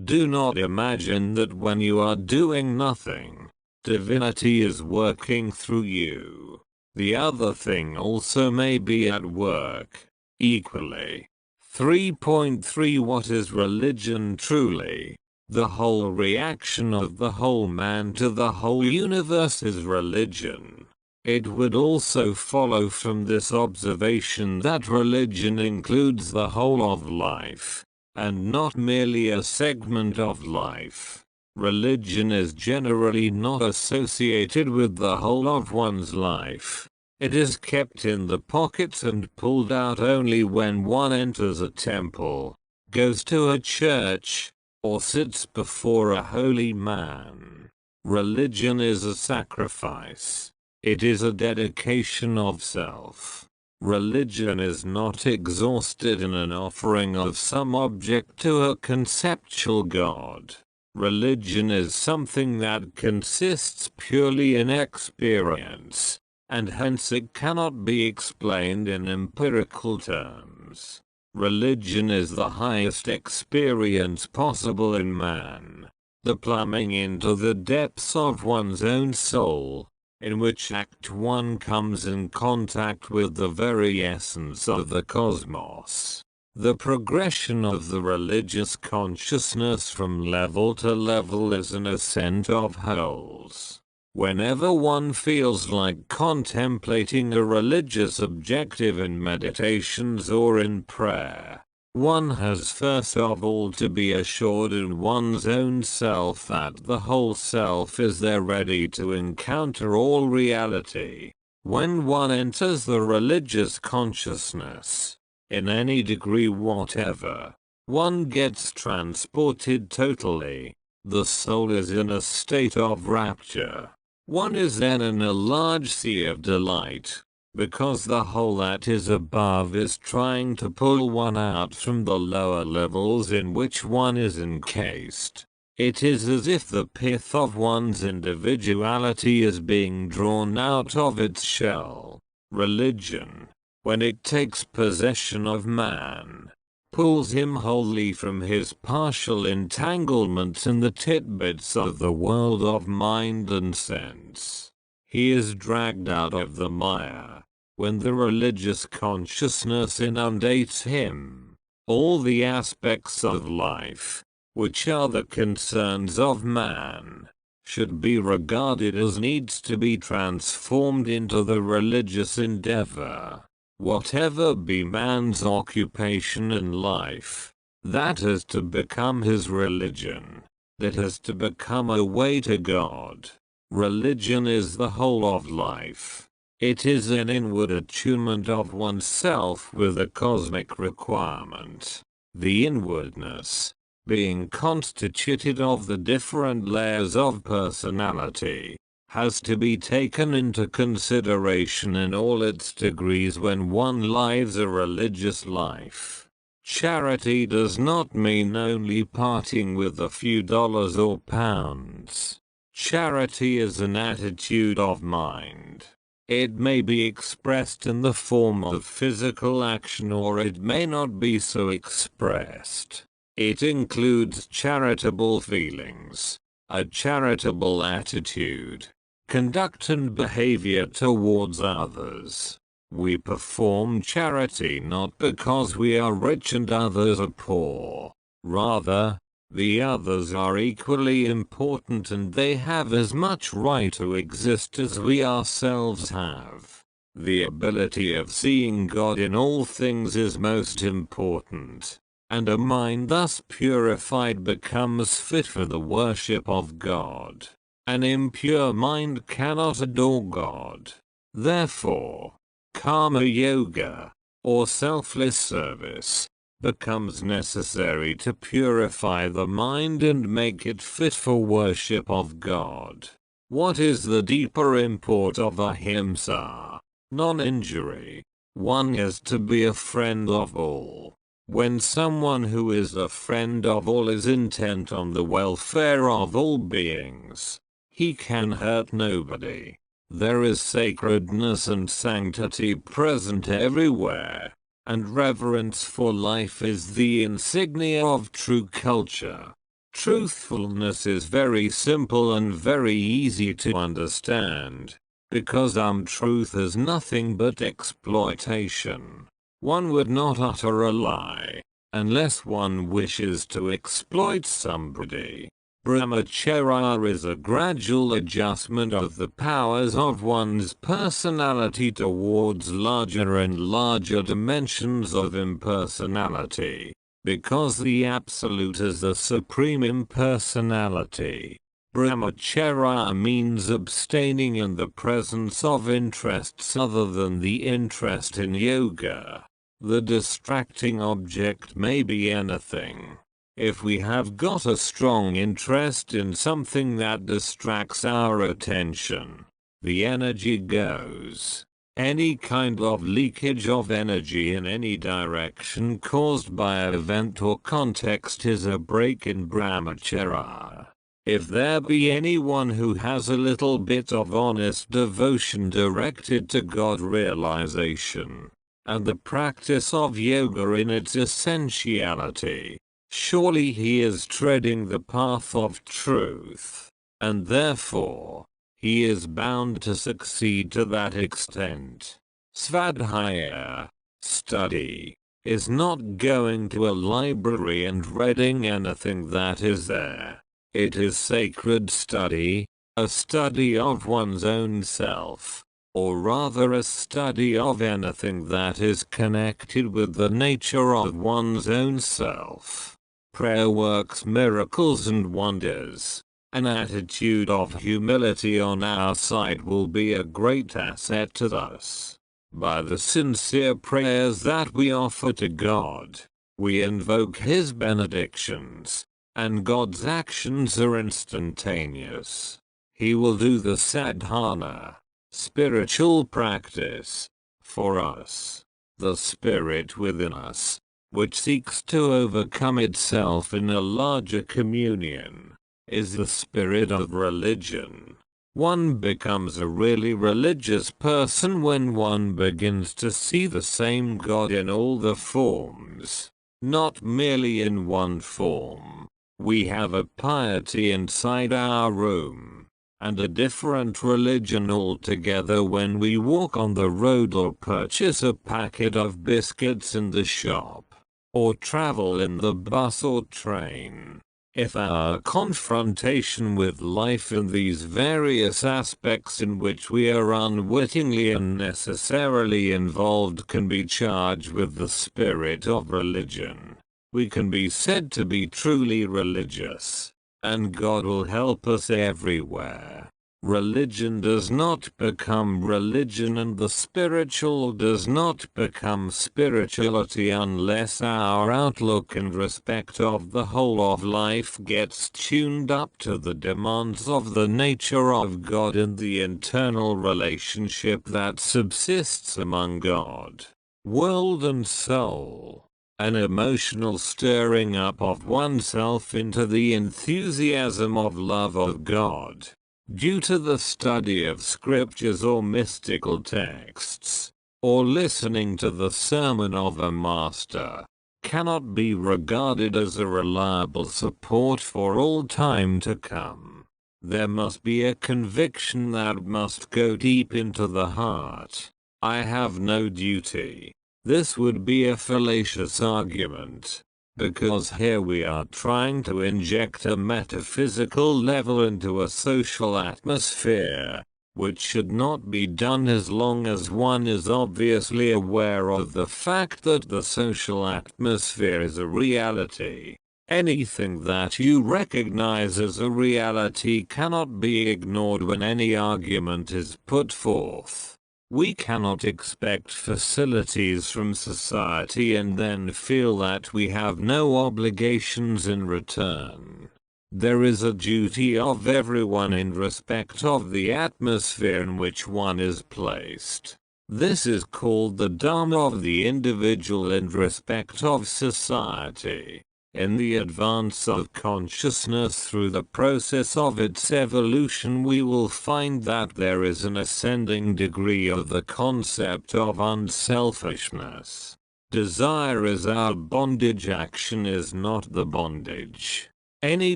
Do not imagine that when you are doing nothing, divinity is working through you. The other thing also may be at work, equally. 3.3 What is religion truly? The whole reaction of the whole man to the whole universe is religion. It would also follow from this observation that religion includes the whole of life, and not merely a segment of life. Religion is generally not associated with the whole of one's life. It is kept in the pockets and pulled out only when one enters a temple, goes to a church, or sits before a holy man. Religion is a sacrifice. It is a dedication of self. Religion is not exhausted in an offering of some object to a conceptual God. Religion is something that consists purely in experience, and hence it cannot be explained in empirical terms. Religion is the highest experience possible in man, the plumbing into the depths of one's own soul, in which act one comes in contact with the very essence of the cosmos. The progression of the religious consciousness from level to level is an ascent of wholes. Whenever one feels like contemplating a religious objective in meditations or in prayer, one has first of all to be assured in one's own self that the whole self is there ready to encounter all reality. When one enters the religious consciousness, in any degree whatever, one gets transported totally. The soul is in a state of rapture. One is then in a large sea of delight, because the whole that is above is trying to pull one out from the lower levels in which one is encased. It is as if the pith of one's individuality is being drawn out of its shell. Religion, when it takes possession of man, pulls him wholly from his partial entanglements in the titbits of the world of mind and sense. He is dragged out of the mire. When the religious consciousness inundates him, all the aspects of life, which are the concerns of man, should be regarded as needs to be transformed into the religious endeavor. Whatever be man's occupation in life, that has to become his religion. That has to become a way to God. Religion is the whole of life. It is an inward attunement of oneself with a cosmic requirement. The inwardness, being constituted of the different layers of personality, has to be taken into consideration in all its degrees when one lives a religious life. Charity does not mean only parting with a few dollars or pounds. Charity is an attitude of mind. It may be expressed in the form of physical action or it may not be so expressed. It includes charitable feelings, a charitable attitude, conduct and behavior towards others. We perform charity not because we are rich and others are poor. Rather, the others are equally important and they have as much right to exist as we ourselves have. The ability of seeing God in all things is most important, and a mind thus purified becomes fit for the worship of God. An impure mind cannot adore God. Therefore, karma yoga, or selfless service, becomes necessary to purify the mind and make it fit for worship of God. What is the deeper import of ahimsa? Non-injury. One is to be a friend of all. When someone who is a friend of all is intent on the welfare of all beings, he can hurt nobody. There is sacredness and sanctity present everywhere, and reverence for life is the insignia of true culture. Truthfulness is very simple and very easy to understand, because untruth is nothing but exploitation. One would not utter a lie, unless one wishes to exploit somebody. Brahmacharya is a gradual adjustment of the powers of one's personality towards larger and larger dimensions of impersonality, because the Absolute is the supreme impersonality. Brahmacharya means abstaining in the presence of interests other than the interest in yoga. The distracting object may be anything. If we have got a strong interest in something that distracts our attention, the energy goes. Any kind of leakage of energy in any direction caused by an event or context is a break in brahmacharya. If there be anyone who has a little bit of honest devotion directed to God realization, and the practice of yoga in its essentiality, surely he is treading the path of truth, and therefore, he is bound to succeed to that extent. Svadhyaya, study, is not going to a library and reading anything that is there. It is sacred study, a study of one's own self, or rather a study of anything that is connected with the nature of one's own self. Prayer works miracles and wonders. An attitude of humility on our side will be a great asset to us. By the sincere prayers that we offer to God, we invoke His benedictions, and God's actions are instantaneous. He will do the sadhana, spiritual practice, for us. The spirit within us, which seeks to overcome itself in a larger communion, is the spirit of religion. One becomes a really religious person when one begins to see the same God in all the forms, not merely in one form. We have a piety inside our room, and a different religion altogether when we walk on the road or purchase a packet of biscuits in the shop, or travel in the bus or train. If our confrontation with life in these various aspects in which we are unwittingly and necessarily involved can be charged with the spirit of religion, we can be said to be truly religious, and God will help us everywhere. Religion does not become religion, and the spiritual does not become spirituality unless our outlook and respect of the whole of life gets tuned up to the demands of the nature of God and the internal relationship that subsists among God, world and soul. An emotional stirring up of oneself into the enthusiasm of love of God, due to the study of scriptures or mystical texts, or listening to the sermon of a master, cannot be regarded as a reliable support for all time to come. There must be a conviction that must go deep into the heart. I have no duty. This would be a fallacious argument, because here we are trying to inject a metaphysical level into a social atmosphere, which should not be done as long as one is obviously aware of the fact that the social atmosphere is a reality. Anything that you recognize as a reality cannot be ignored when any argument is put forth. We cannot expect facilities from society and then feel that we have no obligations in return. There is a duty of everyone in respect of the atmosphere in which one is placed. This is called the Dharma of the individual in respect of society. In the advance of consciousness through the process of its evolution, we will find that there is an ascending degree of the concept of unselfishness. Desire is our bondage, action is not the bondage. Any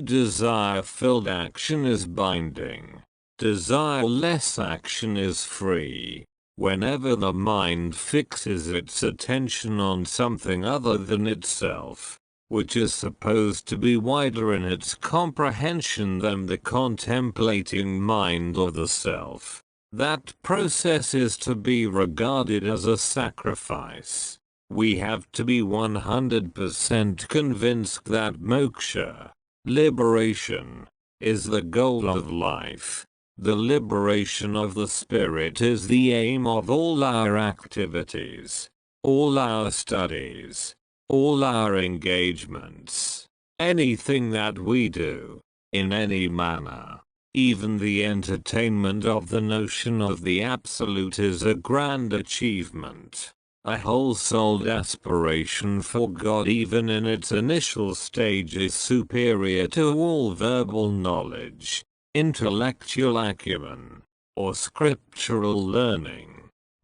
desire-filled action is binding. Desire-less action is free. Whenever the mind fixes its attention on something other than itself, which is supposed to be wider in its comprehension than the contemplating mind or the self, that process is to be regarded as a sacrifice. We have to be 100% convinced that moksha, liberation, is the goal of life. The liberation of the spirit is the aim of all our activities, all our studies, all our engagements, anything that we do, in any manner. Even the entertainment of the notion of the absolute is a grand achievement. A whole-souled aspiration for God even in its initial stage is superior to all verbal knowledge, intellectual acumen, or scriptural learning.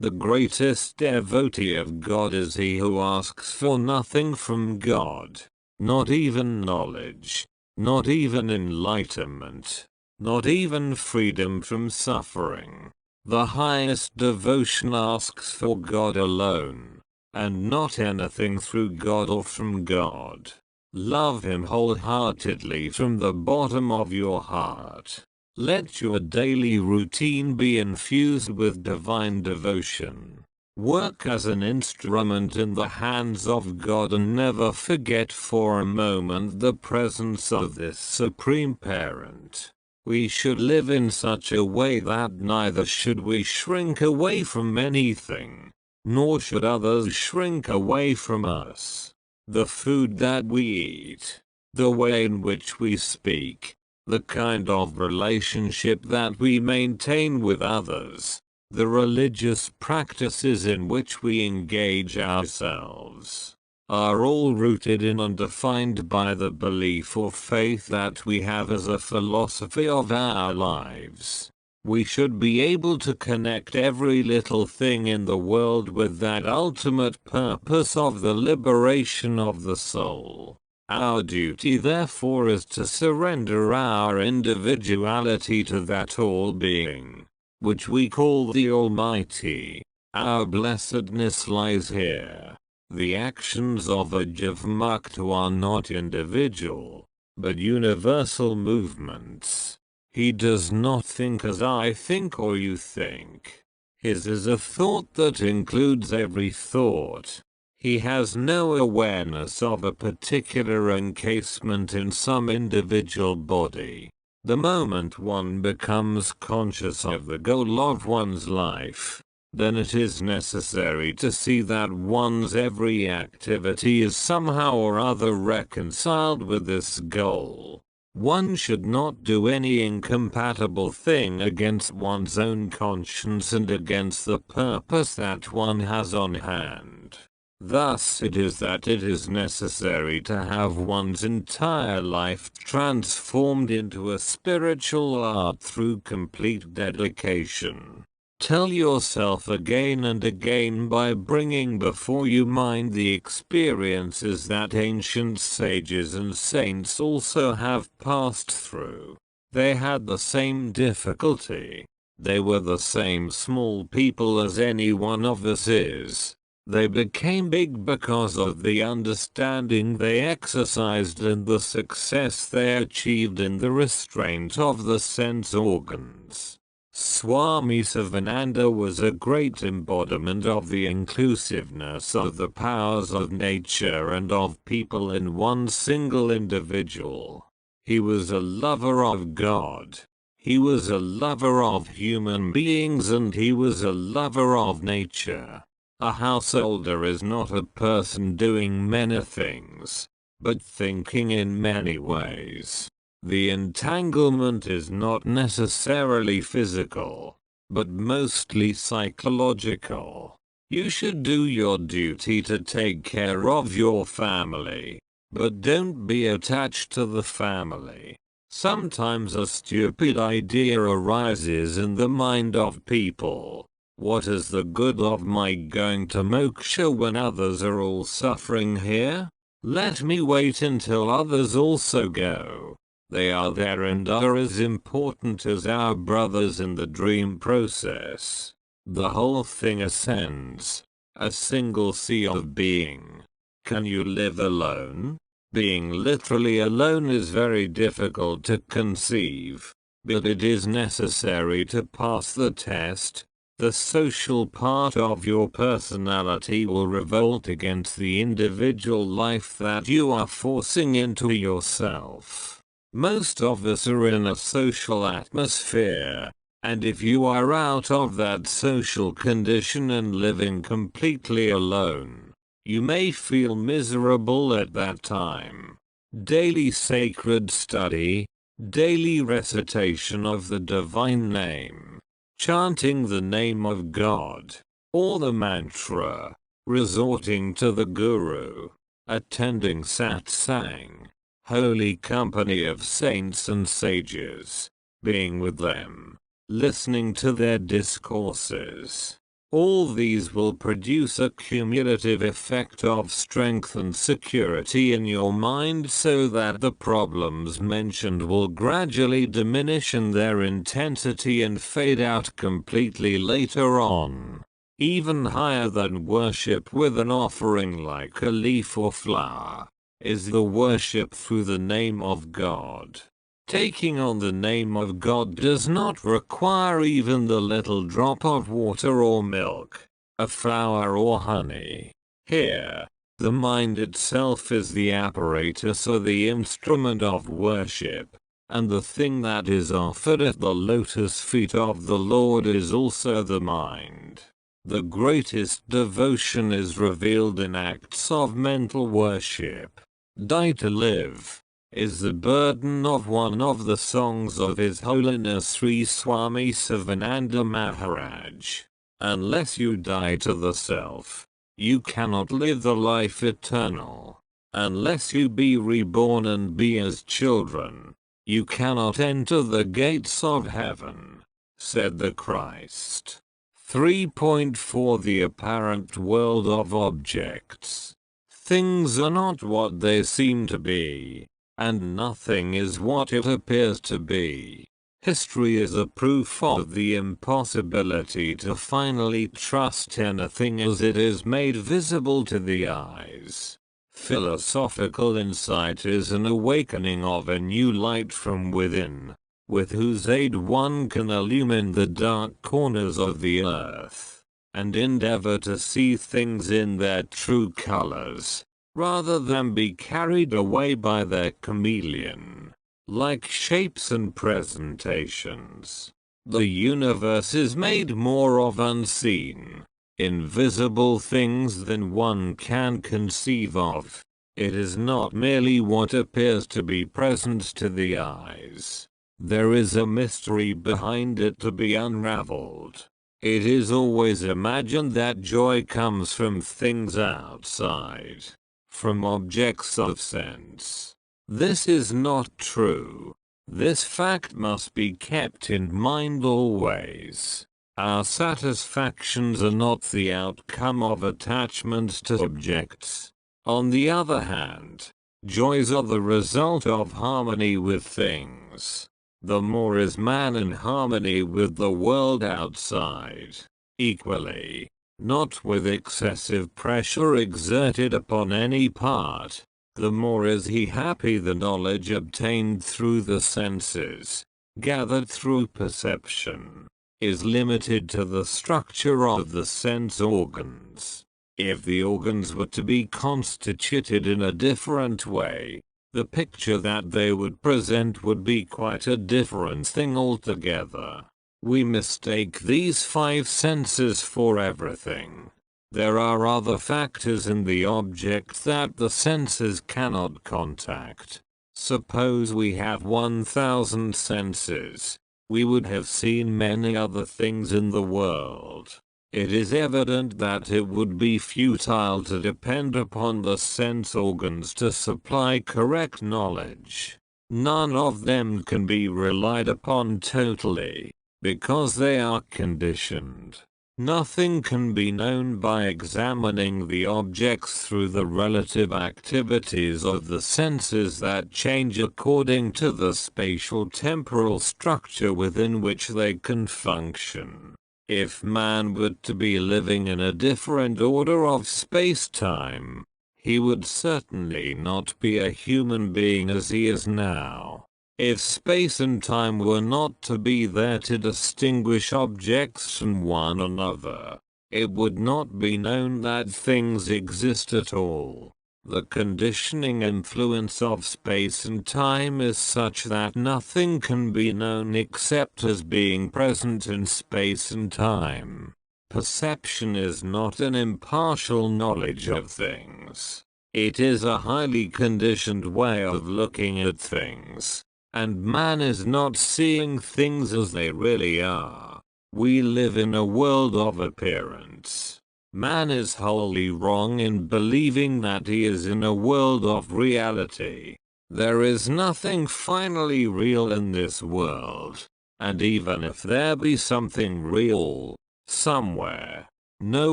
The greatest devotee of God is he who asks for nothing from God, not even knowledge, not even enlightenment, not even freedom from suffering. The highest devotion asks for God alone, and not anything through God or from God. Love Him wholeheartedly from the bottom of your heart. Let your daily routine be infused with divine devotion. Work as an instrument in the hands of God and never forget for a moment the presence of this Supreme Parent. We should live in such a way that neither should we shrink away from anything, nor should others shrink away from us. The food that we eat, the way in which we speak, the kind of relationship that we maintain with others, the religious practices in which we engage ourselves, are all rooted in and defined by the belief or faith that we have as a philosophy of our lives. We should be able to connect every little thing in the world with that ultimate purpose of the liberation of the soul. Our duty therefore is to surrender our individuality to that all-being, which we call the Almighty. Our blessedness lies here. The actions of a Jiva are not individual, but universal movements. He does not think as I think or you think. His is a thought that includes every thought. He has no awareness of a particular encasement in some individual body. The moment one becomes conscious of the goal of one's life, then it is necessary to see that one's every activity is somehow or other reconciled with this goal. One should not do any incompatible thing against one's own conscience and against the purpose that one has on hand. Thus it is that it is necessary to have one's entire life transformed into a spiritual art through complete dedication. Tell yourself again and again by bringing before you mind the experiences that ancient sages and saints also have passed through. They had the same difficulty. They were the same small people as any one of us is. They became big because of the understanding they exercised and the success they achieved in the restraint of the sense organs. Swami Sivananda was a great embodiment of the inclusiveness of the powers of nature and of people in one single individual. He was a lover of God. He was a lover of human beings and he was a lover of nature. A householder is not a person doing many things, but thinking in many ways. The entanglement is not necessarily physical, but mostly psychological. You should do your duty to take care of your family, but don't be attached to the family. Sometimes a stupid idea arises in the mind of people. What is the good of my going to moksha when others are all suffering here? Let me wait until others also go. They are there and are as important as our brothers in the dream process. The whole thing ascends. A single sea of being. Can you live alone? Being literally alone is very difficult to conceive, but it is necessary to pass the test. The social part of your personality will revolt against the individual life that you are forcing into yourself. Most of us are in a social atmosphere, and if you are out of that social condition and living completely alone, you may feel miserable at that time. Daily sacred study, daily recitation of the divine name, chanting the name of God, or the mantra, resorting to the Guru, attending satsang, holy company of saints and sages, being with them, listening to their discourses. All these will produce a cumulative effect of strength and security in your mind so that the problems mentioned will gradually diminish in their intensity and fade out completely later on. Even higher than worship with an offering like a leaf or flower is the worship through the name of God. Taking on the name of God does not require even the little drop of water or milk, a flower or honey. Here, the mind itself is the apparatus or the instrument of worship, and the thing that is offered at the lotus feet of the Lord is also the mind. The greatest devotion is revealed in acts of mental worship. Die to live is the burden of one of the songs of His Holiness Sri Swami Sivananda Maharaj. Unless you die to the self, you cannot live the life eternal. Unless you be reborn and be as children, you cannot enter the gates of heaven, said the Christ. 3.4 The apparent world of objects. Things are not what they seem to be, and nothing is what it appears to be. History is a proof of the impossibility to finally trust anything as it is made visible to the eyes. Philosophical insight is an awakening of a new light from within, with whose aid one can illumine the dark corners of the earth, and endeavor to see things in their true colors, rather than be carried away by their chameleon-like shapes and presentations. The universe is made more of unseen, invisible things than one can conceive of. It is not merely what appears to be present to the eyes. There is a mystery behind it to be unraveled. It is always imagined that joy comes from things outside, from objects of sense. This is not true. This fact must be kept in mind always. Our satisfactions are not the outcome of attachment to objects. On the other hand, joys are the result of harmony with things. The more is man in harmony with the world outside, equally, not with excessive pressure exerted upon any part, the more is he happy. The knowledge obtained through the senses, gathered through perception, is limited to the structure of the sense organs. If the organs were to be constituted in a different way, the picture that they would present would be quite a different thing altogether. We mistake these five senses for everything. There are other factors in the object that the senses cannot contact. Suppose we have 1,000 senses. We would have seen many other things in the world. It is evident that it would be futile to depend upon the sense organs to supply correct knowledge. None of them can be relied upon totally, because they are conditioned. Nothing can be known by examining the objects through the relative activities of the senses that change according to the spatial temporal structure within which they can function. If man were to be living in a different order of space-time, he would certainly not be a human being as he is now. If space and time were not to be there to distinguish objects from one another, it would not be known that things exist at all. The conditioning influence of space and time is such that nothing can be known except as being present in space and time. Perception is not an impartial knowledge of things. It is a highly conditioned way of looking at things. And man is not seeing things as they really are. We live in a world of appearance. Man is wholly wrong in believing that he is in a world of reality. There is nothing finally real in this world. And even if there be something real, somewhere, no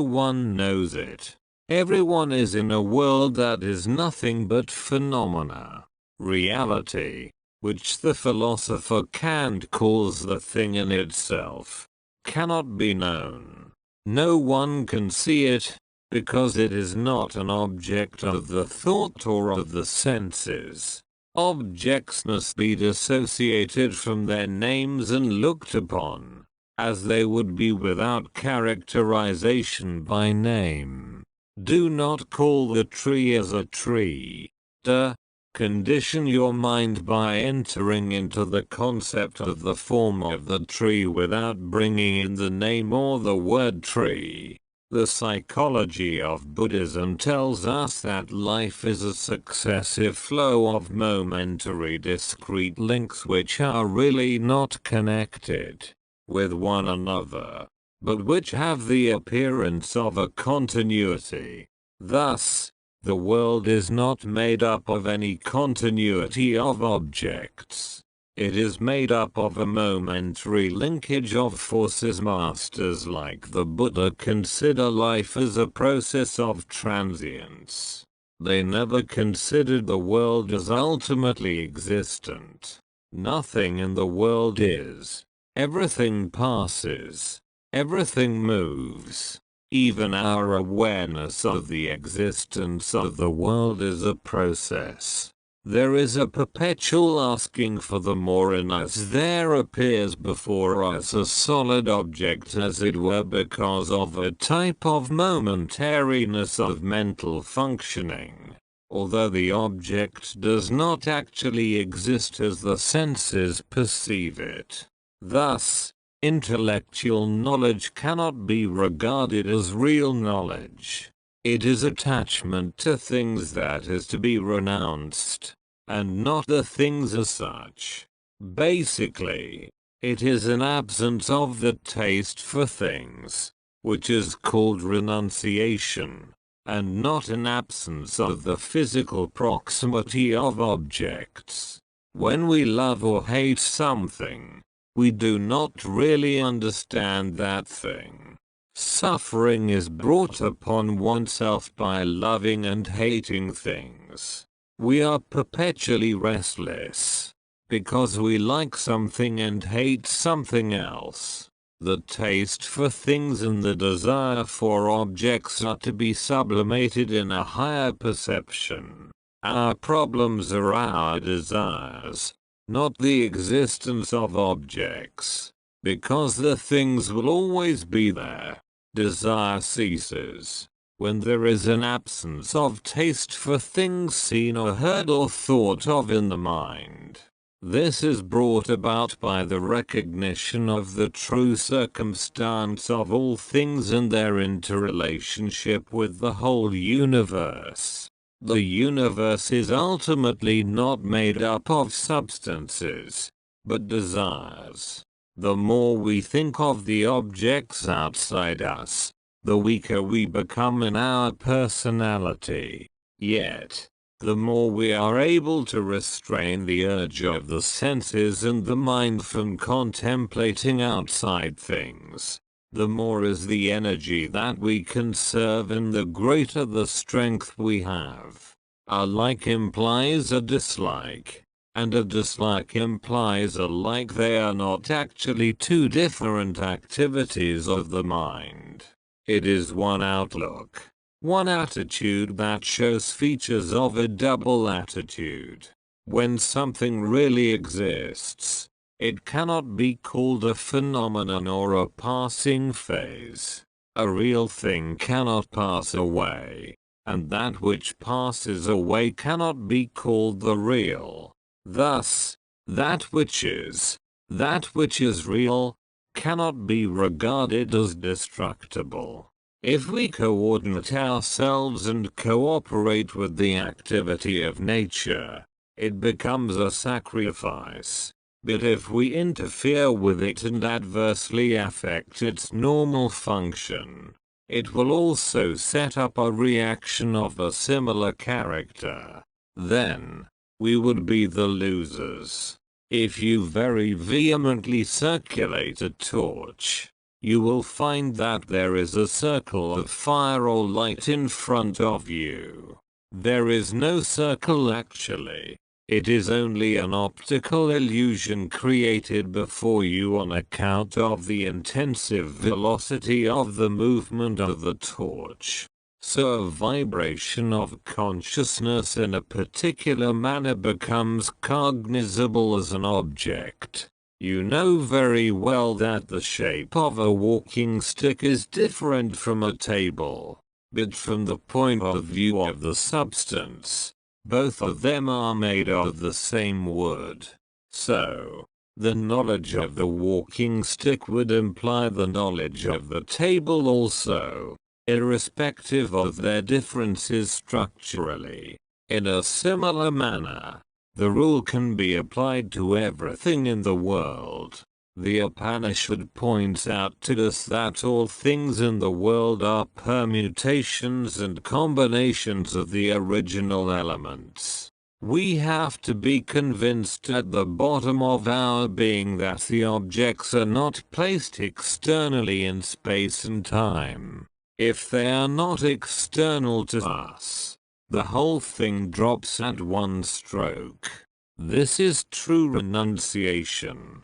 one knows it. Everyone is in a world that is nothing but phenomena. Reality, which the philosopher Kant calls the thing in itself, cannot be known. No one can see it, because it is not an object of the thought or of the senses. Objects must be dissociated from their names and looked upon, as they would be without characterization by name. Do not call the tree as a tree. Condition your mind by entering into the concept of the form of the tree without bringing in the name or the word tree. The psychology of Buddhism tells us that life is a successive flow of momentary discrete links which are really not connected with one another, but which have the appearance of a continuity. Thus, the world is not made up of any continuity of objects. It is made up of a momentary linkage of forces. Masters like the Buddha consider life as a process of transience. They never considered the world as ultimately existent. Nothing in the world is. Everything passes. Everything moves. Even our awareness of the existence of the world is a process. There is a perpetual asking for the more in us. There appears before us a solid object, as it were, because of a type of momentariness of mental functioning, although the object does not actually exist as the senses perceive it. Thus, intellectual knowledge cannot be regarded as real knowledge. It is attachment to things that is to be renounced, and not the things as such. Basically, it is an absence of the taste for things, which is called renunciation, and not an absence of the physical proximity of objects. When we love or hate something, we do not really understand that thing. Suffering is brought upon oneself by loving and hating things. We are perpetually restless, because we like something and hate something else. The taste for things and the desire for objects are to be sublimated in a higher perception. Our problems are our desires, not the existence of objects, because the things will always be there. Desire ceases when there is an absence of taste for things seen or heard or thought of in the mind. This is brought about by the recognition of the true circumstance of all things and their interrelationship with the whole universe. The universe is ultimately not made up of substances, but desires. The more we think of the objects outside us, the weaker we become in our personality. Yet, the more we are able to restrain the urge of the senses and the mind from contemplating outside things, the more is the energy that we conserve and the greater the strength we have. A like implies a dislike, and a dislike implies a like. They are not actually two different activities of the mind. It is one outlook, one attitude that shows features of a double attitude. When something really exists, it cannot be called a phenomenon or a passing phase. A real thing cannot pass away, and that which passes away cannot be called the real. Thus, that which is real, cannot be regarded as destructible. If we coordinate ourselves and cooperate with the activity of nature, it becomes a sacrifice. But if we interfere with it and adversely affect its normal function, it will also set up a reaction of a similar character. Then, we would be the losers. If you very vehemently circulate a torch, you will find that there is a circle of fire or light in front of you. There is no circle actually. It is only an optical illusion created before you on account of the intensive velocity of the movement of the torch. So a vibration of consciousness in a particular manner becomes cognizable as an object. You know very well that the shape of a walking stick is different from a table, but from the point of view of the substance, Both of them are made of the same wood. So, the knowledge of the walking stick would imply the knowledge of the table also, irrespective of their differences structurally. In a similar manner, the rule can be applied to everything in the world. The Upanishad points out to us that all things in the world are permutations and combinations of the original elements. We have to be convinced at the bottom of our being that the objects are not placed externally in space and time. If they are not external to us, the whole thing drops at one stroke. This is true renunciation.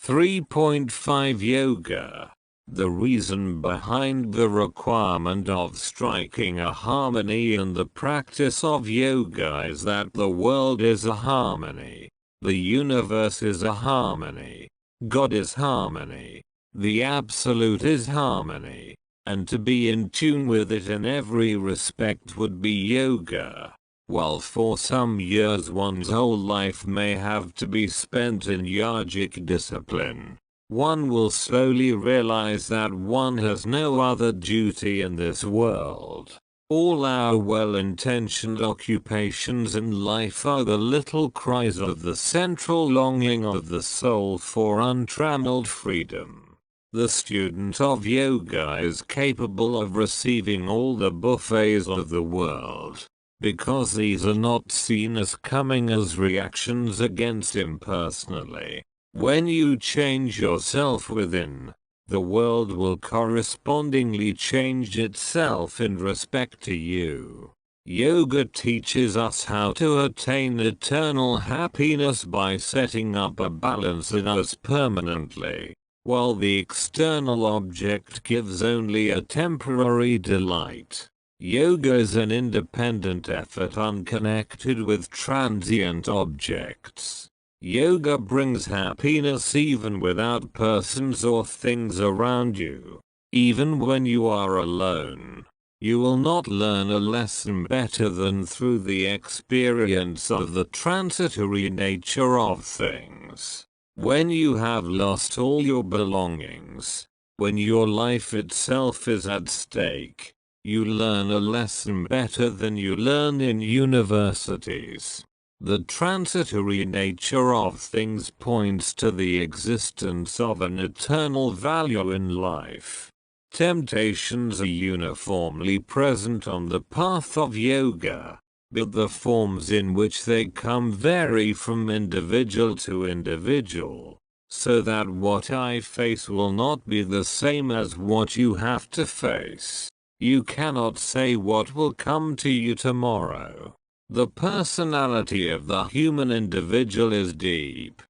3.5 Yoga. The reason behind the requirement of striking a harmony in the practice of yoga is that the world is a harmony, the universe is a harmony, God is harmony, the Absolute is harmony, and to be in tune with it in every respect would be yoga. While for some years one's whole life may have to be spent in yogic discipline, one will slowly realize that one has no other duty in this world. All our well-intentioned occupations in life are the little cries of the central longing of the soul for untrammeled freedom. The student of yoga is capable of receiving all the buffets of the world, because these are not seen as coming as reactions against him personally. When you change yourself within, the world will correspondingly change itself in respect to you. Yoga teaches us how to attain eternal happiness by setting up a balance in us permanently, while the external object gives only a temporary delight. Yoga is an independent effort unconnected with transient objects. Yoga brings happiness even without persons or things around you. Even when you are alone, you will not learn a lesson better than through the experience of the transitory nature of things. When you have lost all your belongings, when your life itself is at stake, you learn a lesson better than you learn in universities. The transitory nature of things points to the existence of an eternal value in life. Temptations are uniformly present on the path of yoga, but the forms in which they come vary from individual to individual, so that what I face will not be the same as what you have to face. You cannot say what will come to you tomorrow. The personality of the human individual is deep,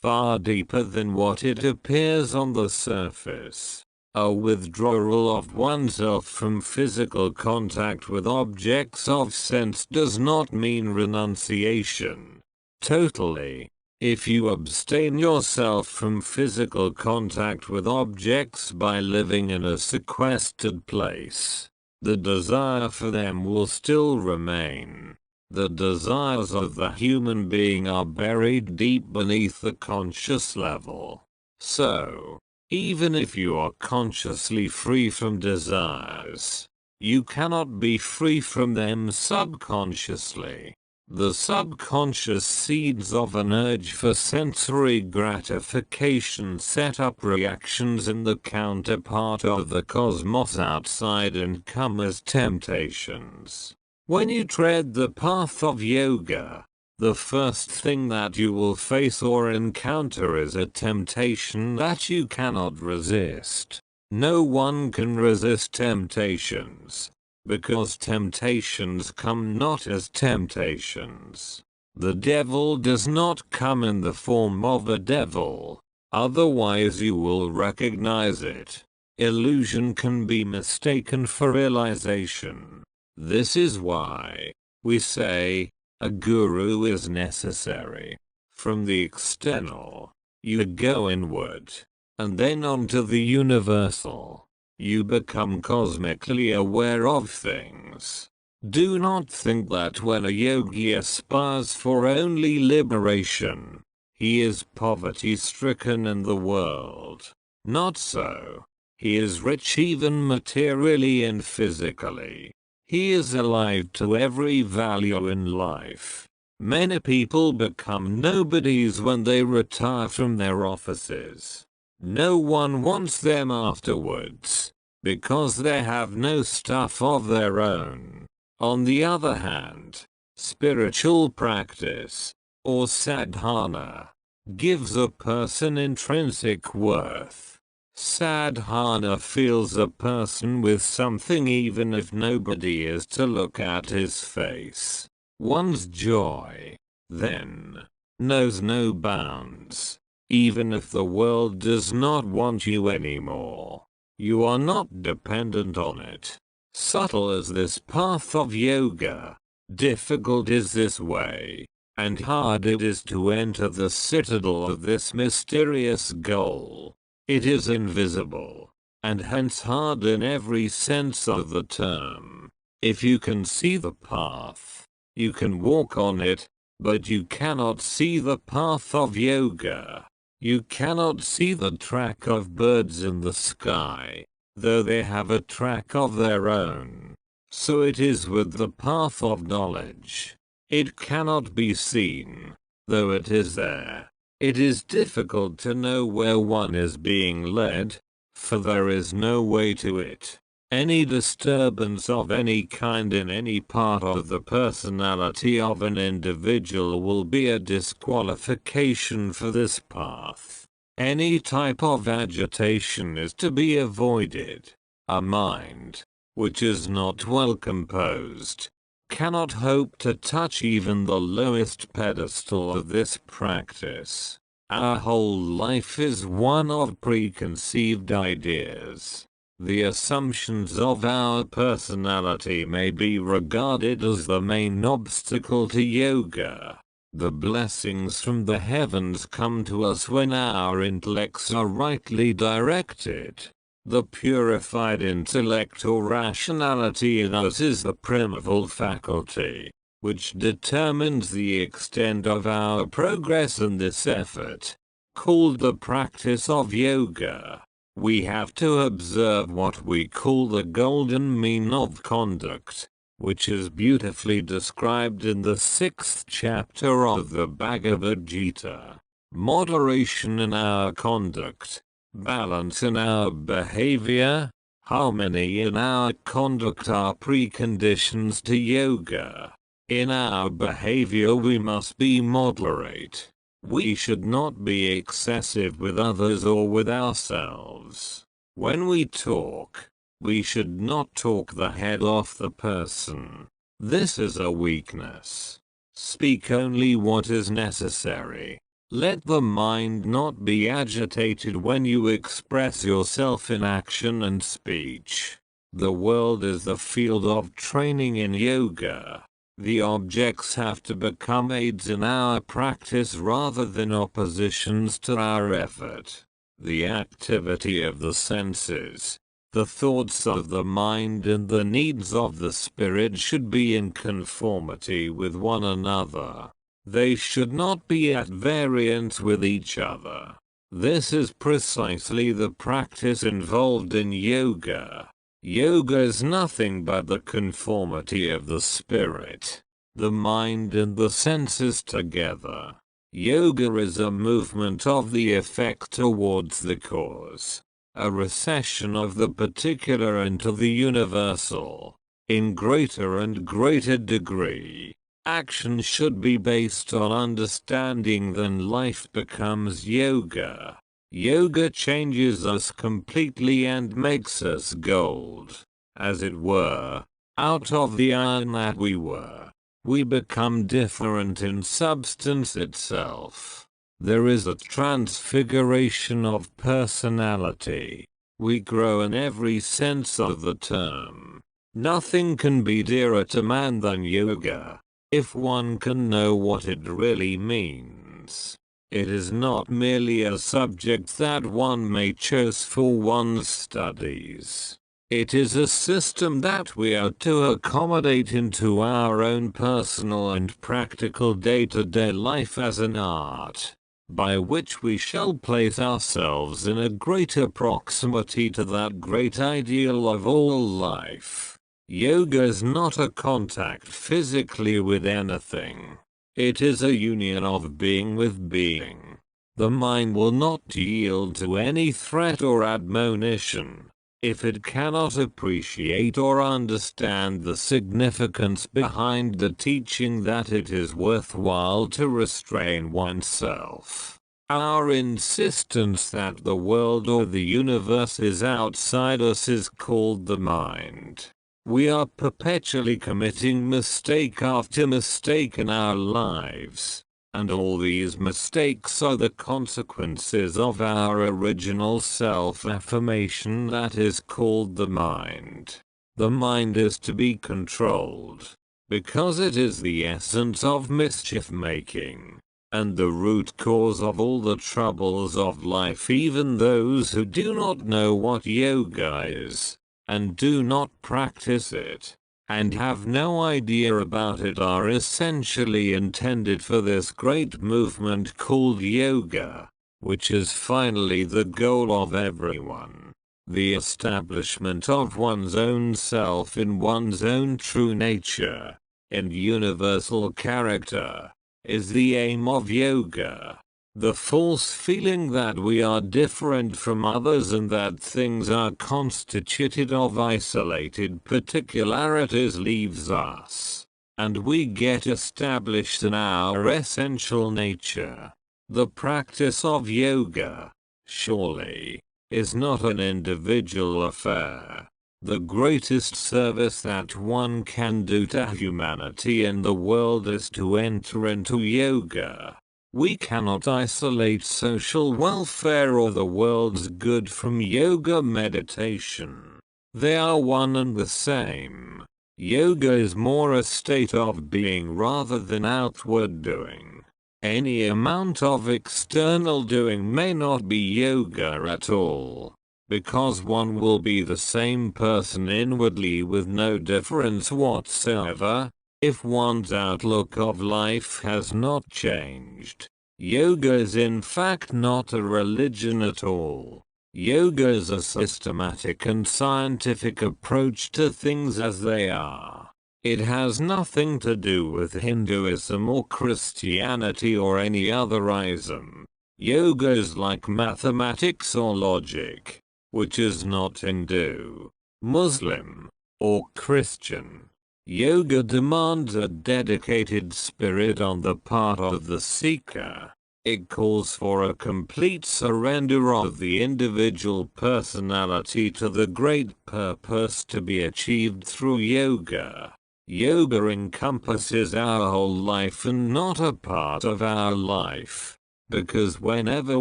far deeper than what it appears on the surface. A withdrawal of oneself from physical contact with objects of sense does not mean renunciation. Totally. If you abstain yourself from physical contact with objects by living in a sequestered place, the desire for them will still remain. The desires of the human being are buried deep beneath the conscious level. So, even if you are consciously free from desires, you cannot be free from them subconsciously. The subconscious seeds of an urge for sensory gratification set up reactions in the counterpart of the cosmos outside and come as temptations. When you tread the path of yoga, the first thing that you will face or encounter is a temptation that you cannot resist. No one can resist temptations, because temptations come not as temptations. The devil does not come in the form of a devil, otherwise you will recognize it. Illusion can be mistaken for realization. This is why we say a guru is necessary. From the external, you go inward, and then onto the universal. You become cosmically aware of things. Do not think that when a yogi aspires for only liberation, he is poverty-stricken in the world. Not so. He is rich even materially and physically. He is alive to every value in life. Many people become nobodies when they retire from their offices. No one wants them afterwards, because they have no stuff of their own. On the other hand, spiritual practice, or sadhana, gives a person intrinsic worth. Sadhana fills a person with something even if nobody is to look at his face. One's joy, then, knows no bounds. Even if the world does not want you anymore, you are not dependent on it. Subtle is this path of yoga, difficult is this way, and hard it is to enter the citadel of this mysterious goal. It is invisible, and hence hard in every sense of the term. If you can see the path, you can walk on it, but you cannot see the path of yoga. You cannot see the track of birds in the sky, though they have a track of their own. So it is with the path of knowledge. It cannot be seen, though it is there. It is difficult to know where one is being led, for there is no way to it. Any disturbance of any kind in any part of the personality of an individual will be a disqualification for this path. Any type of agitation is to be avoided. A mind, which is not well composed, cannot hope to touch even the lowest pedestal of this practice. Our whole life is one of preconceived ideas. The assumptions of our personality may be regarded as the main obstacle to yoga. The blessings from the heavens come to us when our intellects are rightly directed. The purified intellect or rationality in us is the primeval faculty, which determines the extent of our progress in this effort, called the practice of yoga. We have to observe what we call the golden mean of conduct, which is beautifully described in the 6th chapter of the Bhagavad Gita. Moderation in our conduct, balance in our behavior, harmony in our conduct are preconditions to yoga. In our behavior we must be moderate. We should not be excessive with others or with ourselves. When we talk, we should not talk the head off the person. This is a weakness. Speak only what is necessary. Let the mind not be agitated when you express yourself in action and speech. The world is the field of training in yoga. The objects have to become aids in our practice rather than oppositions to our effort. The activity of the senses, the thoughts of the mind and the needs of the spirit should be in conformity with one another. They should not be at variance with each other. This is precisely the practice involved in yoga. Yoga is nothing but the conformity of the spirit, the mind and the senses together. Yoga is a movement of the effect towards the cause, a recession of the particular into the universal. In greater and greater degree, action should be based on understanding, then life becomes yoga. Yoga changes us completely and makes us gold, as it were, out of the iron that we were. We become different in substance itself. There is a transfiguration of personality. We grow in every sense of the term. Nothing can be dearer to man than yoga, if one can know what it really means. It is not merely a subject that one may choose for one's studies. It is a system that we are to accommodate into our own personal and practical day-to-day life as an art, by which we shall place ourselves in a greater proximity to that great ideal of all life. Yoga is not a contact physically with anything. It is a union of being with being. The mind will not yield to any threat or admonition if it cannot appreciate or understand the significance behind the teaching that it is worthwhile to restrain oneself. Our insistence that the world or the universe is outside us is called the mind. We are perpetually committing mistake after mistake in our lives. And all these mistakes are the consequences of our original self-affirmation that is called the mind. The mind is to be controlled, because it is the essence of mischief-making, and the root cause of all the troubles of life. Even those who do not know what yoga is, and do not practice it, and have no idea about it, are essentially intended for this great movement called yoga, which is finally the goal of everyone. The establishment of one's own self in one's own true nature, in universal character, is the aim of yoga. The false feeling that we are different from others and that things are constituted of isolated particularities leaves us, and we get established in our essential nature. The practice of yoga, surely, is not an individual affair. The greatest service that one can do to humanity in the world is to enter into yoga. We cannot isolate social welfare or the world's good from yoga meditation. They are one and the same. Yoga is more a state of being rather than outward doing. Any amount of external doing may not be yoga at all, because one will be the same person inwardly with no difference whatsoever. If one's outlook of life has not changed, yoga is in fact not a religion at all. Yoga is a systematic and scientific approach to things as they are. It has nothing to do with Hinduism or Christianity or any other ism. Yoga is like mathematics or logic, which is not Hindu, Muslim, or Christian. Yoga demands a dedicated spirit on the part of the seeker. It calls for a complete surrender of the individual personality to the great purpose to be achieved through yoga. Yoga encompasses our whole life and not a part of our life, because whenever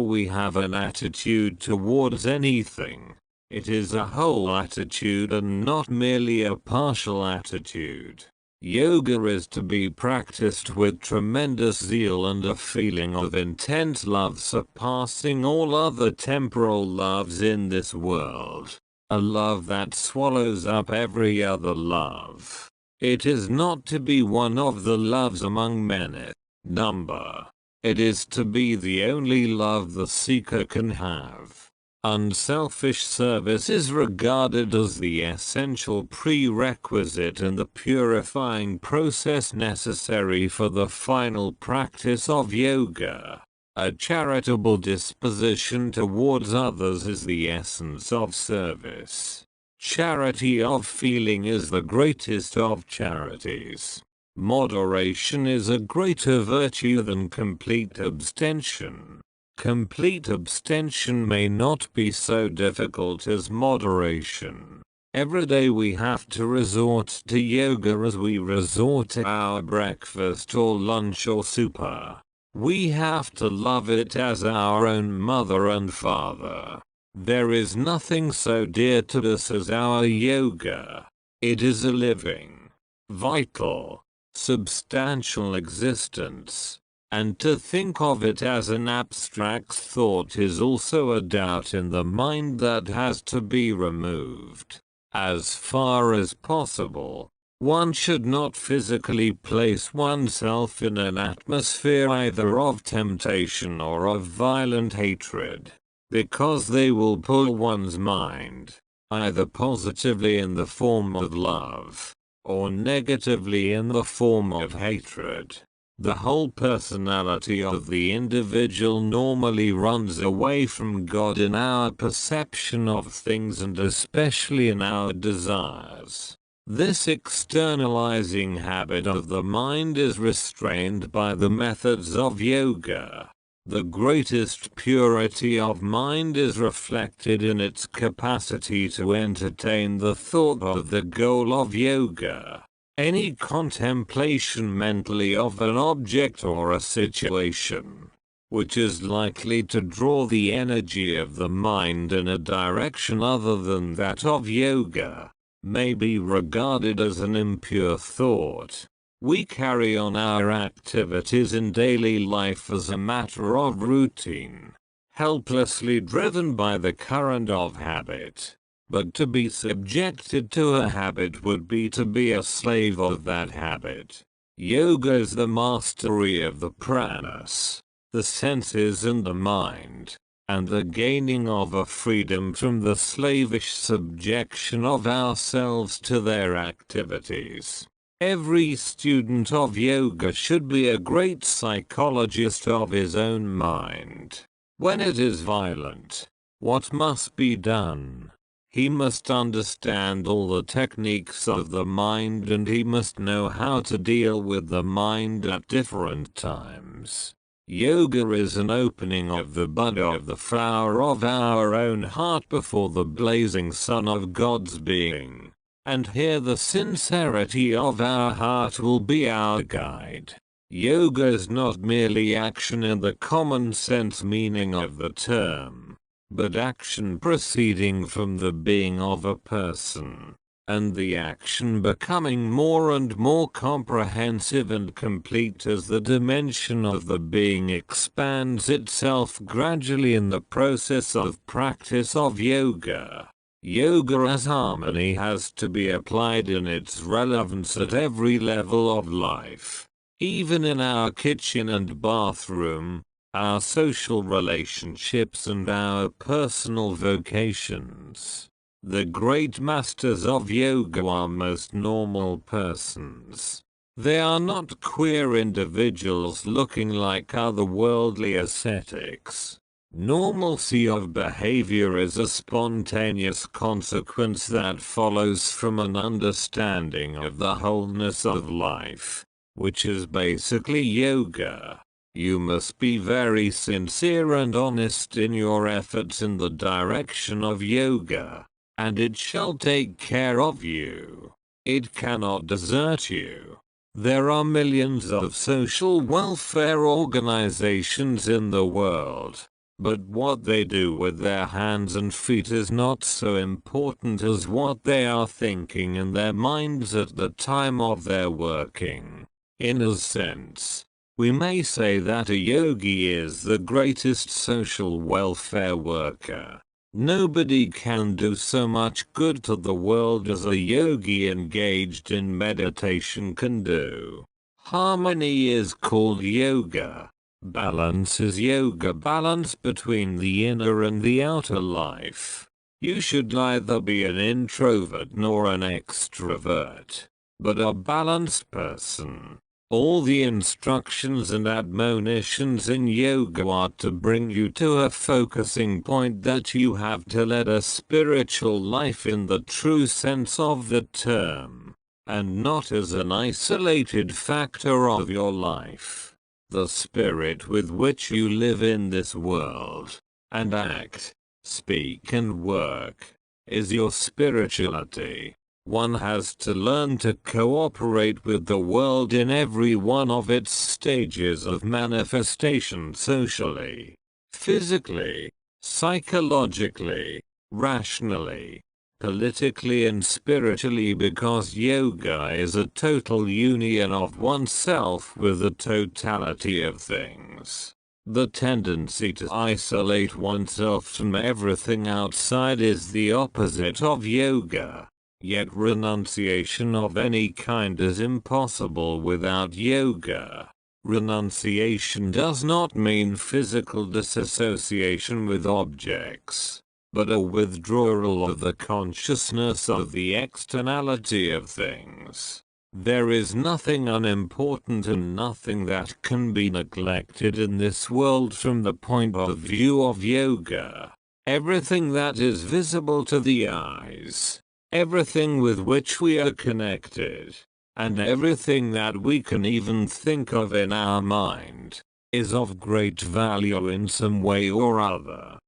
we have an attitude towards anything, it is a whole attitude and not merely a partial attitude. Yoga is to be practiced with tremendous zeal and a feeling of intense love surpassing all other temporal loves in this world. A love that swallows up every other love. It is not to be one of the loves among many number. It is to be the only love the seeker can have. Unselfish service is regarded as the essential prerequisite in the purifying process necessary for the final practice of yoga. A charitable disposition towards others is the essence of service. Charity of feeling is the greatest of charities. Moderation is a greater virtue than complete abstention. Complete abstention may not be so difficult as moderation. Every day we have to resort to yoga as we resort to our breakfast or lunch or supper. We have to love it as our own mother and father. There is nothing so dear to us as our yoga. It is a living, vital, substantial existence. And to think of it as an abstract thought is also a doubt in the mind that has to be removed. As far as possible, one should not physically place oneself in an atmosphere either of temptation or of violent hatred, because they will pull one's mind, either positively in the form of love, or negatively in the form of hatred. The whole personality of the individual normally runs away from God in our perception of things and especially in our desires. This externalizing habit of the mind is restrained by the methods of yoga. The greatest purity of mind is reflected in its capacity to entertain the thought of the goal of yoga. Any contemplation mentally of an object or a situation, which is likely to draw the energy of the mind in a direction other than that of yoga, may be regarded as an impure thought. We carry on our activities in daily life as a matter of routine, helplessly driven by the current of habit. But to be subjected to a habit would be to be a slave of that habit. Yoga is the mastery of the pranas, the senses and the mind, and the gaining of a freedom from the slavish subjection of ourselves to their activities. Every student of yoga should be a great psychologist of his own mind. When it is violent, what must be done? He must understand all the techniques of the mind and he must know how to deal with the mind at different times. Yoga is an opening of the bud of the flower of our own heart before the blazing sun of God's being. And here the sincerity of our heart will be our guide. Yoga is not merely action in the common sense meaning of the term, but action proceeding from the being of a person, and the action becoming more and more comprehensive and complete as the dimension of the being expands itself gradually in the process of practice of yoga. Yoga as harmony has to be applied in its relevance at every level of life, even in our kitchen and bathroom, our social relationships and our personal vocations. The great masters of yoga are most normal persons. They are not queer individuals looking like otherworldly ascetics. Normalcy of behavior is a spontaneous consequence that follows from an understanding of the wholeness of life, which is basically yoga. You must be very sincere and honest in your efforts in the direction of yoga, and it shall take care of you. It cannot desert you. There are millions of social welfare organizations in the world, but what they do with their hands and feet is not so important as what they are thinking in their minds at the time of their working. In a sense, we may say that a yogi is the greatest social welfare worker. Nobody can do so much good to the world as a yogi engaged in meditation can do. Harmony is called yoga. Balance is yoga, balance between the inner and the outer life. You should neither be an introvert nor an extrovert, but a balanced person. All the instructions and admonitions in yoga are to bring you to a focusing point that you have to lead a spiritual life in the true sense of the term, and not as an isolated factor of your life. The spirit with which you live in this world, and act, speak and work, is your spirituality. One has to learn to cooperate with the world in every one of its stages of manifestation socially, physically, psychologically, rationally, politically and spiritually, because yoga is a total union of oneself with the totality of things. The tendency to isolate oneself from everything outside is the opposite of yoga. Yet renunciation of any kind is impossible without yoga. Renunciation does not mean physical disassociation with objects, but a withdrawal of the consciousness of the externality of things. There is nothing unimportant and nothing that can be neglected in this world from the point of view of yoga. Everything that is visible to the eyes, everything with which we are connected, and everything that we can even think of in our mind, is of great value in some way or other.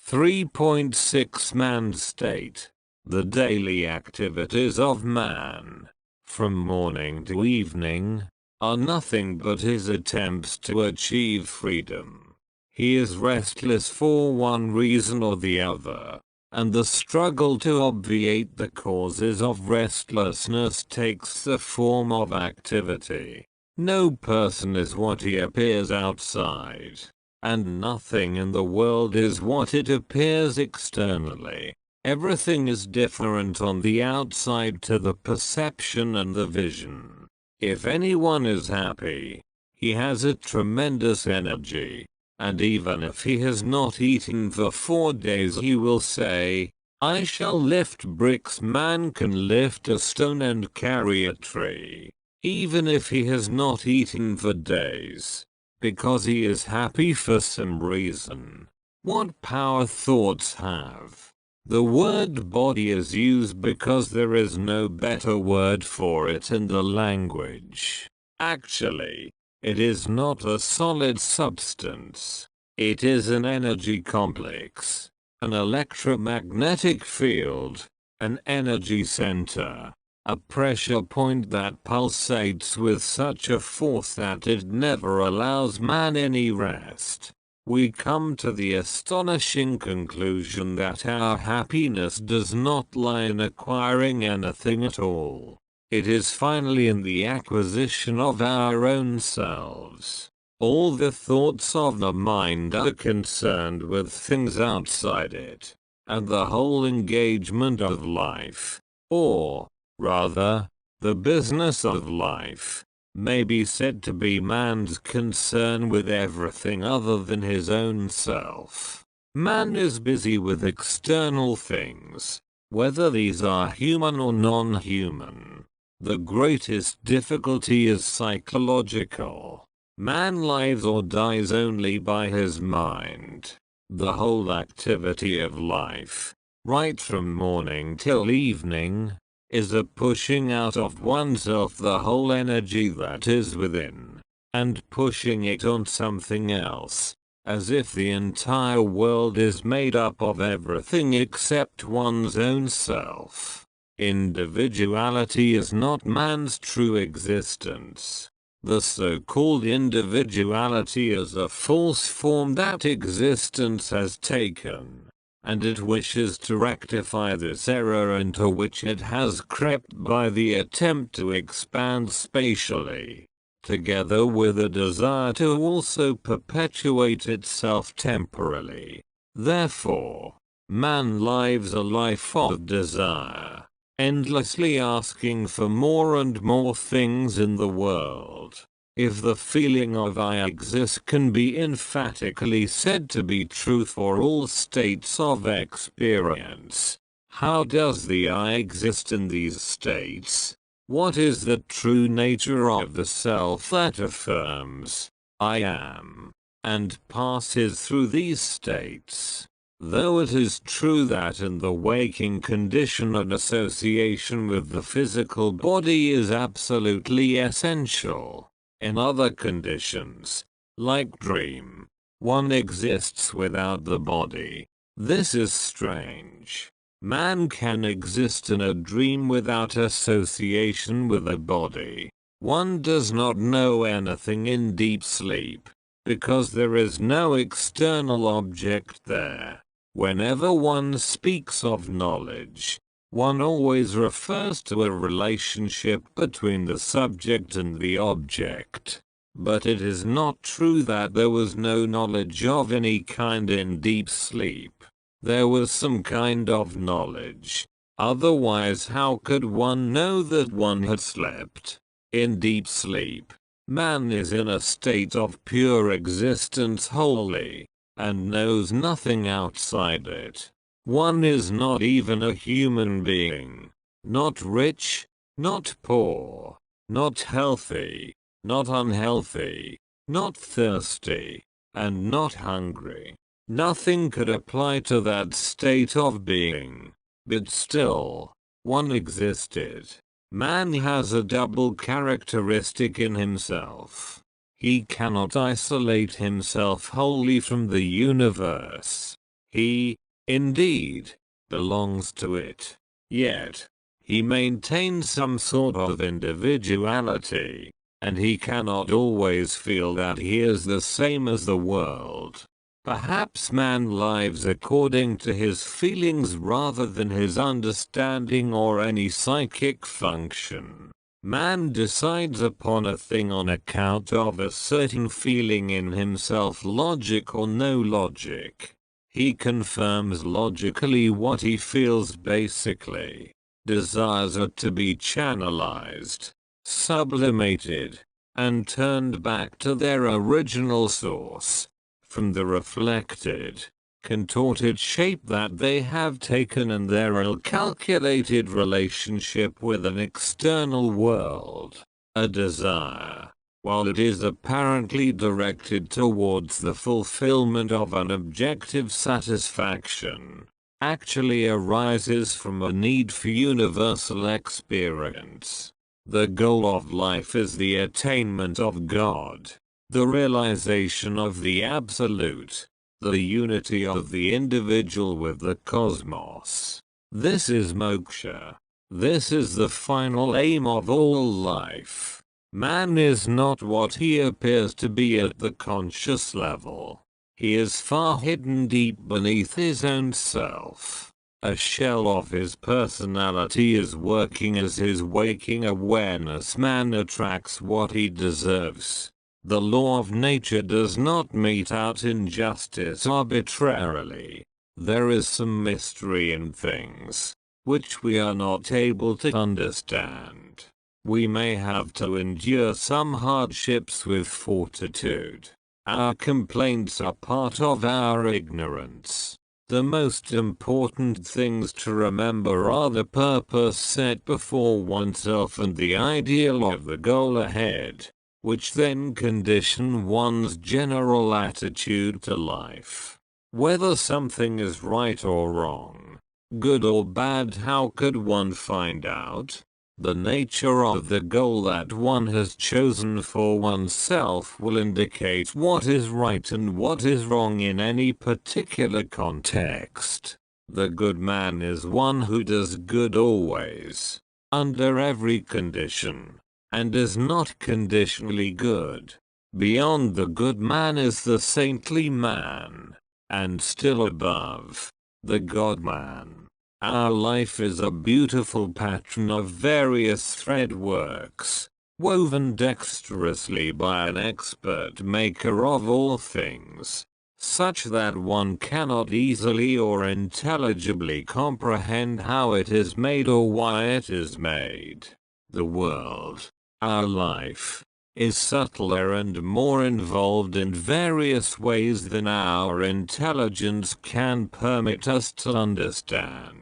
3.6 Man's state. The daily activities of man, from morning to evening, are nothing but his attempts to achieve freedom. He is restless for one reason or the other, and the struggle to obviate the causes of restlessness takes the form of activity. No person is what he appears outside, and nothing in the world is what it appears externally. Everything is different on the outside to the perception and the vision. If anyone is happy, he has a tremendous energy, and even if he has not eaten for 4 days he will say, "I shall lift bricks." Man can lift a stone and carry a tree, even if he has not eaten for days, because he is happy for some reason. What power thoughts have! The word body is used because there is no better word for it in the language. Actually, it is not a solid substance. It is an energy complex, an electromagnetic field, an energy center, a pressure point that pulsates with such a force that it never allows man any rest. We come to the astonishing conclusion that our happiness does not lie in acquiring anything at all. It is finally in the acquisition of our own selves. All the thoughts of the mind are concerned with things outside it, and the whole engagement of life, or, rather, the business of life, may be said to be man's concern with everything other than his own self. Man is busy with external things, whether these are human or non-human. The greatest difficulty is psychological. Man lives or dies only by his mind. The whole activity of life, right from morning till evening, is a pushing out of oneself the whole energy that is within, and pushing it on something else, as if the entire world is made up of everything except one's own self. Individuality is not man's true existence. The so-called individuality is a false form that existence has taken, and it wishes to rectify this error into which it has crept by the attempt to expand spatially, together with a desire to also perpetuate itself temporally. Therefore, man lives a life of desire, endlessly asking for more and more things in the world. If the feeling of I exist can be emphatically said to be true for all states of experience, how does the I exist in these states? What is the true nature of the self that affirms, I am, and passes through these states? Though it is true that in the waking condition an association with the physical body is absolutely essential, in other conditions, like dream, one exists without the body. This is strange. Man can exist in a dream without association with a body. One does not know anything in deep sleep, because there is no external object there. Whenever one speaks of knowledge, one always refers to a relationship between the subject and the object. But it is not true that there was no knowledge of any kind in deep sleep. There was some kind of knowledge, Otherwise, how could one know that one had slept? In deep sleep, man is in a state of pure existence wholly, and knows nothing outside it. One is not even a human being, not rich, not poor, not healthy, not unhealthy, not thirsty, and not hungry. Nothing could apply to that state of being, but still, one existed. Man has a double characteristic in himself. He cannot isolate himself wholly from the universe. He, indeed, belongs to it. Yet, he maintains some sort of individuality, and he cannot always feel that he is the same as the world. Perhaps man lives according to his feelings rather than his understanding or any psychic function. Man decides upon a thing on account of a certain feeling in himself, logic or no logic. He confirms logically what he feels basically. Desires are to be channelized, sublimated, and turned back to their original source, from the reflected, contorted shape that they have taken in their ill-calculated relationship with an external world. A desire, while it is apparently directed towards the fulfillment of an objective satisfaction, actually arises from a need for universal experience. The goal of life is the attainment of God, the realization of the Absolute, the unity of the individual with the cosmos. This is moksha. This is the final aim of all life. Man is not what he appears to be at the conscious level. He is far hidden deep beneath his own self. A shell of his personality is working as his waking awareness. Man attracts what he deserves. The law of nature does not mete out injustice arbitrarily. There is some mystery in things, which we are not able to understand. We may have to endure some hardships with fortitude. Our complaints are part of our ignorance. The most important things to remember are the purpose set before oneself and the ideal of the goal ahead, which then condition one's general attitude to life. Whether something is right or wrong, good or bad, how could one find out? The nature of the goal that one has chosen for oneself will indicate what is right and what is wrong in any particular context. The good man is one who does good always, under every condition, and is not conditionally good. Beyond the good man is the saintly man, and still above, the God man. Our life is a beautiful pattern of various thread works, woven dexterously by an expert maker of all things, such that one cannot easily or intelligibly comprehend how it is made or why it is made. The world, our life, is subtler and more involved in various ways than our intelligence can permit us to understand.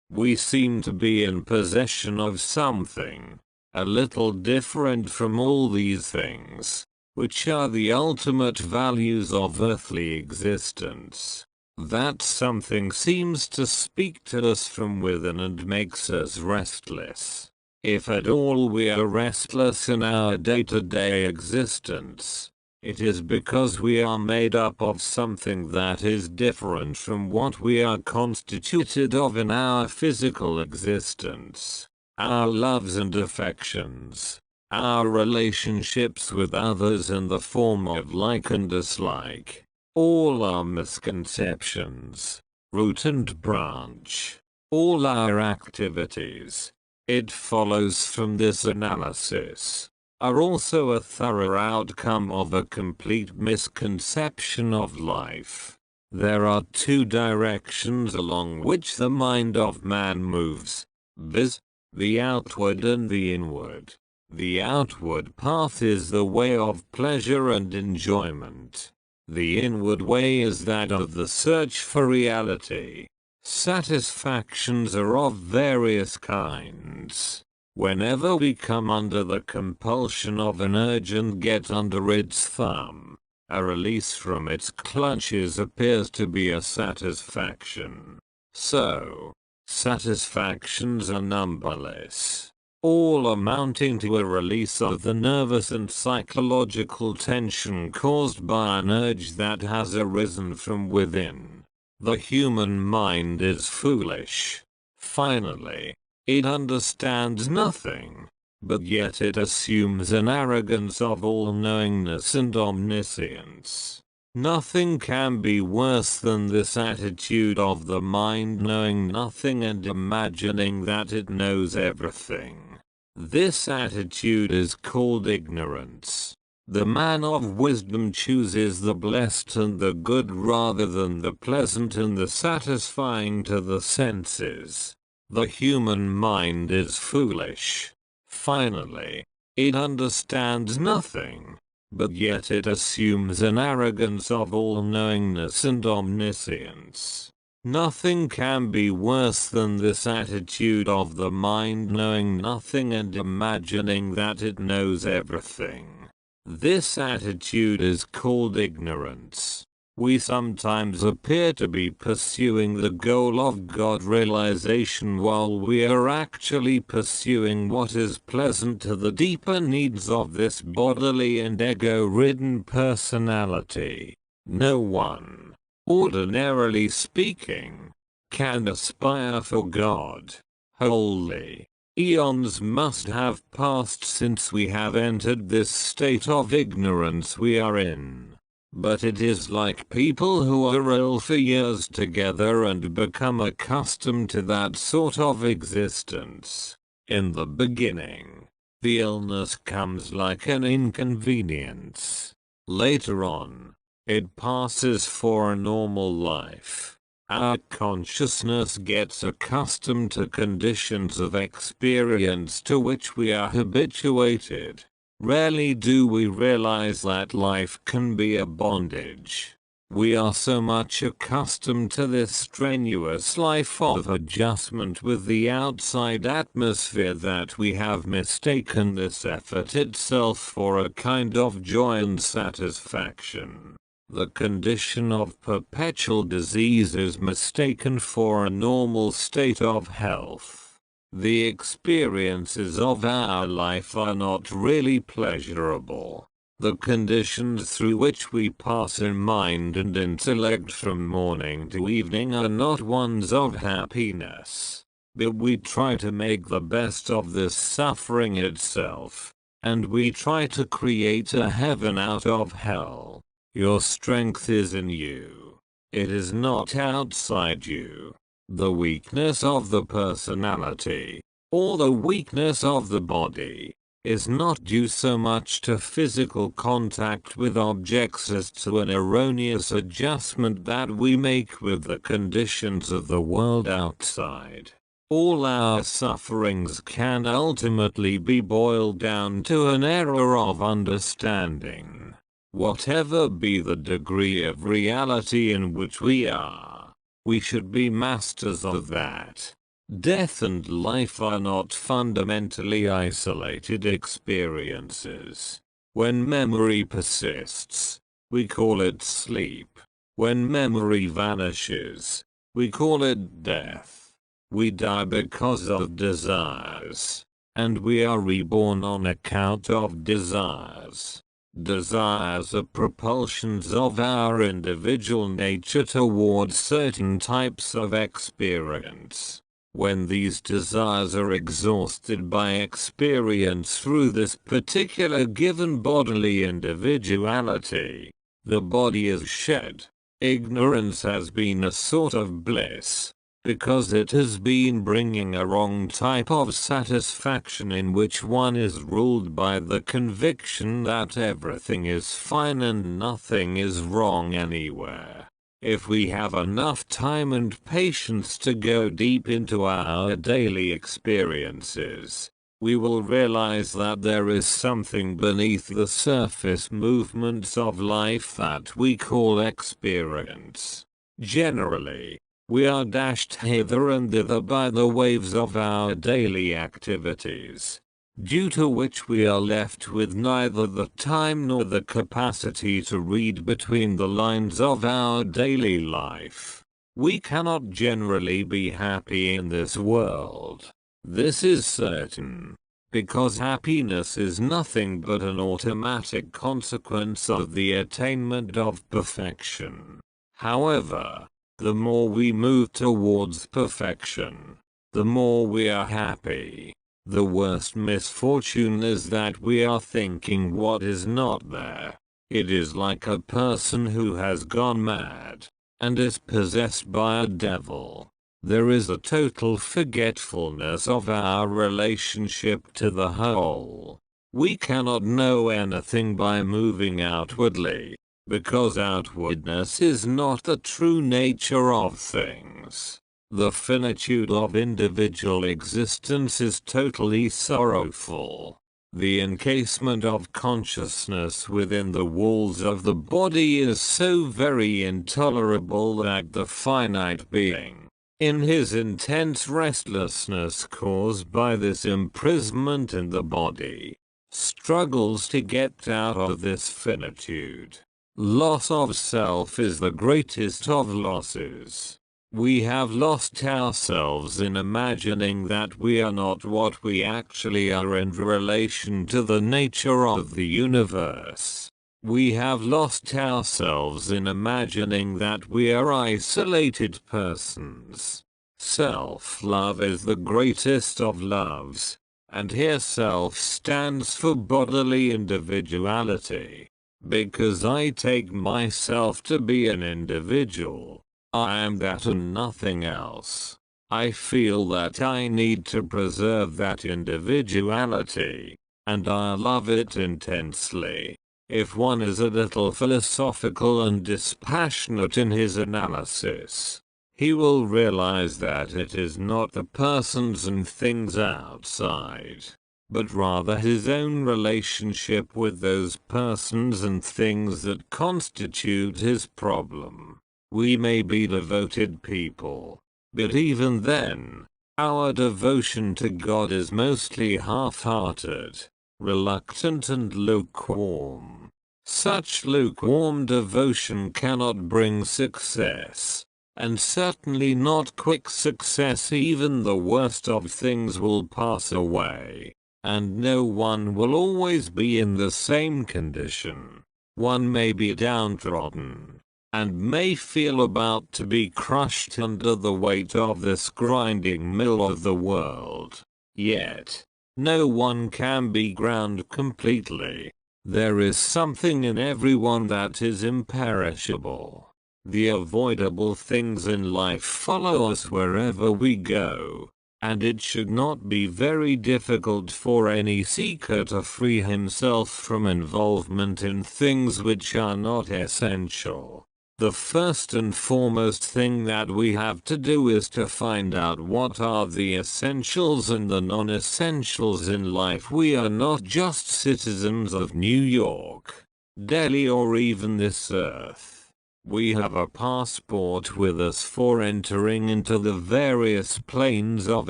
We seem to be in possession of something, a little different from all these things, which are the ultimate values of earthly existence. That something seems to speak to us from within and makes us restless. If at all we are restless in our day-to-day existence, it is because we are made up of something that is different from what we are constituted of in our physical existence. Our loves and affections, our relationships with others in the form of like and dislike, all our misconceptions, root and branch, all our activities, it follows from this analysis, are also a thorough outcome of a complete misconception of life. There are two directions along which the mind of man moves, viz., the outward and the inward. The outward path is the way of pleasure and enjoyment. The inward way is that of the search for reality. Satisfactions are of various kinds. Whenever we come under the compulsion of an urge and get under its thumb, a release from its clutches appears to be a satisfaction. So, satisfactions are numberless, all amounting to a release of the nervous and psychological tension caused by an urge that has arisen from within. The human mind is foolish. Finally, it understands nothing, but yet it assumes an arrogance of all-knowingness and omniscience. Nothing can be worse than this attitude of the mind knowing nothing and imagining that it knows everything. This attitude is called ignorance. The man of wisdom chooses the blessed and the good rather than the pleasant and the satisfying to the senses. The human mind is foolish. Finally, it understands nothing, but yet it assumes an arrogance of all-knowingness and omniscience. Nothing can be worse than this attitude of the mind knowing nothing and imagining that it knows everything. This attitude is called ignorance. We sometimes appear to be pursuing the goal of God realization while we are actually pursuing what is pleasant to the deeper needs of this bodily and ego-ridden personality. No one, ordinarily speaking, can aspire for God wholly. Eons must have passed since we have entered this state of ignorance we are in. But it is like people who are ill for years together and become accustomed to that sort of existence. In the beginning, the illness comes like an inconvenience. Later on, it passes for a normal life. Our consciousness gets accustomed to conditions of experience to which we are habituated. Rarely do we realize that life can be a bondage. We are so much accustomed to this strenuous life of adjustment with the outside atmosphere that we have mistaken this effort itself for a kind of joy and satisfaction. The condition of perpetual disease is mistaken for a normal state of health. The experiences of our life are not really pleasurable. The conditions through which we pass in mind and intellect from morning to evening are not ones of happiness. But we try to make the best of this suffering itself, and we try to create a heaven out of hell. Your strength is in you. It is not outside you. The weakness of the personality, or the weakness of the body, is not due so much to physical contact with objects as to an erroneous adjustment that we make with the conditions of the world outside. All our sufferings can ultimately be boiled down to an error of understanding. Whatever be the degree of reality in which we are, we should be masters of that. Death and life are not fundamentally isolated experiences. When memory persists, we call it sleep. When memory vanishes, we call it death. We die because of desires, and we are reborn on account of desires. Desires are propulsions of our individual nature towards certain types of experience. When these desires are exhausted by experience through this particular given bodily individuality, the body is shed. Ignorance has been a sort of bliss, because it has been bringing a wrong type of satisfaction in which one is ruled by the conviction that everything is fine and nothing is wrong anywhere. If we have enough time and patience to go deep into our daily experiences, we will realize that there is something beneath the surface movements of life that we call experience. Generally, we are dashed hither and thither by the waves of our daily activities, due to which we are left with neither the time nor the capacity to read between the lines of our daily life. We cannot generally be happy in this world. This is certain, because happiness is nothing but an automatic consequence of the attainment of perfection. However, the more we move towards perfection, the more we are happy. The worst misfortune is that we are thinking what is not there. It is like a person who has gone mad and is possessed by a devil. There is a total forgetfulness of our relationship to the whole. We cannot know anything by moving outwardly, because outwardness is not the true nature of things. The finitude of individual existence is totally sorrowful. The encasement of consciousness within the walls of the body is so very intolerable that the finite being, in his intense restlessness caused by this imprisonment in the body, struggles to get out of this finitude. Loss of self is the greatest of losses. We have lost ourselves in imagining that we are not what we actually are in relation to the nature of the universe. We have lost ourselves in imagining that we are isolated persons. Self-love is the greatest of loves, and here self stands for bodily individuality. Because I take myself to be an individual, I am that and nothing else. I feel that I need to preserve that individuality, and I love it intensely. If one is a little philosophical and dispassionate in his analysis, he will realize that it is not the persons and things outside, but rather his own relationship with those persons and things that constitute his problem. We may be devoted people, but even then, our devotion to God is mostly half-hearted, reluctant and lukewarm. Such lukewarm devotion cannot bring success, and certainly not quick success. Even the worst of things will pass away, and no one will always be in the same condition. One may be downtrodden, and may feel about to be crushed under the weight of this grinding mill of the world. Yet, no one can be ground completely. There is something in everyone that is imperishable. The avoidable things in life follow us wherever we go, and it should not be very difficult for any seeker to free himself from involvement in things which are not essential. The first and foremost thing that we have to do is to find out what are the essentials and the non-essentials in life. We are not just citizens of New York, Delhi, or even this earth. We have a passport with us for entering into the various planes of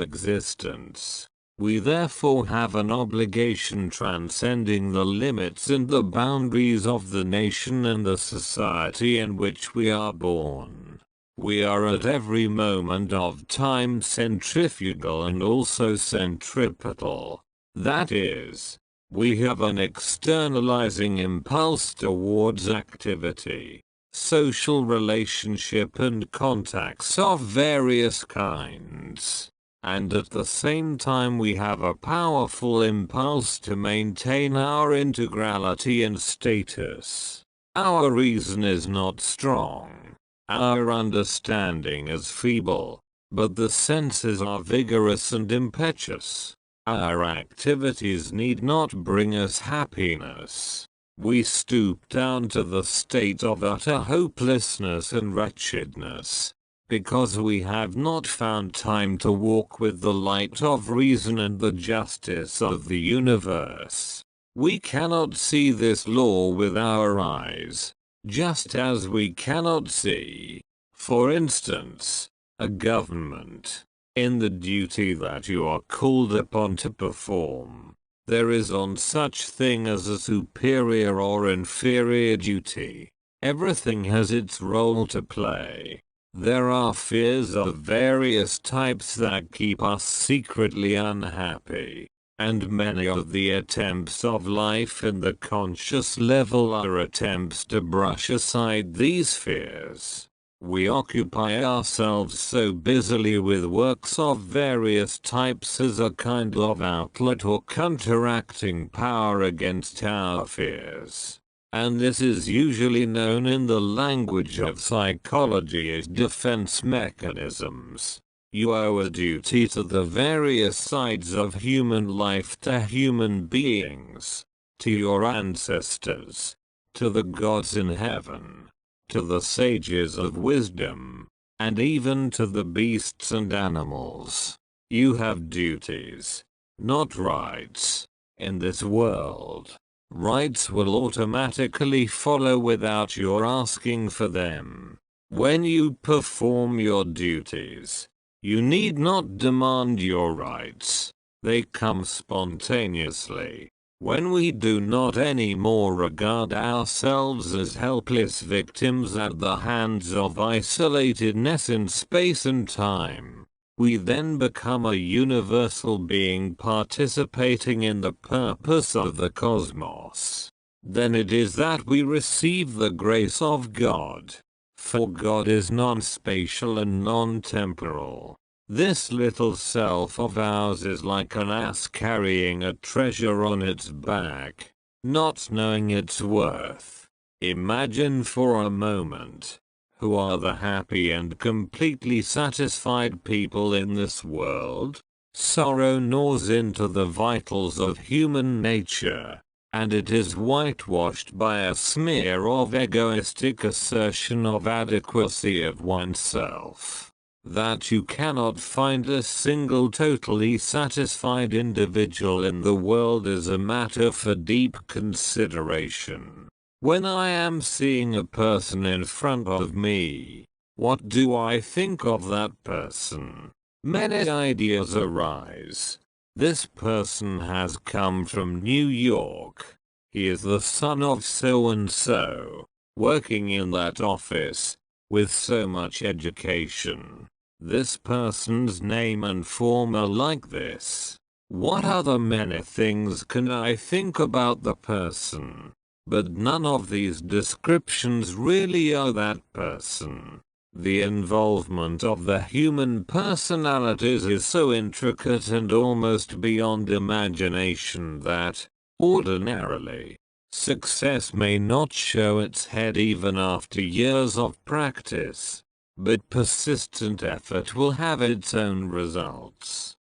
existence. We therefore have an obligation transcending the limits and the boundaries of the nation and the society in which we are born. We are at every moment of time centrifugal and also centripetal. That is, we have an externalizing impulse towards activity, social relationship and contacts of various kinds. And at the same time we have a powerful impulse to maintain our integrality and status. Our reason is not strong. Our understanding is feeble, but the senses are vigorous and impetuous. Our activities need not bring us happiness, We stoop down to the state of utter hopelessness and wretchedness, because we have not found time to walk with the light of reason and the justice of the universe. We cannot see this law with our eyes, just as we cannot see, for instance, a government. In the duty that you are called upon to perform, there is no such thing as a superior or inferior duty. Everything has its role to play. There are fears of various types that keep us secretly unhappy, and many of the attempts of life in the conscious level are attempts to brush aside these fears. We occupy ourselves so busily with works of various types as a kind of outlet or counteracting power against our fears. And this is usually known in the language of psychology as defense mechanisms. You owe a duty to the various sides of human life, to human beings, to your ancestors, to the gods in heaven, to the sages of wisdom, and even to the beasts and animals. You have duties, not rights. In this world, rights will automatically follow without your asking for them. When you perform your duties, you need not demand your rights. They come spontaneously. When we do not anymore regard ourselves as helpless victims at the hands of isolatedness in space and time, we then become a universal being participating in the purpose of the cosmos. Then it is that we receive the grace of God. For God is non-spatial and non-temporal. This little self of ours is like an ass carrying a treasure on its back, not knowing its worth. Imagine for a moment, who are the happy and completely satisfied people in this world? Sorrow gnaws into the vitals of human nature, and it is whitewashed by a smear of egoistic assertion of adequacy of oneself. That you cannot find a single totally satisfied individual in the world is a matter for deep consideration. When I am seeing a person in front of me, what do I think of that person? Many ideas arise. This person has come from New York. He is the son of so and so, working in that office, with so much education. This person's name and form are like this. What other many things can I think about the person? But none of these descriptions really are that person. The involvement of the human personalities is so intricate and almost beyond imagination that, ordinarily, success may not show its head even after years of practice. But persistent effort will have its own results.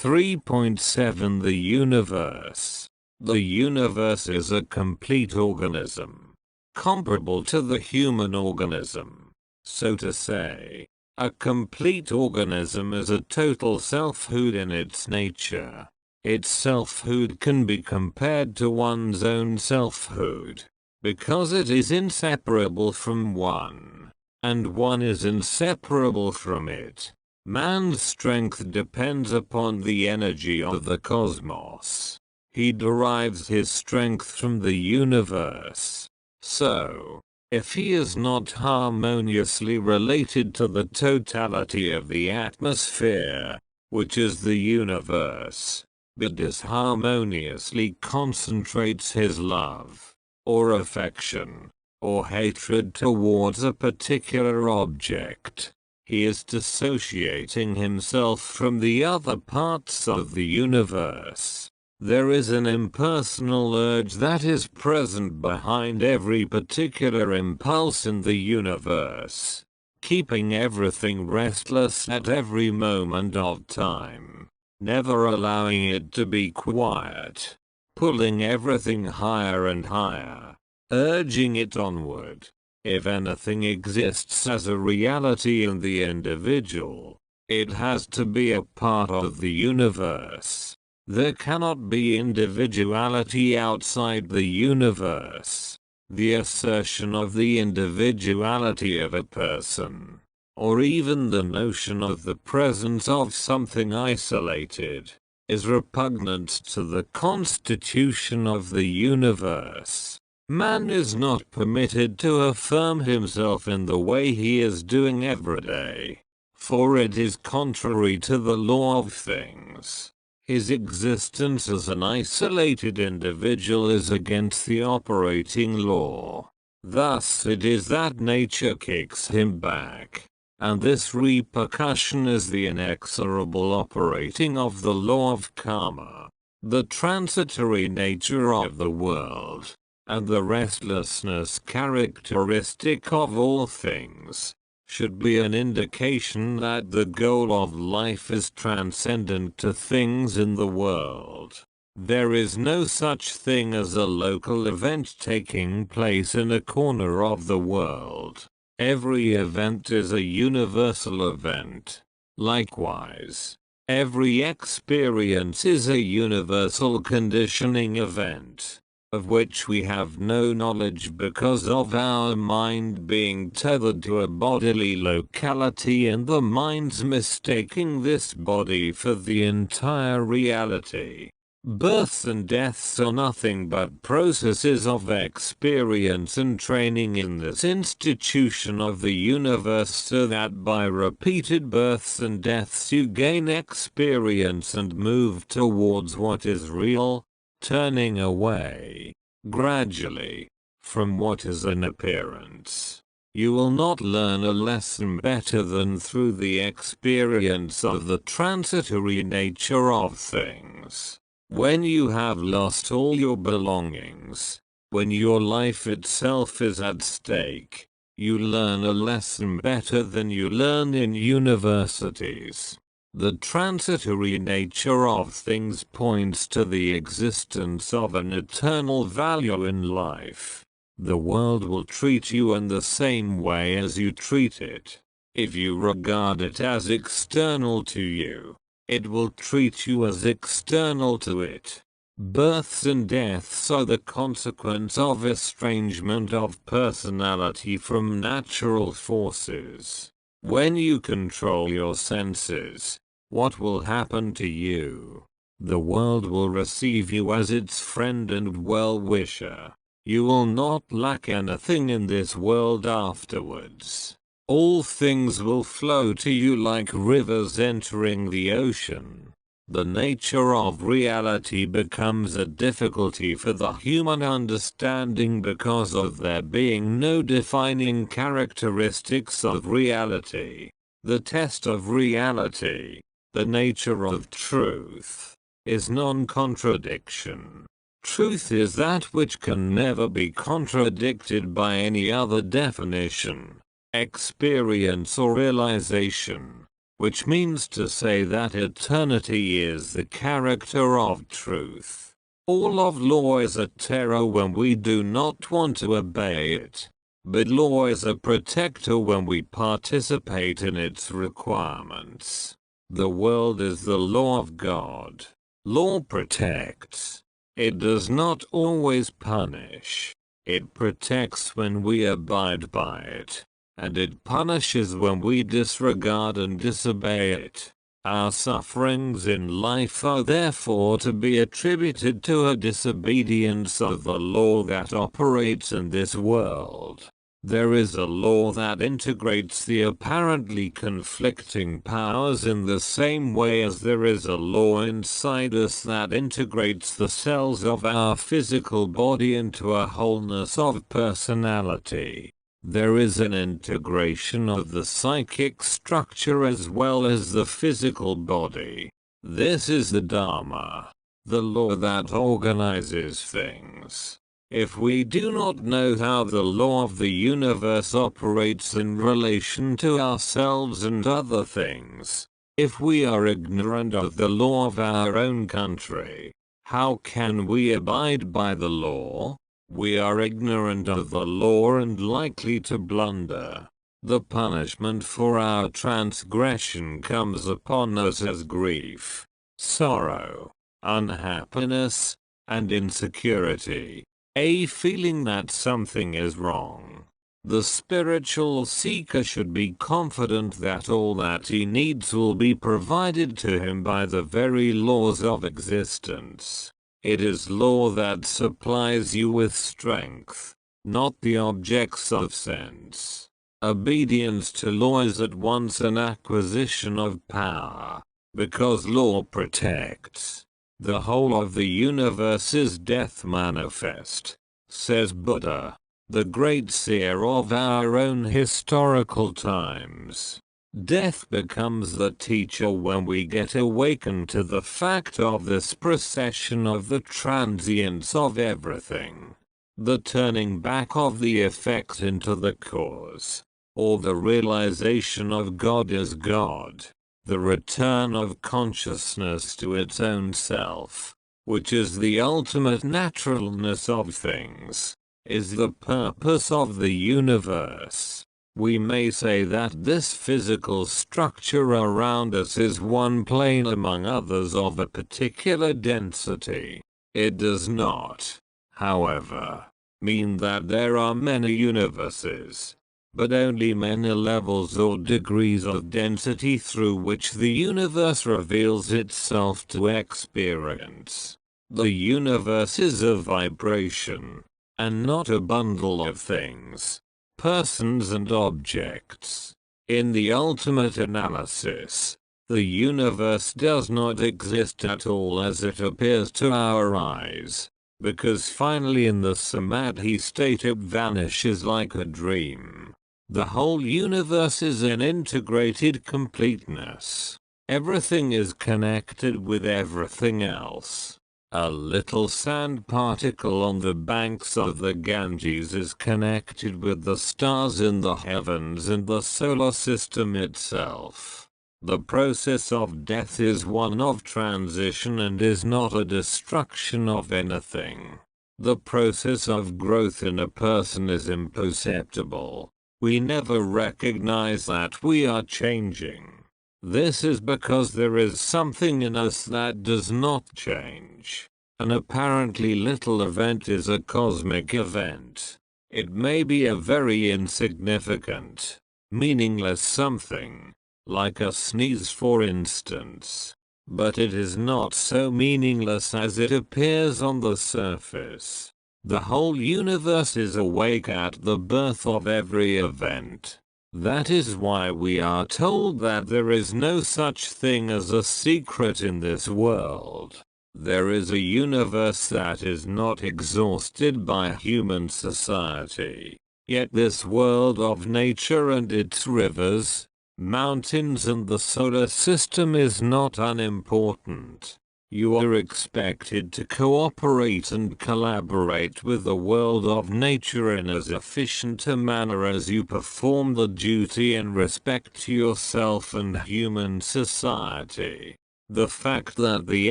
3.7 The universe. The universe is a complete organism, comparable to the human organism. So to say, a complete organism is a total selfhood in its nature. Its selfhood can be compared to one's own selfhood, because it is inseparable from one. And one is inseparable from it. Man's strength depends upon the energy of the cosmos. He derives his strength from the universe. So, if he is not harmoniously related to the totality of the atmosphere, which is the universe, but disharmoniously concentrates his love, or affection, or hatred towards a particular object, he is dissociating himself from the other parts of the universe. There is an impersonal urge that is present behind every particular impulse in the universe, keeping everything restless at every moment of time, never allowing it to be quiet, pulling everything higher and higher. urging it onward. If anything exists as a reality in the individual, it has to be a part of the universe. There cannot be individuality outside the universe. The assertion of the individuality of a person, or even the notion of the presence of something isolated, is repugnant to the constitution of the universe. Man is not permitted to affirm himself in the way he is doing every day, for it is contrary to the law of things. His existence as an isolated individual is against the operating law. Thus it is that nature kicks him back, and this repercussion is the inexorable operating of the law of karma, the transitory nature of the world, and the restlessness characteristic of all things, should be an indication that the goal of life is transcendent to things in the world. There is no such thing as a local event taking place in a corner of the world. Every event is a universal event. Likewise, every experience is a universal conditioning event, of which we have no knowledge because of our mind being tethered to a bodily locality and the mind's mistaking this body for the entire reality. Births and deaths are nothing but processes of experience and training in this institution of the universe, so that by repeated births and deaths you gain experience and move towards what is real, turning away, gradually, from what is an appearance. You will not learn a lesson better than through the experience of the transitory nature of things. When you have lost all your belongings, when your life itself is at stake, you learn a lesson better than you learn in universities. The transitory nature of things points to the existence of an eternal value in life. The world will treat you in the same way as you treat it. If you regard it as external to you, it will treat you as external to it. Births and deaths are the consequence of estrangement of personality from natural forces. When you control your senses, what will happen to you? The world will receive you as its friend and well-wisher. You will not lack anything in this world afterwards. All things will flow to you like rivers entering the ocean. The nature of reality becomes a difficulty for the human understanding because of there being no defining characteristics of reality. The test of reality, the nature of truth, is non-contradiction. Truth is that which can never be contradicted by any other definition, experience or realization, which means to say that eternity is the character of truth. All of law is a terror when we do not want to obey it, but law is a protector when we participate in its requirements. The world is the law of God. Law protects. It does not always punish. It protects when we abide by it, and it punishes when we disregard and disobey it. Our sufferings in life are therefore to be attributed to a disobedience of the law that operates in this world. There is a law that integrates the apparently conflicting powers in the same way as there is a law inside us that integrates the cells of our physical body into a wholeness of personality. There is an integration of the psychic structure as well as the physical body. This is the Dharma, the law that organizes things. If we do not know how the law of the universe operates in relation to ourselves and other things, if we are ignorant of the law of our own country, how can we abide by the law? We are ignorant of the law and likely to blunder. The punishment for our transgression comes upon us as grief, sorrow, unhappiness, and insecurity, a feeling that something is wrong. The spiritual seeker should be confident that all that he needs will be provided to him by the very laws of existence. It is law that supplies you with strength, not the objects of sense. Obedience to law is at once an acquisition of power, because law protects. The whole of the universe is death manifest, says Buddha, the great seer of our own historical times. Death becomes the teacher when we get awakened to the fact of this procession of the transience of everything, the turning back of the effect into the cause, or the realization of God as God, the return of consciousness to its own self, which is the ultimate naturalness of things, is the purpose of the universe. We may say that this physical structure around us is one plane among others of a particular density. It does not, however, mean that there are many universes, but only many levels or degrees of density through which the universe reveals itself to experience. The universe is a vibration, and not a bundle of things, persons and objects. In the ultimate analysis, the universe does not exist at all as it appears to our eyes, because finally in the samadhi state it vanishes like a dream. The whole universe is an integrated completeness. Everything is connected with everything else. A little sand particle on the banks of the Ganges is connected with the stars in the heavens and the solar system itself. The process of death is one of transition and is not a destruction of anything. The process of growth in a person is imperceptible. We never recognize that we are changing. This is because there is something in us that does not change. An apparently little event is a cosmic event. It may be a very insignificant, meaningless something, like a sneeze for instance, but it is not so meaningless as it appears on the surface. The whole universe is awake at the birth of every event. That is why we are told that there is no such thing as a secret in this world. There is a universe that is not exhausted by human society. Yet this world of nature and its rivers, mountains and the solar system is not unimportant. You are expected to cooperate and collaborate with the world of nature in as efficient a manner as you perform the duty in respect to yourself and human society. The fact that the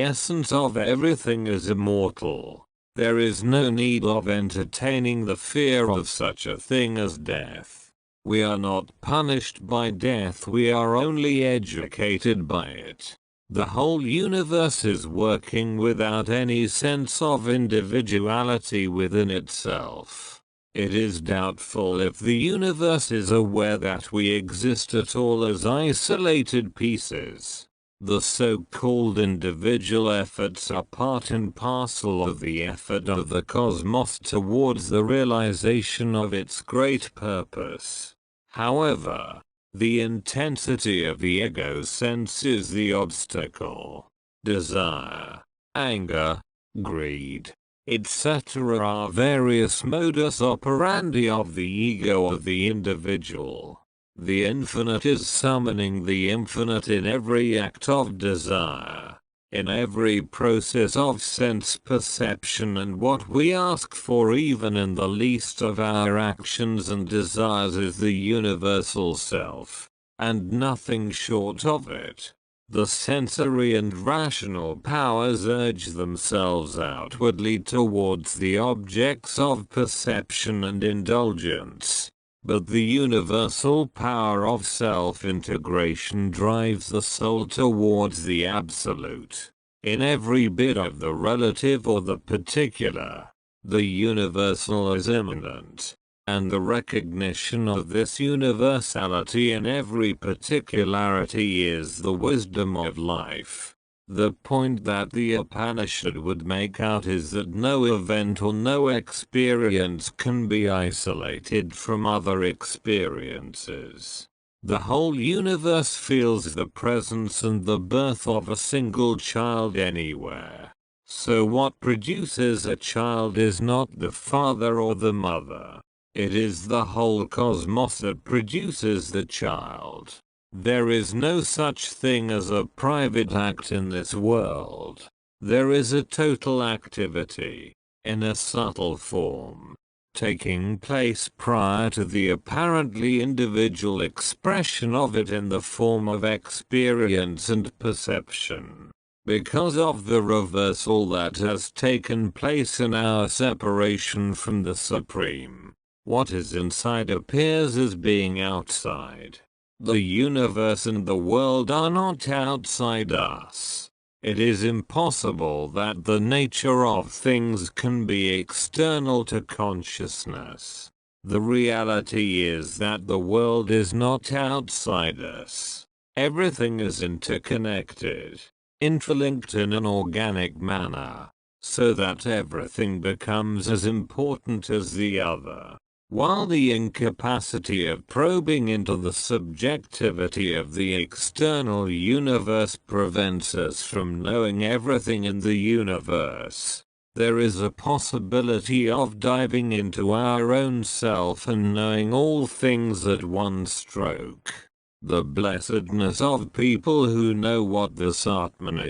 essence of everything is immortal, there is no need of entertaining the fear of such a thing as death. We are not punished by death, we are only educated by it. The whole universe is working without any sense of individuality within itself. It is doubtful if the universe is aware that we exist at all as isolated pieces. The so-called individual efforts are part and parcel of the effort of the cosmos towards the realization of its great purpose. However, the intensity of the ego sense is the obstacle. Desire, anger, greed, etc. are various modus operandi of the ego of the individual. The infinite is summoning the infinite in every act of desire, in every process of sense perception, and what we ask for even in the least of our actions and desires is the universal self, and nothing short of it. The sensory and rational powers urge themselves outwardly towards the objects of perception and indulgence. But the universal power of self-integration drives the soul towards the absolute. In every bit of the relative or the particular, the universal is immanent, and the recognition of this universality in every particularity is the wisdom of life. The point that the Upanishad would make out is that no event or no experience can be isolated from other experiences. The whole universe feels the presence and the birth of a single child anywhere. So what produces a child is not the father or the mother. It is the whole cosmos that produces the child. There is no such thing as a private act in this world. There is a total activity, in a subtle form, taking place prior to the apparently individual expression of it in the form of experience and perception. Because of the reversal that has taken place in our separation from the Supreme, what is inside appears as being outside. The universe and the world are not outside us. It is impossible that the nature of things can be external to consciousness. The reality is that the world is not outside us. Everything is interconnected, interlinked in an organic manner, so that everything becomes as important as the other. While the incapacity of probing into the subjectivity of the external universe prevents us from knowing everything in the universe, there is a possibility of diving into our own self and knowing all things at one stroke. The blessedness of people who know what this Atman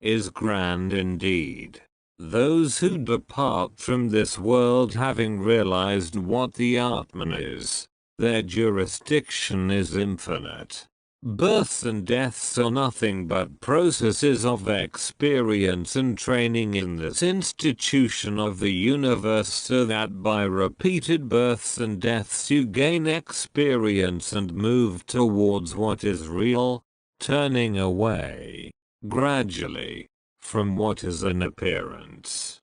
is grand indeed. Those who depart from this world having realized what the Atman is, their jurisdiction is infinite. Births and deaths are nothing but processes of experience and training in this institution of the universe, so that by repeated births and deaths you gain experience and move towards what is real, turning away, gradually, from what is an appearance.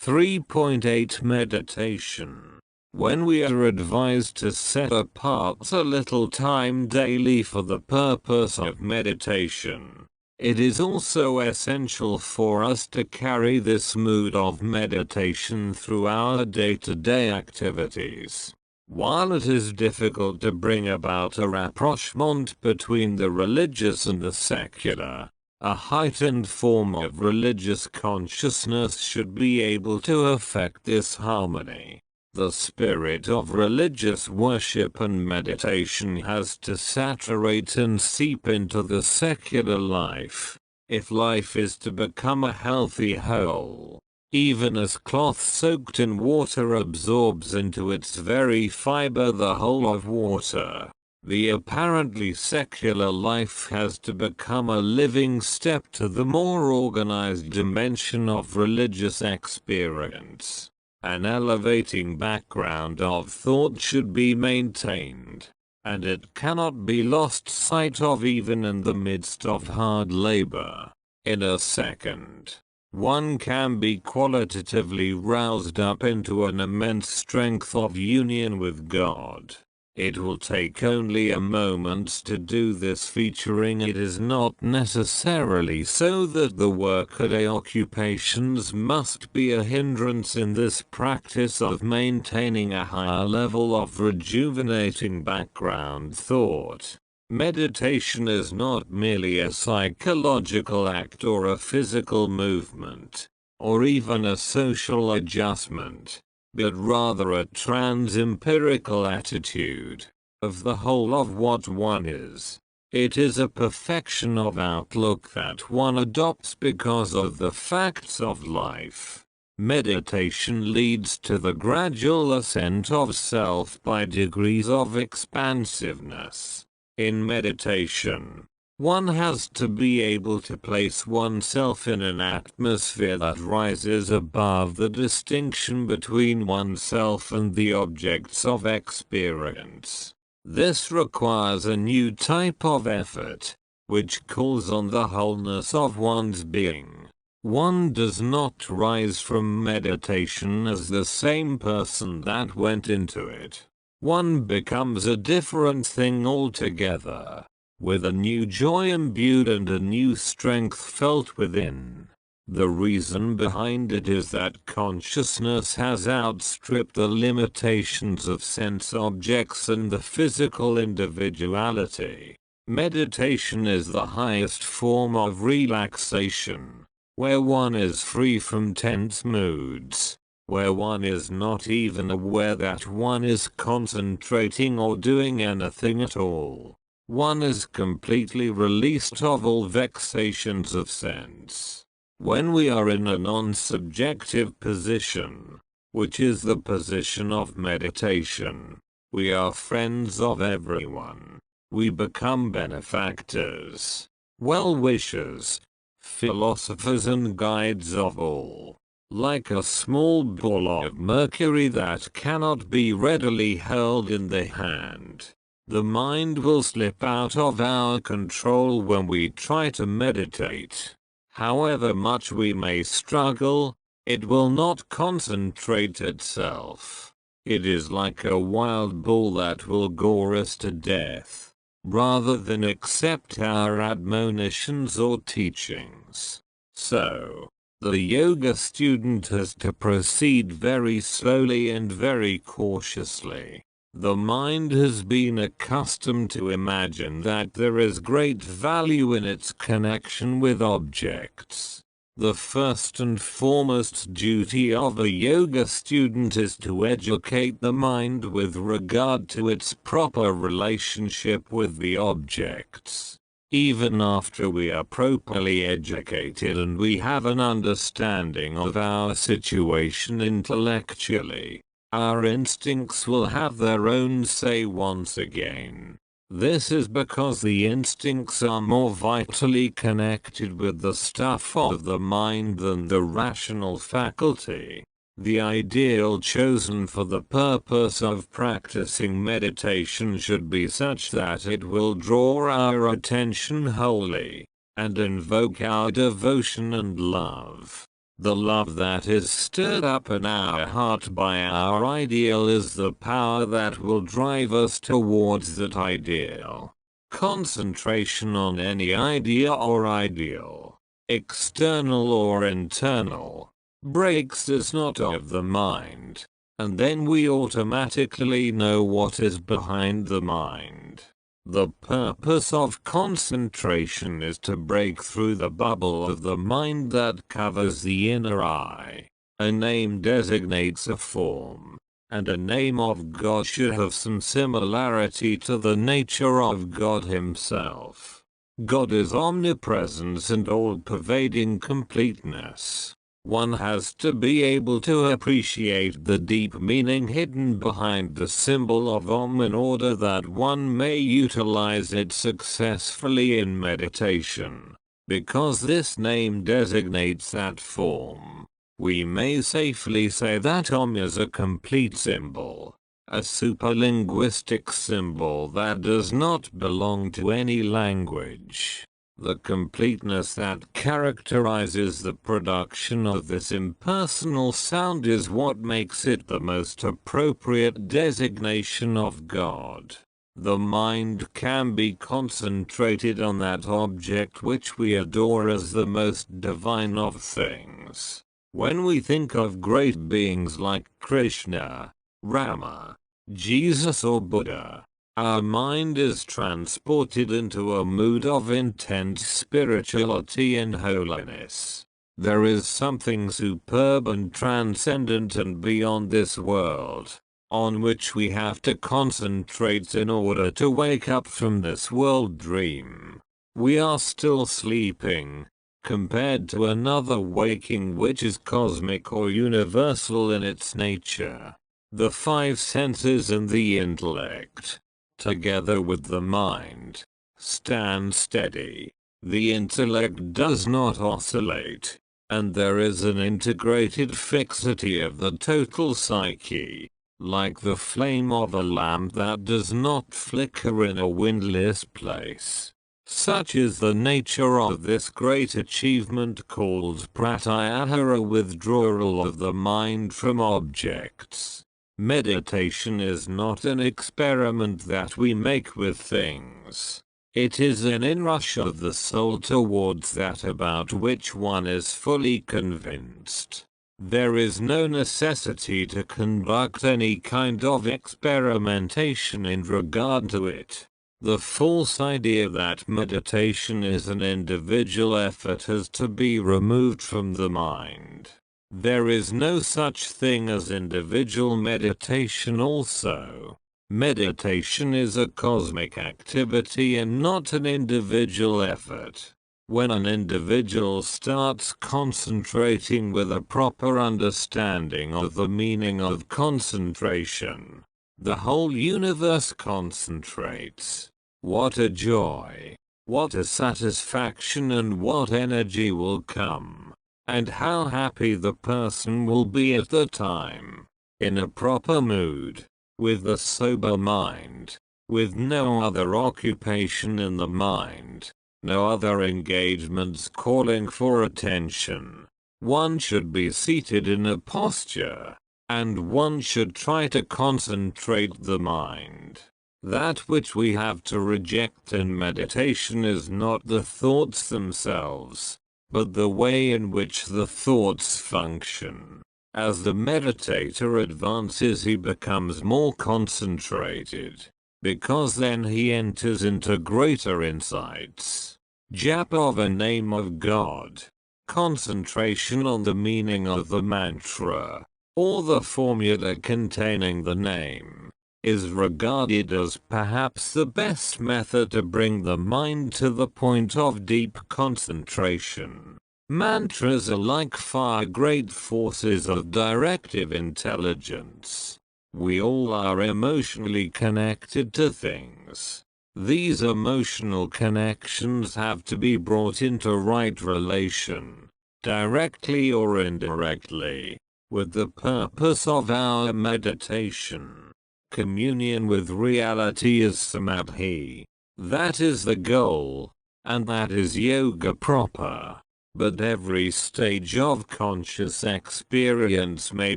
3.8 Meditation. When we are advised to set apart a little time daily for the purpose of meditation, it is also essential for us to carry this mood of meditation through our day-to-day activities. While it is difficult to bring about a rapprochement between the religious and the secular, a heightened form of religious consciousness should be able to affect this harmony. The spirit of religious worship and meditation has to saturate and seep into the secular life, if life is to become a healthy whole. Even as cloth soaked in water absorbs into its very fiber the whole of water, the apparently secular life has to become a living step to the more organized dimension of religious experience. An elevating background of thought should be maintained, and it cannot be lost sight of even in the midst of hard labor. In a second, one can be qualitatively roused up into an immense strength of union with God. It will take only a moment to do this, featuring it is not necessarily so that the workaday occupations must be a hindrance in this practice of maintaining a higher level of rejuvenating background thought. Meditation is not merely a psychological act or a physical movement, or even a social adjustment, but rather a trans-empirical attitude of the whole of what one is. It is a perfection of outlook that one adopts because of the facts of life. Meditation leads to the gradual ascent of self by degrees of expansiveness. In meditation, One has to be able to place oneself in an atmosphere that rises above the distinction between oneself and the objects of experience. This requires a new type of effort, which calls on the wholeness of one's being. One does not rise from meditation as the same person that went into it. One becomes a different thing altogether, with a new joy imbued and a new strength felt within. The reason behind it is that consciousness has outstripped the limitations of sense objects and the physical individuality. Meditation is the highest form of relaxation, where one is free from tense moods, where one is not even aware that one is concentrating or doing anything at all. One is completely released of all vexations of sense. When we are in a non-subjective position, which is the position of meditation, we are friends of everyone. We become benefactors, well-wishers, philosophers and guides of all. Like a small ball of mercury that cannot be readily held in the hand, the mind will slip out of our control when we try to meditate. However much we may struggle, it will not concentrate itself. It is like a wild bull that will gore us to death, rather than accept our admonitions or teachings. So, the yoga student has to proceed very slowly and very cautiously. The mind has been accustomed to imagine that there is great value in its connection with objects. The first and foremost duty of a yoga student is to educate the mind with regard to its proper relationship with the objects. Even after we are properly educated and we have an understanding of our situation intellectually, our instincts will have their own say once again. This is because the instincts are more vitally connected with the stuff of the mind than the rational faculty. The ideal chosen for the purpose of practicing meditation should be such that it will draw our attention wholly, and invoke our devotion and love. The love that is stirred up in our heart by our ideal is the power that will drive us towards that ideal. Concentration on any idea or ideal, external or internal, breaks us not of the mind, and then we automatically know what is behind the mind. The purpose of concentration is to break through the bubble of the mind that covers the inner eye. A name designates a form, and a name of God should have some similarity to the nature of God himself. God is omnipresence and all-pervading completeness. One has to be able to appreciate the deep meaning hidden behind the symbol of Om in order that one may utilize it successfully in meditation. Because this name designates that form, we may safely say that Om is a complete symbol, a superlinguistic symbol that does not belong to any language. The completeness that characterizes the production of this impersonal sound is what makes it the most appropriate designation of God. The mind can be concentrated on that object which we adore as the most divine of things. When we think of great beings like Krishna, Rama, Jesus or Buddha, our mind is transported into a mood of intense spirituality and holiness. There is something superb and transcendent and beyond this world, on which we have to concentrate in order to wake up from this world dream. We are still sleeping, compared to another waking which is cosmic or universal in its nature. The five senses and the intellect, together with the mind, stand steady. The intellect does not oscillate, and there is an integrated fixity of the total psyche, like the flame of a lamp that does not flicker in a windless place. Such is the nature of this great achievement called pratyahara, withdrawal of the mind from objects. Meditation is not an experiment that we make with things. It is an inrush of the soul towards that about which one is fully convinced. There is no necessity to conduct any kind of experimentation in regard to it. The false idea that meditation is an individual effort has to be removed from the mind. There is no such thing as individual meditation also. Meditation is a cosmic activity and not an individual effort. When an individual starts concentrating with a proper understanding of the meaning of concentration, the whole universe concentrates. What a joy, what a satisfaction, and what energy will come, and how happy the person will be at the time, in a proper mood, with a sober mind, with no other occupation in the mind, no other engagements calling for attention. One should be seated in a posture, and one should try to concentrate the mind. That which we have to reject in meditation is not the thoughts themselves, but the way in which the thoughts function. As the meditator advances, he becomes more concentrated, because then he enters into greater insights. Jap of a name of God, concentration on the meaning of the mantra, or the formula containing the name, is regarded as perhaps the best method to bring the mind to the point of deep concentration. Mantras are like fire, great forces of directive intelligence. We all are emotionally connected to things. These emotional connections have to be brought into right relation, directly or indirectly, with the purpose of our meditation. Communion with reality is samadhi. That is the goal, and that is yoga proper. But every stage of conscious experience may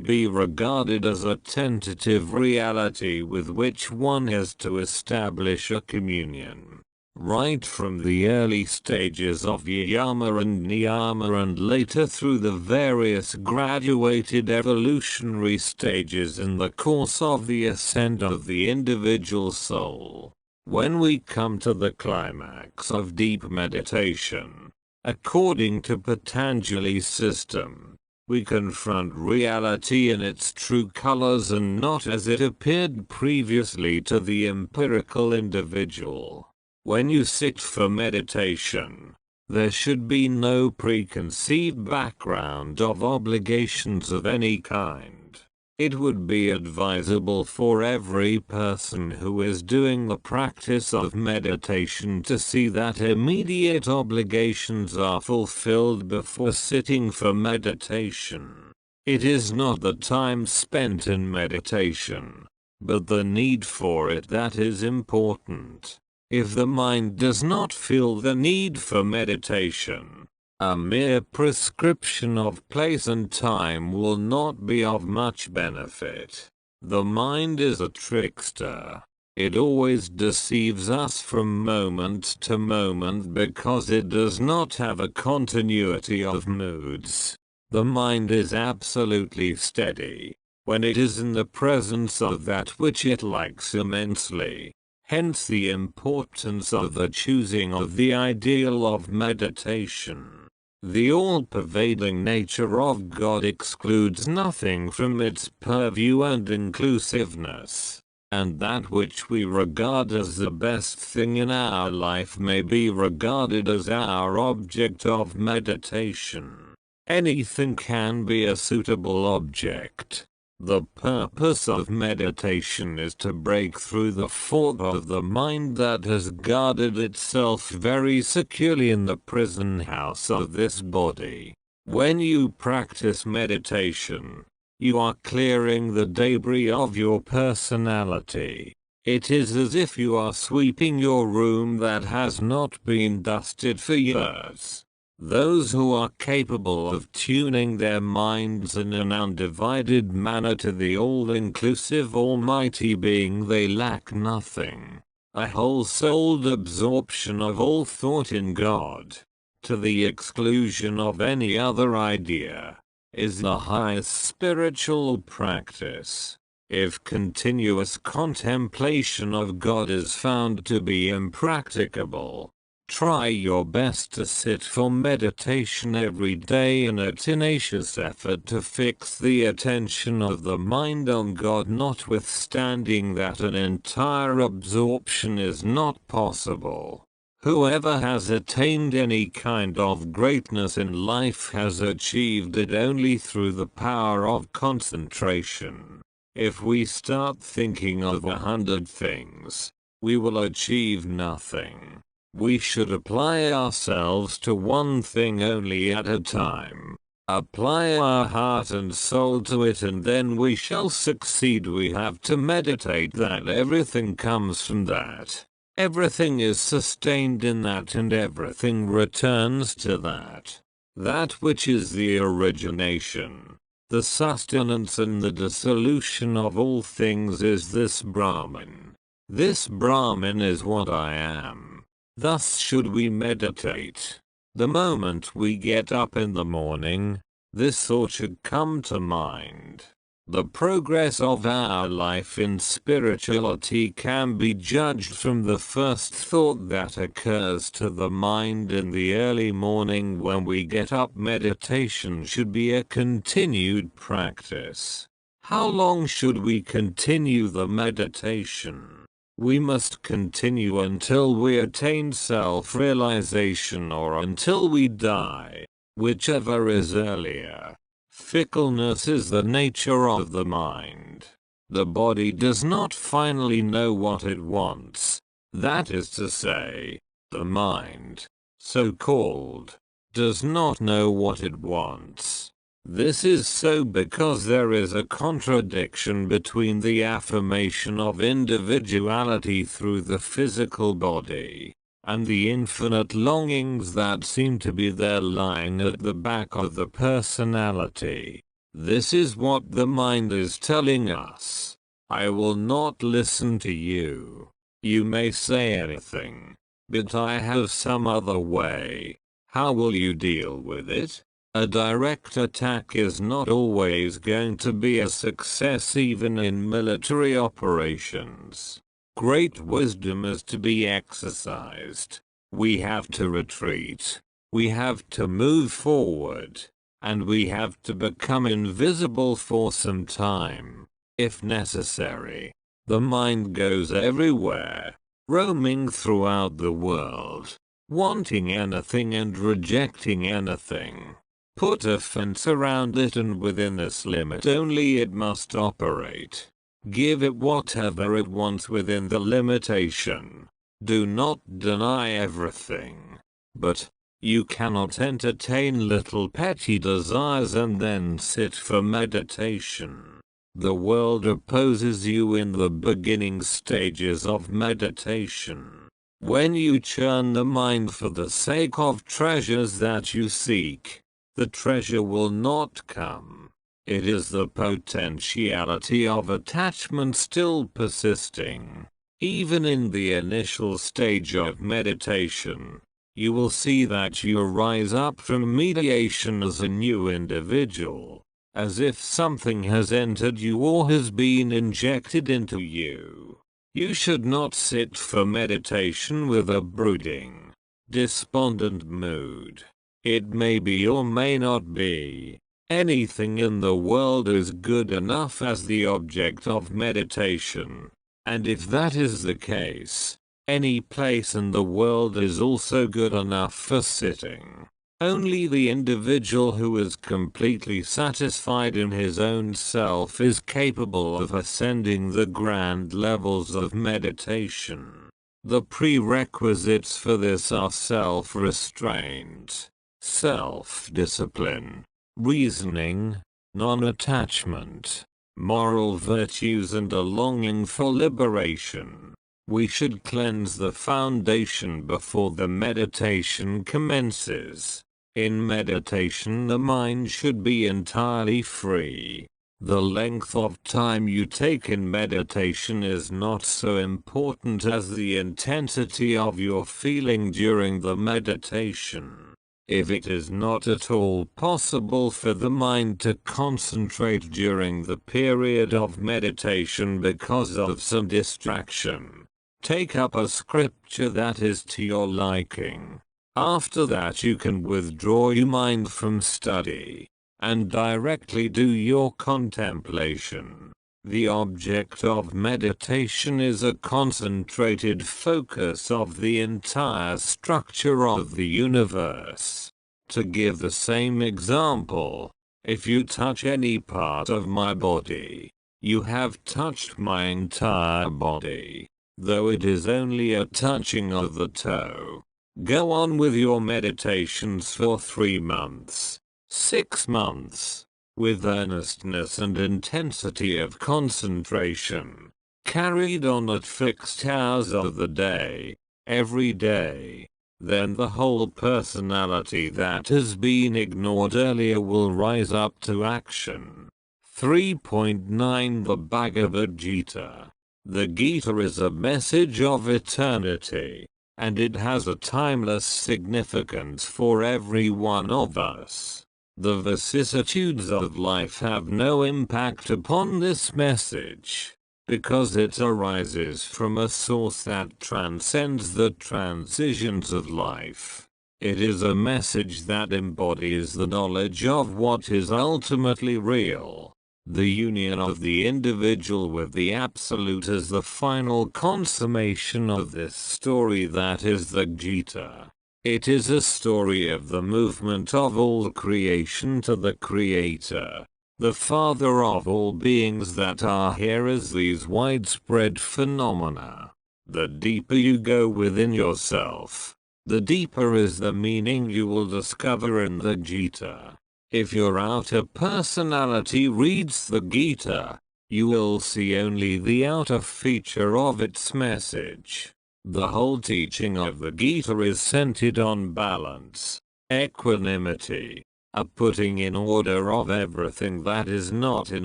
be regarded as a tentative reality with which one has to establish a communion. Right from the early stages of yama and niyama, and later through the various graduated evolutionary stages in the course of the ascent of the individual soul. When we come to the climax of deep meditation, according to Patanjali's system, we confront reality in its true colors and not as it appeared previously to the empirical individual. When you sit for meditation, there should be no preconceived background of obligations of any kind. It would be advisable for every person who is doing the practice of meditation to see that immediate obligations are fulfilled before sitting for meditation. It is not the time spent in meditation, but the need for it that is important. If the mind does not feel the need for meditation, a mere prescription of place and time will not be of much benefit. The mind is a trickster. It always deceives us from moment to moment because it does not have a continuity of moods. The mind is absolutely steady when it is in the presence of that which it likes immensely. Hence the importance of the choosing of the ideal of meditation. The all-pervading nature of God excludes nothing from its purview and inclusiveness, and that which we regard as the best thing in our life may be regarded as our object of meditation. Anything can be a suitable object. The purpose of meditation is to break through the fort of the mind that has guarded itself very securely in the prison house of this body. When you practice meditation, you are clearing the debris of your personality. It is as if you are sweeping your room that has not been dusted for years. Those who are capable of tuning their minds in an undivided manner to the all-inclusive almighty being, they lack nothing. A whole-souled absorption of all thought in God, to the exclusion of any other idea, is the highest spiritual practice. If continuous contemplation of God is found to be impracticable, try your best to sit for meditation every day in a tenacious effort to fix the attention of the mind on God, notwithstanding that an entire absorption is not possible. Whoever has attained any kind of greatness in life has achieved it only through the power of concentration. If we start thinking of 100 things, we will achieve nothing. We should apply ourselves to one thing only at a time. Apply our heart and soul to it, and then we shall succeed. We have to meditate that everything comes from that. Everything is sustained in that, and everything returns to that. That which is the origination, the sustenance and the dissolution of all things is this Brahman. This Brahman is what I am. Thus should we meditate. The moment we get up in the morning, this thought should come to mind. The progress of our life in spirituality can be judged from the first thought that occurs to the mind in the early morning when we get up. Meditation should be a continued practice. How long should we continue the meditation? We must continue until we attain self-realization or until we die, whichever is earlier. Fickleness is the nature of the mind. The body does not finally know what it wants. That is to say, the mind, so-called, does not know what it wants. This is so because there is a contradiction between the affirmation of individuality through the physical body, and the infinite longings that seem to be there lying at the back of the personality. This is what the mind is telling us. I will not listen to you. You may say anything, but I have some other way. How will you deal with it? A direct attack is not always going to be a success, even in military operations. Great wisdom is to be exercised. We have to retreat. We have to move forward. And we have to become invisible for some time, if necessary. The mind goes everywhere, roaming throughout the world, wanting anything and rejecting anything. Put a fence around it, and within this limit only it must operate. Give it whatever it wants within the limitation. Do not deny everything. But you cannot entertain little petty desires and then sit for meditation. The world opposes you in the beginning stages of meditation. When you churn the mind for the sake of treasures that you seek, the treasure will not come. It is the potentiality of attachment still persisting. Even in the initial stage of meditation, you will see that you rise up from mediation as a new individual, as if something has entered you or has been injected into you. You should not sit for meditation with a brooding, despondent mood. It may be or may not be. Anything in the world is good enough as the object of meditation. And if that is the case, any place in the world is also good enough for sitting. Only the individual who is completely satisfied in his own self is capable of ascending the grand levels of meditation. The prerequisites for this are self-restraint, self-discipline, reasoning, non-attachment, moral virtues, and a longing for liberation. We should cleanse the foundation before the meditation commences. In meditation, the mind should be entirely free. The length of time you take in meditation is not so important as the intensity of your feeling during the meditation. If it is not at all possible for the mind to concentrate during the period of meditation because of some distraction, take up a scripture that is to your liking. After that you can withdraw your mind from study and directly do your contemplation. The object of meditation is a concentrated focus of the entire structure of the universe. To give the same example, if you touch any part of my body, you have touched my entire body, though it is only a touching of the toe. Go on with your meditations for 3 months, 6 months, with earnestness and intensity of concentration, carried on at fixed hours of the day, every day. Then the whole personality that has been ignored earlier will rise up to action. 3.9 The Bhagavad Gita. The Gita is a message of eternity, and it has a timeless significance for every one of us. The vicissitudes of life have no impact upon this message, because it arises from a source that transcends the transitions of life. It is a message that embodies the knowledge of what is ultimately real. The union of the individual with the Absolute is the final consummation of this story that is the Gita. It is a story of the movement of all creation to the Creator, the Father of all beings that are here as these widespread phenomena. The deeper you go within yourself, the deeper is the meaning you will discover in the Gita. If your outer personality reads the Gita, you will see only the outer feature of its message. The whole teaching of the Gita is centered on balance, equanimity, a putting in order of everything that is not in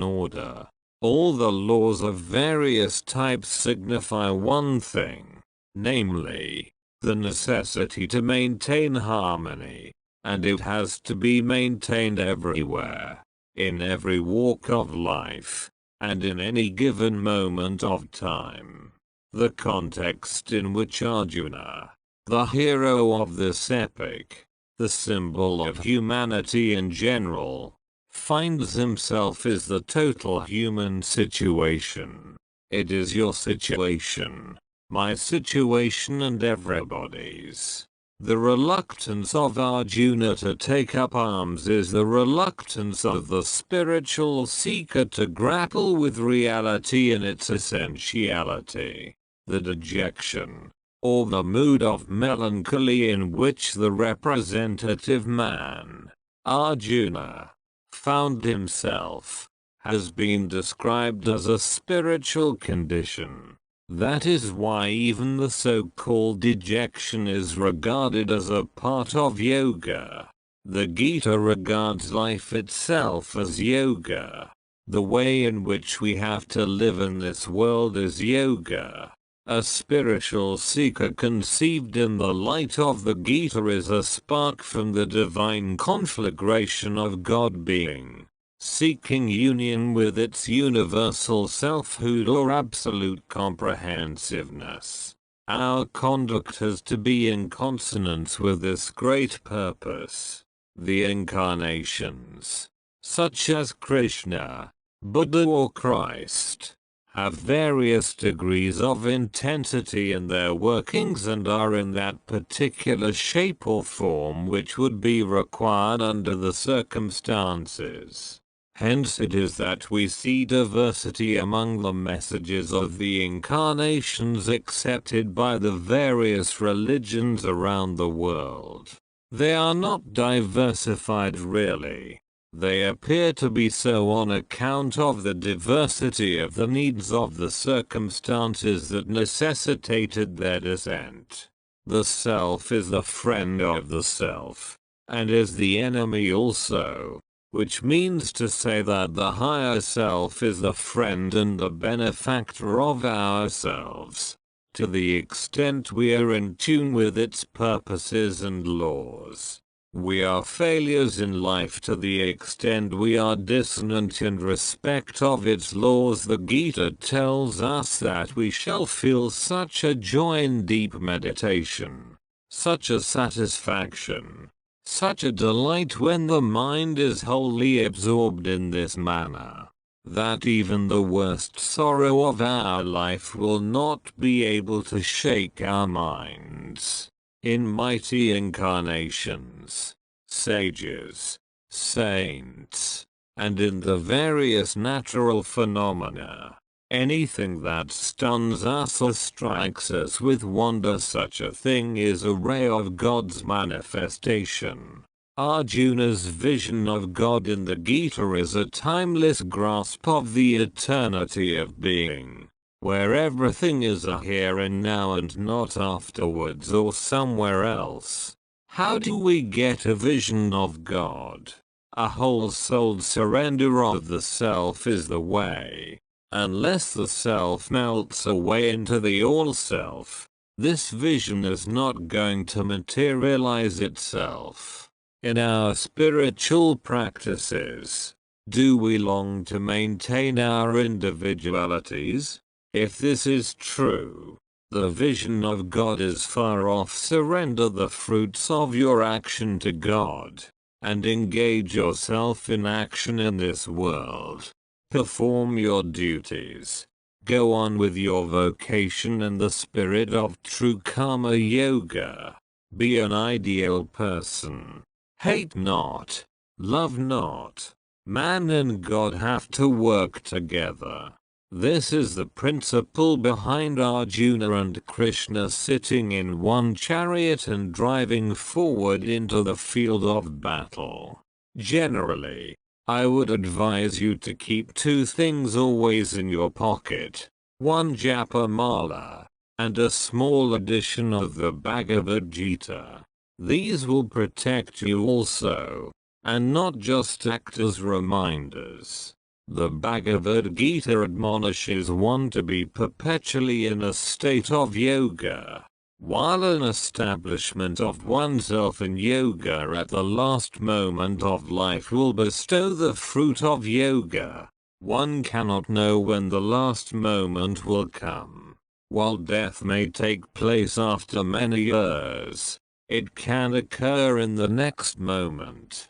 order. All the laws of various types signify one thing, namely, the necessity to maintain harmony. And it has to be maintained everywhere, in every walk of life, and in any given moment of time. The context in which Arjuna, the hero of this epic, the symbol of humanity in general, finds himself is the total human situation. It is your situation, my situation, and everybody's. The reluctance of Arjuna to take up arms is the reluctance of the spiritual seeker to grapple with reality in its essentiality. The dejection, or the mood of melancholy in which the representative man, Arjuna, found himself, has been described as a spiritual condition. That is why even the so-called dejection is regarded as a part of yoga. The Gita regards life itself as yoga. The way in which we have to live in this world is yoga. A spiritual seeker conceived in the light of the Gita is a spark from the divine conflagration of God being, seeking union with its universal selfhood or absolute comprehensiveness. Our conduct has to be in consonance with this great purpose. The incarnations, such as Krishna, Buddha or Christ, have various degrees of intensity in their workings and are in that particular shape or form which would be required under the circumstances. Hence it is that we see diversity among the messages of the incarnations accepted by the various religions around the world. They are not diversified really. They appear to be so on account of the diversity of the needs of the circumstances that necessitated their descent. The self is the friend of the self, and is the enemy also, which means to say that the higher self is the friend and the benefactor of ourselves, to the extent we are in tune with its purposes and laws. We are failures in life to the extent we are dissonant in respect of its laws. The Gita tells us that we shall feel such a joy in deep meditation, such a satisfaction, such a delight when the mind is wholly absorbed in this manner, that even the worst sorrow of our life will not be able to shake our minds. In mighty incarnations, sages, saints, and in the various natural phenomena, anything that stuns us or strikes us with wonder, such a thing is a ray of God's manifestation. Arjuna's vision of God in the Gita is a timeless grasp of the eternity of being, where everything is a here and now and not afterwards or somewhere else. How do we get a vision of God? A whole-souled surrender of the self is the way. Unless the self melts away into the all-self, this vision is not going to materialize itself. In our spiritual practices, do we long to maintain our individualities? If this is true, the vision of God is far off. Surrender the fruits of your action to God, and engage yourself in action in this world. Perform your duties. Go on with your vocation in the spirit of true karma yoga. Be an ideal person. Hate not. Love not. Man and God have to work together. This is the principle behind Arjuna and Krishna sitting in one chariot and driving forward into the field of battle. Generally, I would advise you to keep two things always in your pocket: one japa mala, and a small edition of the Bhagavad Gita. These will protect you also, and not just act as reminders. The Bhagavad Gita admonishes one to be perpetually in a state of yoga, while an establishment of oneself in yoga at the last moment of life will bestow the fruit of yoga. One cannot know when the last moment will come. While death may take place after many years, it can occur in the next moment.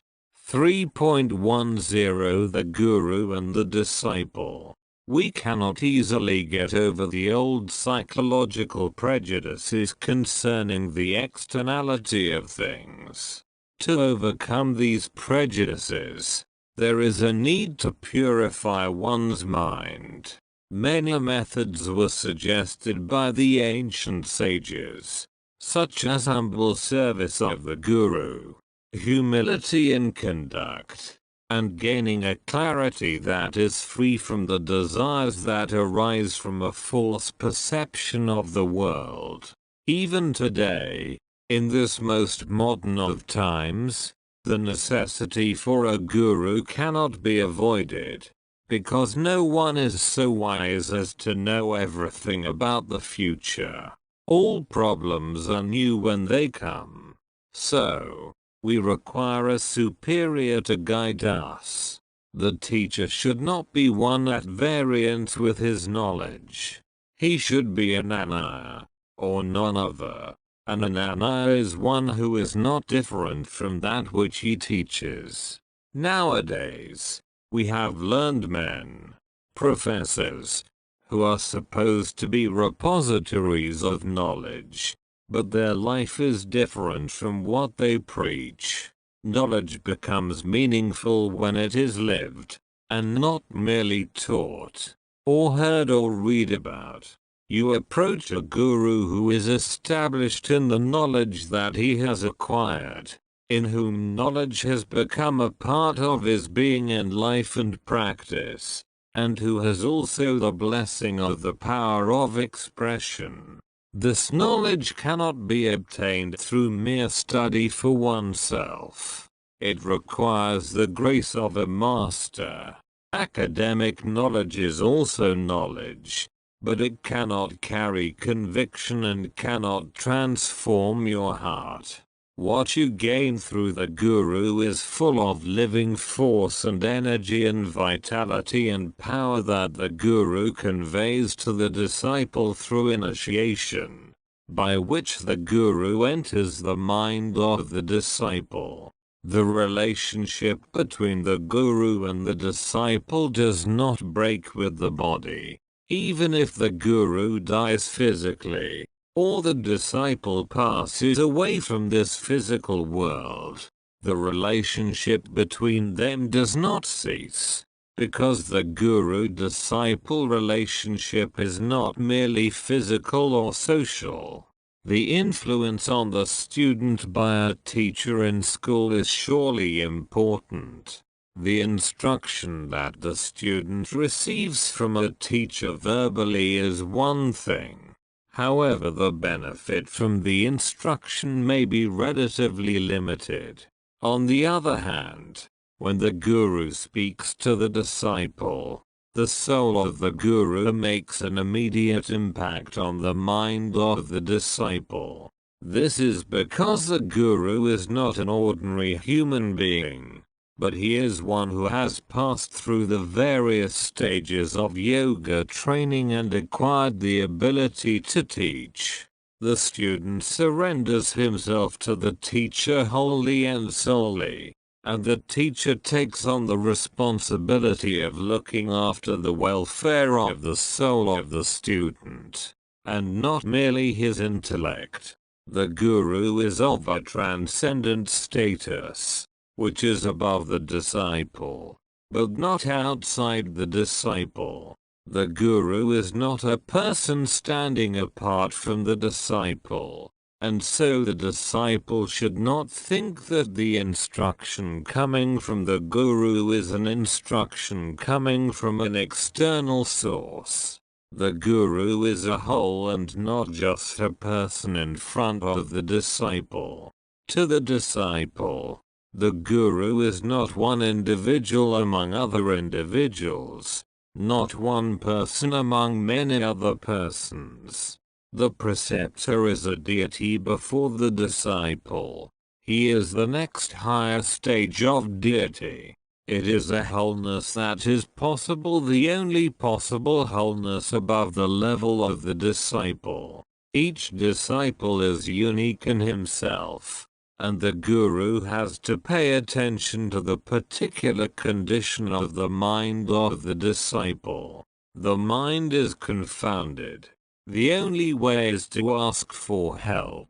3.10 The Guru and the Disciple. We cannot easily get over the old psychological prejudices concerning the externality of things. To overcome these prejudices, there is a need to purify one's mind. Many methods were suggested by the ancient sages, such as humble service of the Guru, humility in conduct, and gaining a clarity that is free from the desires that arise from a false perception of the world. Even today, in this most modern of times, the necessity for a guru cannot be avoided, because no one is so wise as to know everything about the future. All problems are new when they come. So, we require a superior to guide us. The teacher should not be one at variance with his knowledge. He should be an anaya, or none other. An anaya is one who is not different from that which he teaches. Nowadays, we have learned men, professors, who are supposed to be repositories of knowledge, but their life is different from what they preach. Knowledge becomes meaningful when it is lived, and not merely taught, or heard or read about. You approach a guru who is established in the knowledge that he has acquired, in whom knowledge has become a part of his being and life and practice, and who has also the blessing of the power of expression. This knowledge cannot be obtained through mere study for oneself. It requires the grace of a master. Academic knowledge is also knowledge, but it cannot carry conviction and cannot transform your heart. What you gain through the guru is full of living force and energy and vitality and power that the guru conveys to the disciple through initiation, by which the guru enters the mind of the disciple. The relationship between the guru and the disciple does not break with the body, even if the guru dies physically, or the disciple passes away from this physical world. The relationship between them does not cease, because the guru-disciple relationship is not merely physical or social. The influence on the student by a teacher in school is surely important. The instruction that the student receives from a teacher verbally is one thing. However, the benefit from the instruction may be relatively limited. On the other hand, when the guru speaks to the disciple, the soul of the guru makes an immediate impact on the mind of the disciple. This is because the guru is not an ordinary human being, but he is one who has passed through the various stages of yoga training and acquired the ability to teach. The student surrenders himself to the teacher wholly and solely, and the teacher takes on the responsibility of looking after the welfare of the soul of the student, and not merely his intellect. The guru is of a transcendent status, which is above the disciple, but not outside the disciple. The guru is not a person standing apart from the disciple, and so the disciple should not think that the instruction coming from the guru is an instruction coming from an external source. The guru is a whole and not just a person in front of the disciple. To the disciple, the guru is not one individual among other individuals, not one person among many other persons. The preceptor is a deity before the disciple. He is the next higher stage of deity. It is a wholeness that is possible, the only possible wholeness above the level of the disciple. Each disciple is unique in himself, and the guru has to pay attention to the particular condition of the mind of the disciple. The mind is confounded. The only way is to ask for help.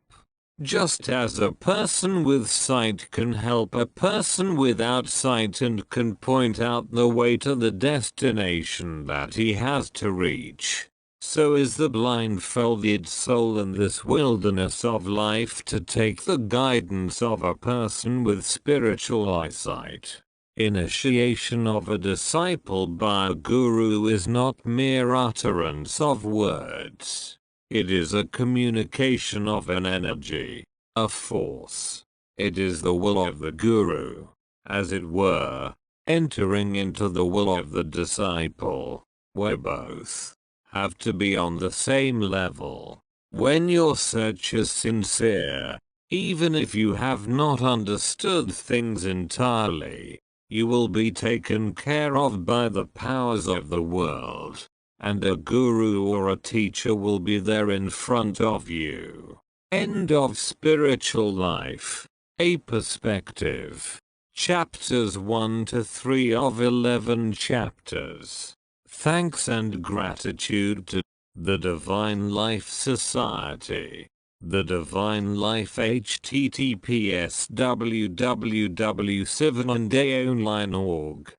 Just as a person with sight can help a person without sight and can point out the way to the destination that he has to reach, so is the blindfolded soul in this wilderness of life to take the guidance of a person with spiritual eyesight. Initiation of a disciple by a guru is not mere utterance of words. It is a communication of an energy, a force. It is the will of the guru, as it were, entering into the will of the disciple, where both have to be on the same level. When your search is sincere, even if you have not understood things entirely, you will be taken care of by the powers of the world, and a guru or a teacher will be there in front of you. End of Spiritual Life, A Perspective. Chapters 1 to 3 of 11 chapters. Thanks and gratitude to the Divine Life Society. The Divine Life https www.7ondayeonline.org